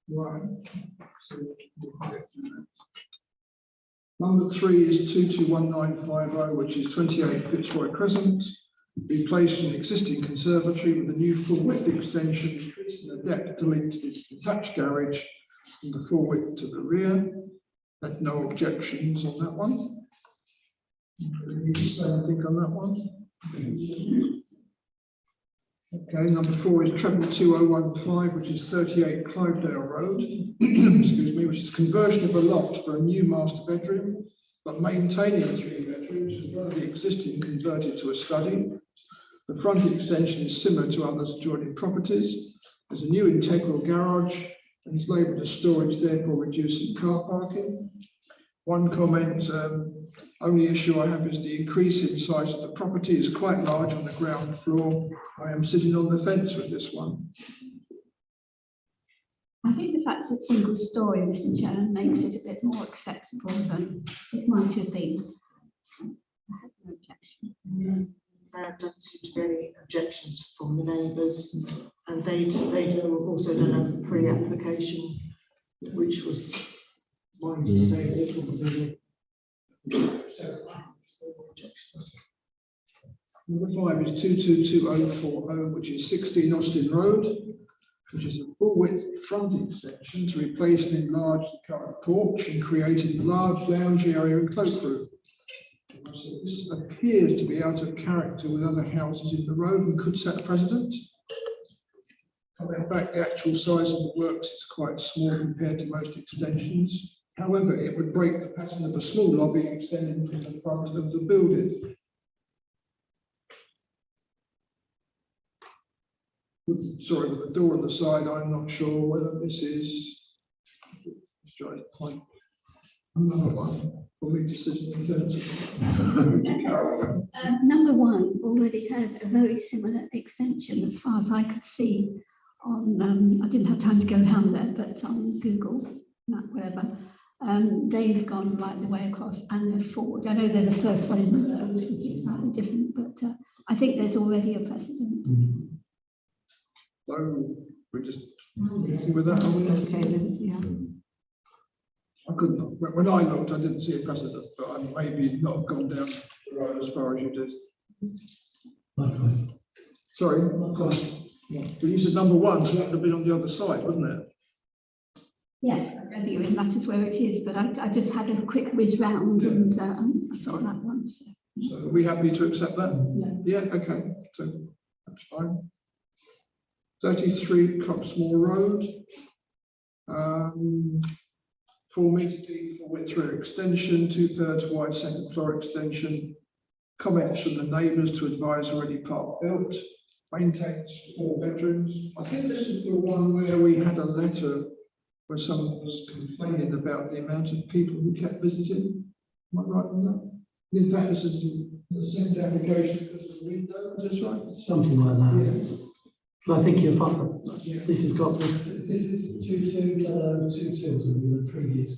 Right. Number 3 is 221950, which is 28 Fitzroy Crescent, replacing an existing conservatory with a new full width extension, increasing the depth to link to the detached garage and the full width to the rear. Had no objections on that one. Need to say anything on that one? Okay, number 4 is treble 2015, which is 38 Clivedale Road, excuse me, which is conversion of a loft for a new master bedroom, but maintaining 3 bedrooms, as well as the existing converted to a study. The front extension is similar to others adjoining properties. There's a new integral garage and is labelled as storage, therefore reducing car parking. One comment, only issue I have is the increase in size of the property is quite large on the ground floor. I am sitting on the fence with this one. I think the fact it's single story, Mr. Chairman, makes it a bit more acceptable than it might have been. I have no objection. There don't seem to be any objections from the neighbours, and they also done a pre-application, which was mine to say that it will be. Number 5 is 222040, which is 16 Austin Road, which is a full width front extension to replace and enlarge the current porch and creating a large lounge area and cloakroom. This appears to be out of character with other houses in the road and could set a precedent. Coming back, the actual size of the works is quite small compared to most extensions. However, it would break the pattern of a small lobby extending from the front of the building. Sorry, with the door on the side, I'm not sure whether this is another one. Decision in terms of Number 1 already has a very similar extension as far as I could see on, I didn't have time to go down there, but on Google, Map, whatever, they've gone right the way across and they're forward. I know they're the first one in the road, which is slightly different, but I think there's already a precedent. So we're just with that, are we? Okay, then, yeah. I couldn't, when I looked, I didn't see a precedent, but I maybe not have gone down the road as far as you did. Likewise. Sorry? Likewise. Yeah. But you said number 1, so that would have been on the other side, wouldn't it? Yes, I don't think it really matters where it is, but I just had a quick whiz round and I saw that one. So. So are we happy to accept that? Yeah. Yeah, okay. so that's fine. 33 Coxmore Road. 4 metre deep for width rear extension, 2/3 wide second floor extension. Comments from the neighbours to advise already part built. Maintains 4 bedrooms. I think this is the one where we had a letter where someone was complaining about the amount of people who kept visiting. Am I right on that? In fact, this is the same application as the window, is this right? Something like that. Yes. So I think you'll find this has got this. This is 2222 in the previous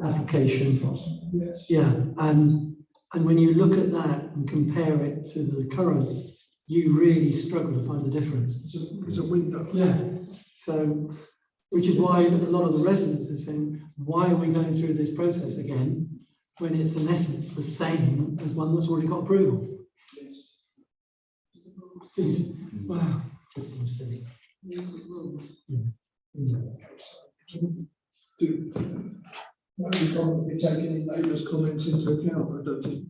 application. Yes. Yeah, and when you look at that and compare it to the current, you really struggle to find the difference. It's a window. Yeah. So, which is why a lot of the residents are saying, why are we going through this process again when it's in essence the same as one that's already got approval? Seems, wow, just seems silly. Maybe probably taking the neighbours' comments into account, I don't think.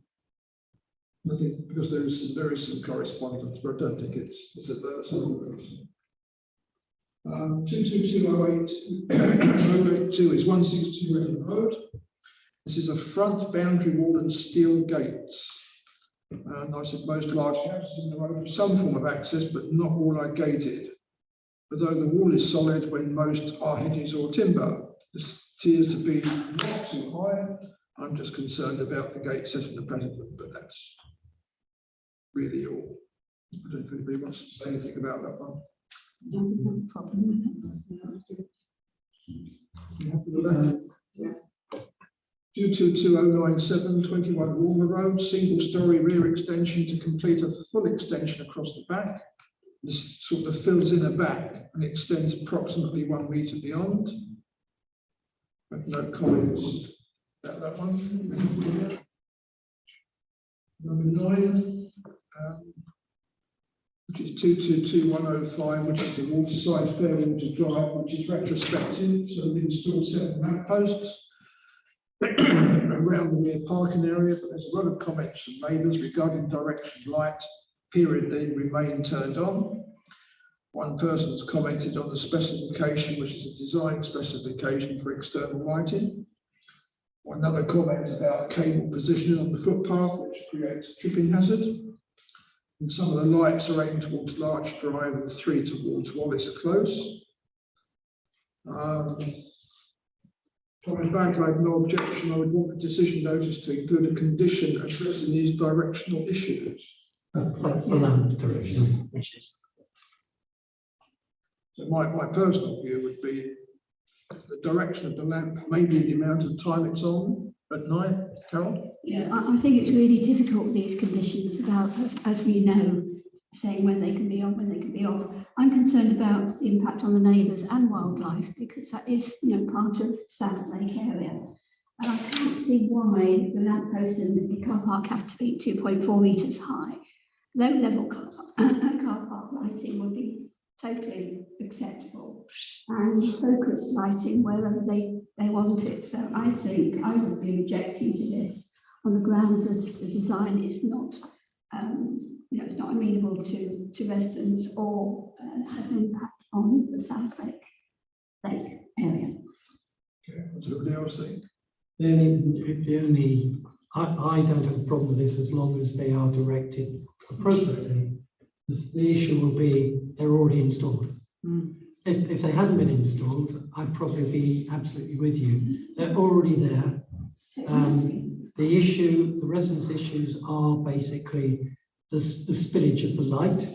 I think because there is some correspondence, but I don't think it's adverse. 222082 is 162 Reading Road. This is a front boundary wall and steel gates. And I said most large houses in the road have some form of access, but not all are gated. Although the wall is solid when most are hedges or timber, this appears to be not too high. I'm just concerned about the gate set in the precedent, but that's really all. I don't think anybody wants to say anything about that one. I don't have a problem with it. You happy with that? Yeah. 222097, 21 Walmer Road, single story rear extension to complete a full extension across the back. This sort of fills in a back and extends approximately 1 metre beyond. But no comments about that one. Number 9, which is 222105, which is the Waterside Fairwater Drive, which is retrospective, so we've installed 7 lamp posts around the rear parking area, but there's a lot of comments from neighbours regarding direction light, period, they remain turned on. One person's commented on the specification, which is a design specification for external lighting. Another comment about cable positioning on the footpath, which creates a tripping hazard. And some of the lights are aimed towards Larch Drive and 3 towards Wallace Close. Coming back, I have no objection. I would want the decision notice to include a condition addressing these directional issues. That's the lamp direction, which is. So my personal view would be the direction of the lamp, maybe the amount of time it's on at night. Carol? Yeah, I think it's really difficult with these conditions about, as we know, saying when they can be on, when they can be off. I'm concerned about the impact on the neighbours and wildlife because that is, part of South Lake area. And I can't see why the lampposts in the car park have to be 2.4 metres high. Low level car park lighting would be totally acceptable, and focus lighting wherever they want it. So I think I would be objecting to this on the grounds that the design is not, it's not amenable to residents or has an impact on the South Lake area. Okay, what's everybody else think? I don't have a problem with this as long as they are directed appropriately. The issue will be they're already installed. If they hadn't been installed, I'd probably be absolutely with you. They're already there. The residents' issues are basically the spillage of the light,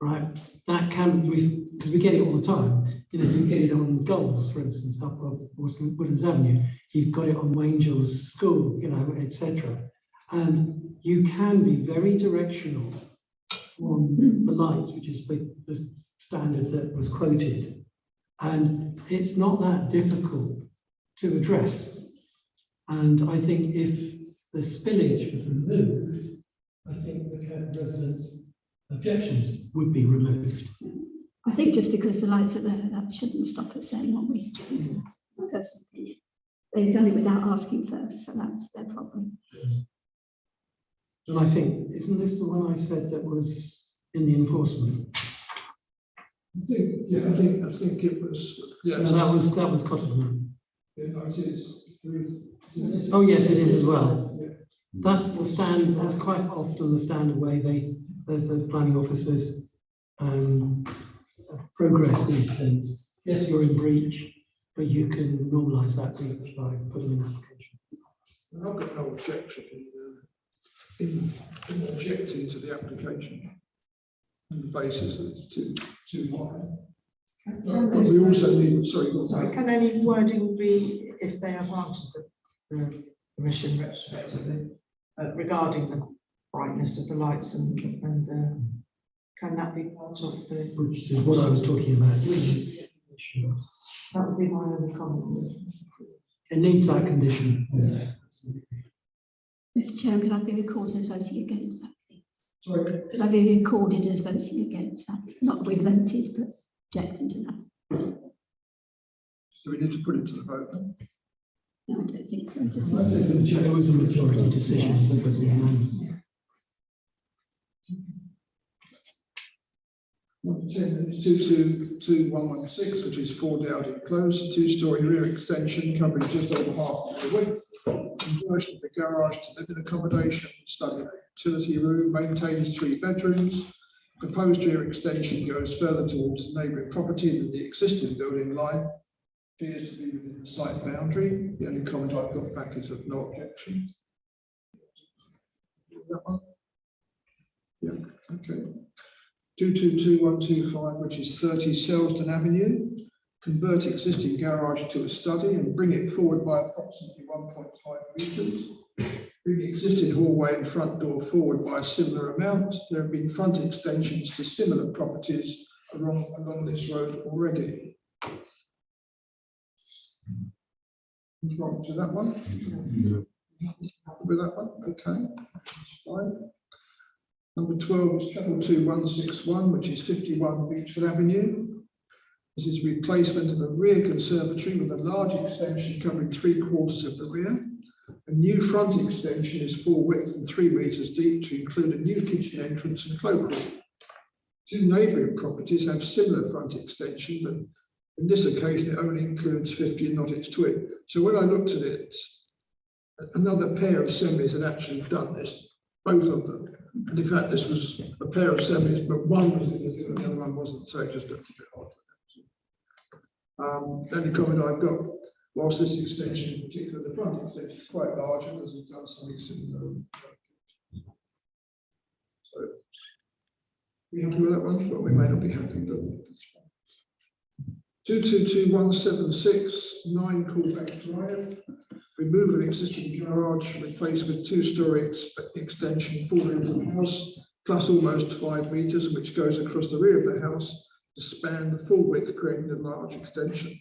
right? That can, because we get it all the time. You get it on Goals, for instance, up on Woodlands Avenue. You've got it on Wangel's School, etc. And you can be very directional on the lights, which is the standard that was quoted. And it's not that difficult to address. And I think if the spillage was removed, I think the residents' objections would be removed. I think just because the lights are there, that shouldn't stop us saying what we do. My personal opinion. They've done it without asking first, so that's their problem. And I think, isn't this the one I said that was in the enforcement? I think it was, yeah. No, that was Cottingham. Yeah, no, it is. Oh, yes, it is as well. That's the stand, that's quite often the standard way the planning officers progress these things. Yes, you're in breach, but you can normalise that breach by putting an application. And I've got no objection in objecting to the application on the basis that it's too high. But we also need, sorry, go on. So can any wording be, if they are granted the permission retrospectively, regarding the brightness of the lights and can that be part of the? Which is what I was talking about. That would be my only comment. It needs that condition. Mr. Chairman, could I be recorded as voting against that, please? Sorry. Could I be recorded as voting against that? Not we voted, but objecting to that. Do we need to put it to the vote then? No, I don't think so. Just I think there was a majority decision, so it was unanimous. Number 10 is 22116, which is 4 Dowding Close, a 2-storey rear extension covering just over half of the width. Conversion of the garage to living accommodation, study utility room, maintains 3 bedrooms. Proposed rear extension goes further towards the neighbouring property than the existing building line. Appears to be within the site boundary. The only comment I've got back is of no objection. That one? Yeah, okay. 222125, which is 30 Selsdon Avenue. Convert existing garage to a study and bring it forward by approximately 1.5 metres. Bring the existing hallway and front door forward by a similar amount. There have been front extensions to similar properties along this road already. Wrong to that one? With that one? Okay. Fine. Number 12 is 22161, which is 51 Beechwood Avenue. This is replacement of a rear conservatory with a large extension covering 3/4 of the rear. A new front extension is full width and 3 metres deep to include a new kitchen entrance and cloakroom. 2 neighbouring properties have similar front extension, but in this occasion it only includes 50 and not its twin. So when I looked at it, another pair of semis had actually done this, both of them. And in fact, this was a pair of semis, but one was in the deal and the other one wasn't, so it just looked a bit odd. The only comment I've got, whilst this extension, in particular the front extension, is quite large, and has done something similar. So, we happy with that one? Well, we may not be happy, but 222176, 9 Coolback Drive. Remove an existing garage, replace with 2-storey extension, 4 into the house, plus almost 5 metres, which goes across the rear of the house to span the full width, creating a large extension.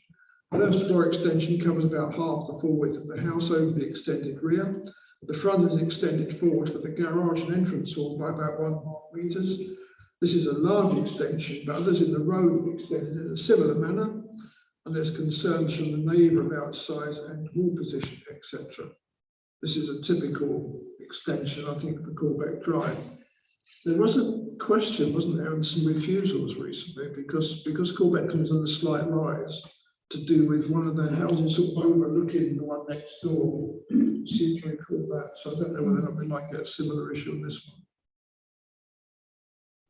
The first floor extension covers about half the full width of the house over the extended rear. The front is extended forward for the garage and entrance hall by about 1.5 metres. This is a large extension, but others in the road extended in a similar manner. And there's concerns from the neighbour about size and wall position, etc. This is a typical extension, I think, for Coolback Drive. There was a question, wasn't there, on some refusals recently, because Coolback is on a slight rise, to do with one of the houses sort of overlooking the one next door. Seem to recall that, so I don't know whether or not we might get a similar issue on this one.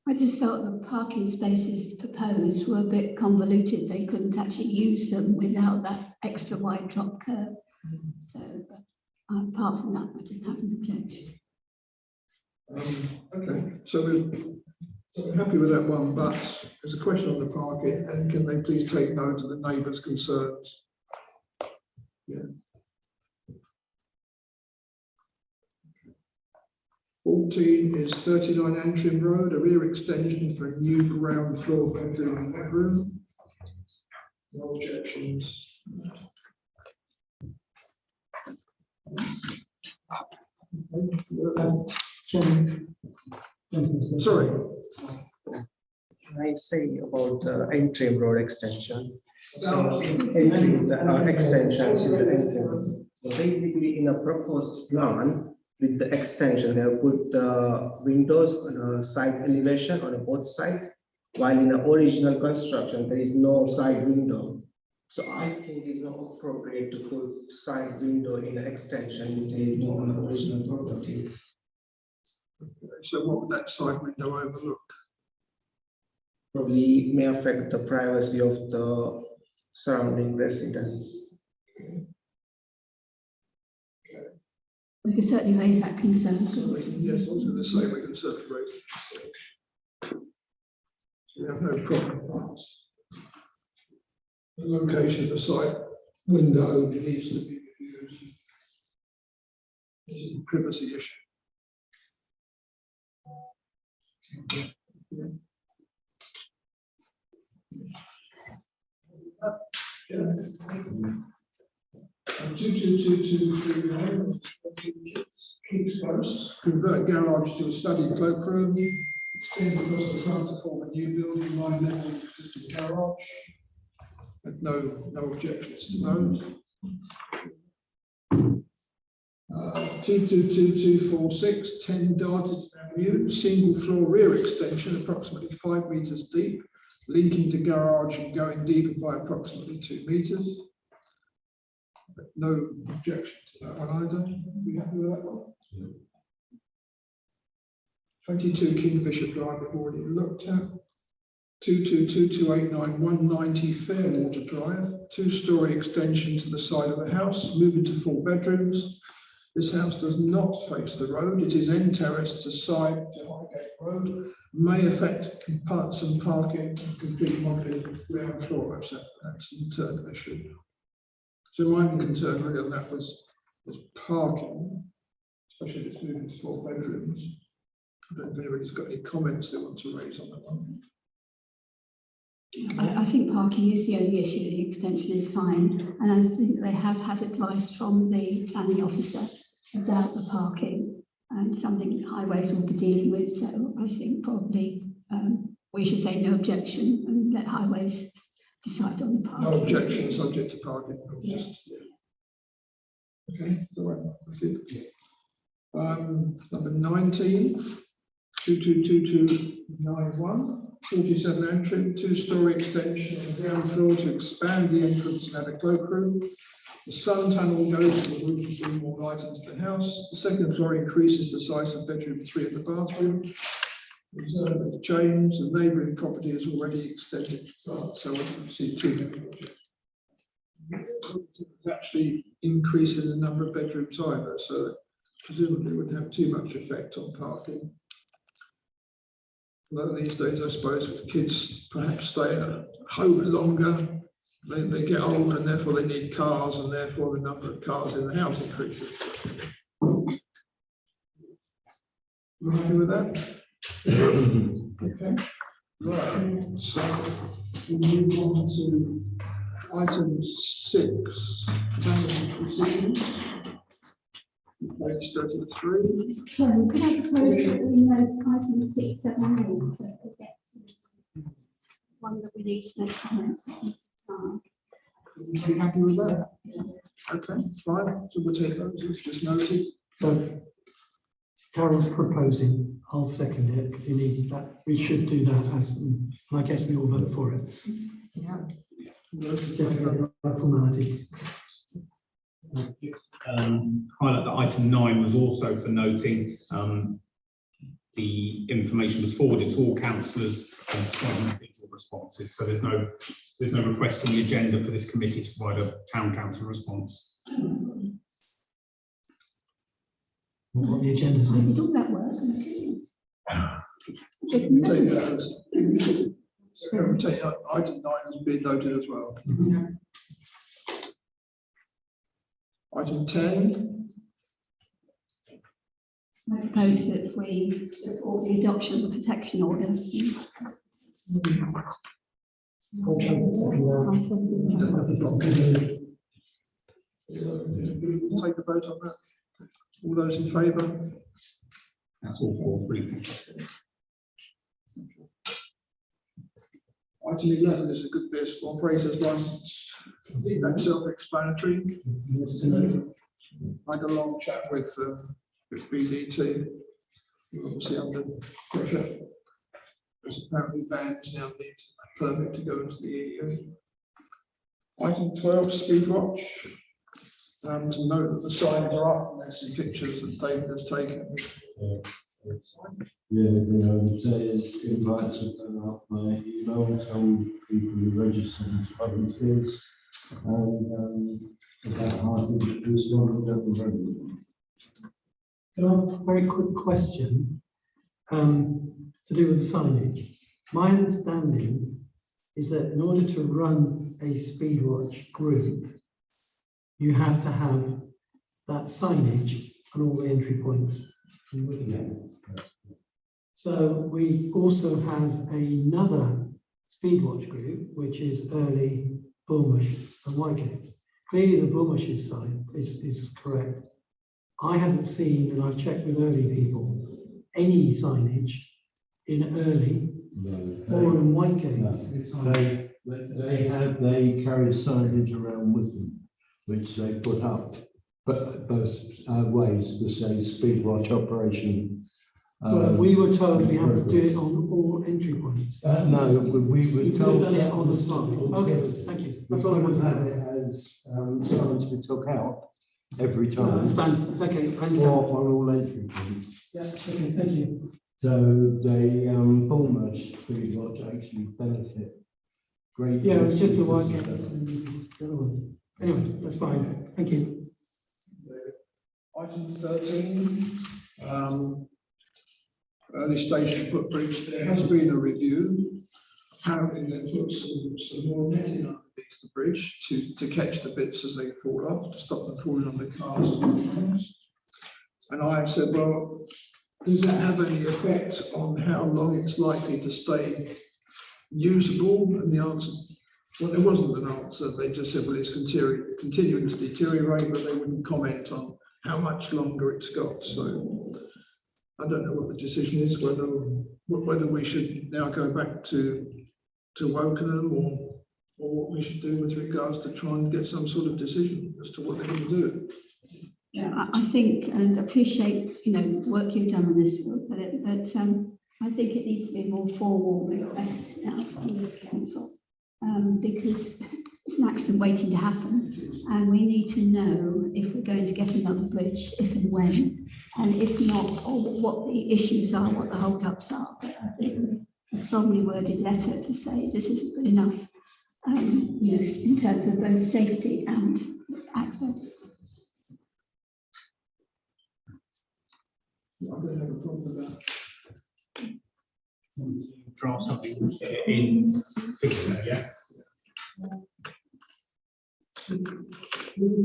I just felt the parking spaces proposed were a bit convoluted. They couldn't actually use them without that extra wide drop curb. So, but apart from that, I didn't have an objection. Okay, so we're happy with that one, but there's a question on the parking, and can they please take note of the neighbours' concerns? Yeah. 14 is 39 Antrim Road, a rear extension for a new ground floor bedroom and bedroom. No objections. Sorry. I say about the Antrim Road extension. So Antrim, the extensions in the Antrim. So basically, in a proposed plan, with the extension, they have put the windows on a side elevation on both sides, while in the original construction, there is no side window. So I think it's not appropriate to put side window in the extension if there is no on the original property. So what would that side window overlook? Probably may affect the privacy of the surrounding residents. We can certainly raise that concern. Yes, I was going to say we can certainly raise it. So we have no problem with that. The location of the site window needs to be reviewed. This is a privacy issue. And 22223 Keats Close, convert garage to a study cloakroom, extend across the front to form a new building line level with existing garage. And no objections to those. 22246 10 Dartington Avenue, single floor rear extension approximately 5 meters deep, linking to garage and going deeper by approximately 2 meters. No objection to that one either. Are we happy with that one? 22 Kingfisher Drive, we've already looked at. 2222891 190 Fairwater Drive, 2-story extension to the side of the house, moving to 4 bedrooms. This house does not face the road. It is end terrace to side to Highgate Road. May affect parts and parking and complete modelling of ground floor. That's an internal issue. So my only concern really on that was parking, especially if it's moving to 4 bedrooms. I don't know if anybody's got any comments they want to raise on that one. I think parking is the only issue. The extension is fine, and I think they have had advice from the planning officer about the parking and something highways will be dealing with. So I think probably we should say no objection and let highways decide on the parking. No objection, subject to parking. Yes. Okay, all right. Number 19, 222291. 47 entry, 2-story extension on the ground floor to expand the entrance and add a cloakroom. The sun tunnel goes to the roof to bring more light into the house. The second floor increases the size of bedroom 3 and the bathroom. Observe with the change, the neighbouring property is already extended, so I can see 2 bedrooms. It's actually increasing the number of bedrooms either, so presumably wouldn't have too much effect on parking. Although these days, I suppose, with kids perhaps stay at home longer, they get older and therefore they need cars, and therefore the number of cars in the house increases. You happy with that? Okay. Right. So we move on to item 6, planning decisions. Page 33. So could I propose that we note item 6, 7, and 8, so we get to one that we need to make comments on. Are you happy with that? Okay, fine. So we'll take those, it's just noted. So Carol's proposing, I'll second it, because you need that, we should do that as, and I guess we all vote for it. Yeah. Just a formality. Highlight that item 9 was also for noting the information was forwarded to all councillors and individual responses. So there's no request on the agenda for this committee to provide a town council response. What the agenda says. Does that work? Take item 9 has been noted as well. Item 10. I propose that we support the adoption of the protection orders. Take a vote on that. All those in favour? That's all for briefing. Item 11 is a good vehicle operator's license. I think that's self-explanatory. I had a long chat with BDT, you're obviously under pressure. Because apparently vans now need a permit to go into the EU. Item 12, speed watch. To note that the signs are up, and there's some pictures that David has taken. Yeah, I would say it's invites have gone up by email, some people who registered as volunteers, and about half of it is one of them. Can I have a very quick question to do with signage? My understanding is that in order to run a Speedwatch group, you have to have that signage on all the entry points. So we also have another Speedwatch group, which is Early, Bullmarsh and Whitegate. Clearly the Bullmarsh's side is correct. I haven't seen, and I've checked with Early people, any signage in Early or in Whitegate. They carry signage around with them, which they put up, but both ways to say Speedwatch operation. Well, we were told we had to do it on all entry points. No, we were You could told. have done it on the spot. Okay, thank you. That's all I wanted to have know. it as signs we took out every I time. understand, it's okay, I Or understand. on all entry points. Yeah, okay, thank you. So they Bullmarsh Speedwatch actually benefit greatly. Yeah, it was just the Whitegate and the other one. Anyway, that's fine, thank you. Item 13, Early Station footbridge. There has been a review. Apparently they put some more netting underneath the bridge to catch the bits as they fall off, to stop them falling on the cars and things. And I said, well, does that have any effect on how long it's likely to stay usable? And the answer, well, there wasn't an answer. They just said, well, it's continuing to deteriorate, but they wouldn't comment on how much longer it's got. So I don't know what the decision is, whether we should now go back to Wokingham or what we should do with regards to try and get some sort of decision as to what they're going to do. Yeah, I think and appreciate, the work you've done on this, but I think it needs to be a more formal request now from this council, because it's an accident waiting to happen, and we need to know if we're going to get another bridge, if and when, and if not, or what the issues are, what the hold-ups are. But I think a strongly worded letter to say this isn't good enough, in terms of both safety and access. I'm going to have a problem with that. Draft something in figure, yeah.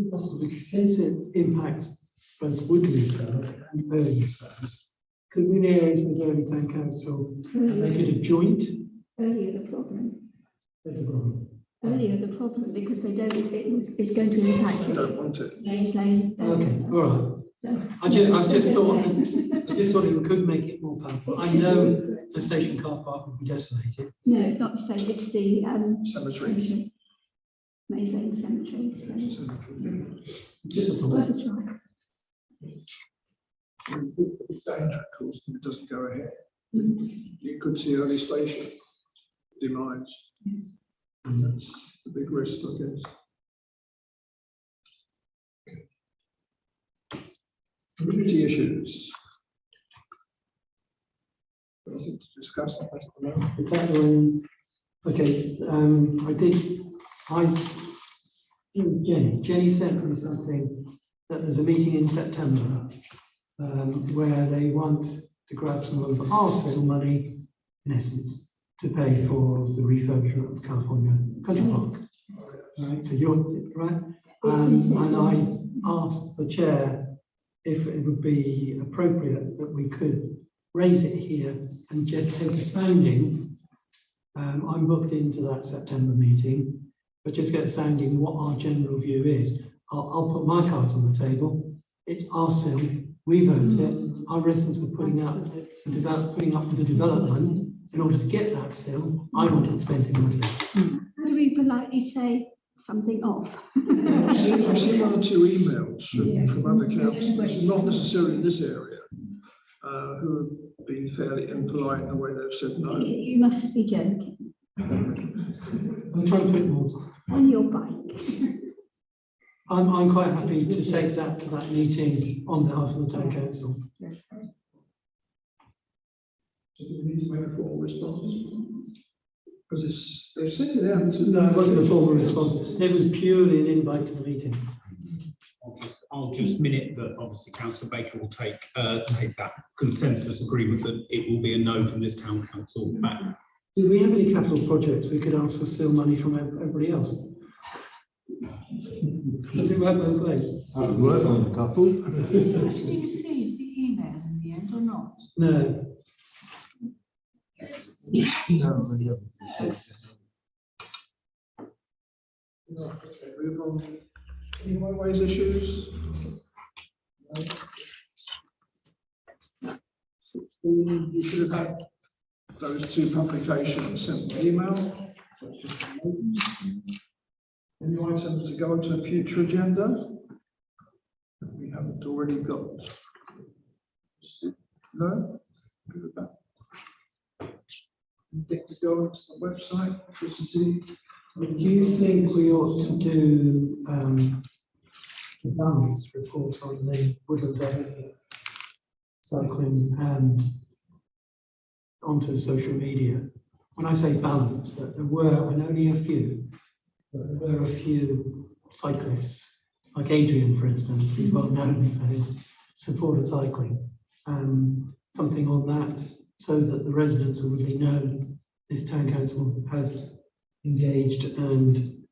Possibly, since it impacts both Woodley South and Early South, could we liaise with Early Town Council and make it a joint? Earlier the problem. There's a problem. Earlier the problem, because they don't, it's going to impact. I don't want it. Maze Lane. Okay, all right. So, I just thought it could make it more powerful. I know the station car park would be decimated. No, it's not the same, it's the cemetery. Maze Lane Cemetery. So. Just a Worth thought. a try. It's dangerous, of course, if it doesn't go ahead. You could see Early Station demise. And that's a big risk, I guess. Community issues. Anything to discuss? Is that one? Okay, Jenny sent me something that there's a meeting in September where they want to grab some of our civil money, in essence, to pay for the refurbishment of California Country Park. Right, so you're right. And I asked the chair if it would be appropriate that we could raise it here and just take a sounding. I'm booked into that September meeting, but just get a sounding what our general view is. I'll put my cards on the table. It's our SIL. We vote it. Our residents are putting up for the development. In order to get that SIL, I want to spend it money. How do we politely say something off. I've seen one or two emails Yes. from other councillors, not necessarily in this area, who have been fairly impolite in the way they've said no. You must be joking. I'm trying to put more. On your bike. I'm quite happy to take that to that meeting on behalf of the town council. Do we need to make a formal response? Because they've sent it out. No, it wasn't a formal response. It was purely an invite to the meeting. I'll just minute that obviously Councillor Baker will take that consensus agreement that it will be a no from this town council back. Do we have any capital projects we could ask for still money from everybody else? Does it work both ways? I've worked on a couple. Did you receive the email in the end or not? No. Move on. Any highways issues? No. 16, you should have had those two publications sent by email. So it's just a note. Any items to go onto a future agenda? We haven't already got. No? Good with that. Anything to go onto the website, electricity? Do you think we ought to do the balance report on the Woodlands Avenue cycling and onto social media? When I say balance, that there were, and only a few, but there were a few cyclists, like Adrian, for instance, he's well known for his support of cycling. Something on that, so that the residents will really know this town council has engaged and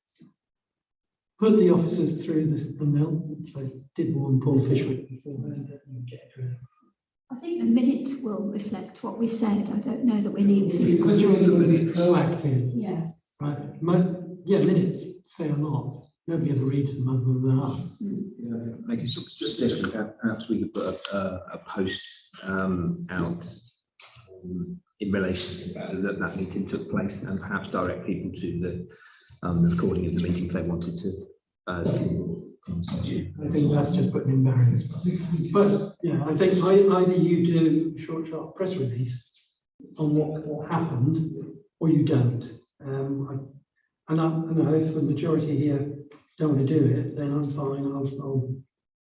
put the officers through the mill, which I did warn Paul Fishwick beforehand. I think the minutes will reflect what we said. I don't know that we need to. Because you're proactive. Yes. Right. Yeah, minutes say a lot. Nobody ever reads them other than us. Yeah, make a suggestion. Perhaps we could put a post out in relation to that meeting took place, and perhaps direct people to the recording of the meeting if they wanted to see. I think that's just putting in barriers. But yeah, I think either you do a short, sharp press release on what happened, or you don't. And if the majority here don't want to do it, then I'm fine.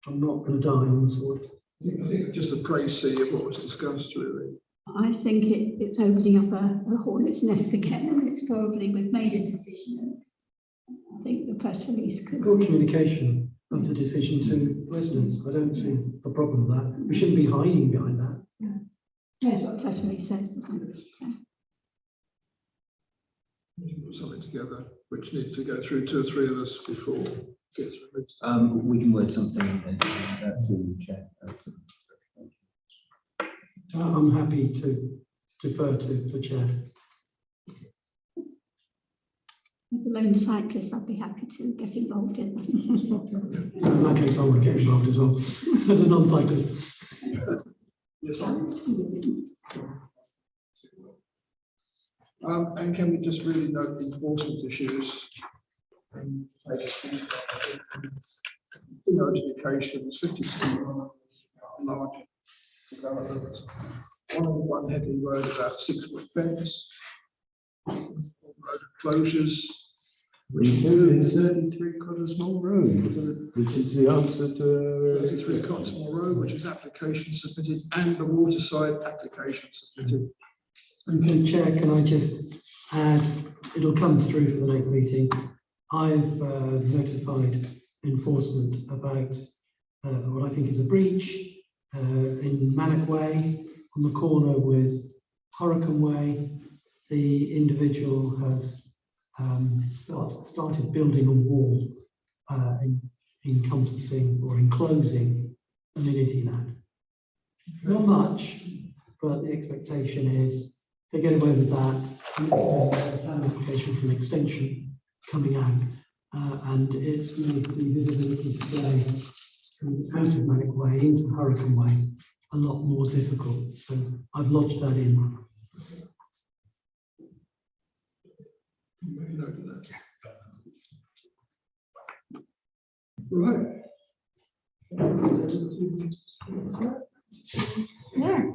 I'm not going to die on the sword. I think just a précis of what was discussed, really. I think it's opening up a hornet's nest again, and it's probably we've made a decision. I think the press release could. Good communication of the decision to residents. I don't see the problem with that. We shouldn't be hiding behind that. That's what the press release says. We can put something together which needs to go through 2 or 3 of us before it gets released. We can word something and through the chair. I'm happy to defer to the chair. As a lone cyclist, I'd be happy to get involved in that. In that case, I would get involved as well, as a non-cyclist. Yes, and can we just really note the enforcement issues? Notifications, 50% large development. One heavy road, about 6-foot fence. Road closures. Including 33 Cottesmore Road, which is the answer to 33 Cottesmore Road, which is application submitted, and the Waterside application submitted. Okay, Chair, can I just add, it'll come through for the next meeting. I've notified enforcement about what I think is a breach in Manic Way on the corner with Hurricane Way. The individual has started building a wall encompassing or enclosing amenity land. Not much, but the expectation is they get away with that. And it's a plan application for an extension coming out, and it's made the visibility today out of Manic Way into Hurricane Way a lot more difficult. So I've lodged that in. Make a note of that. Right. Yes.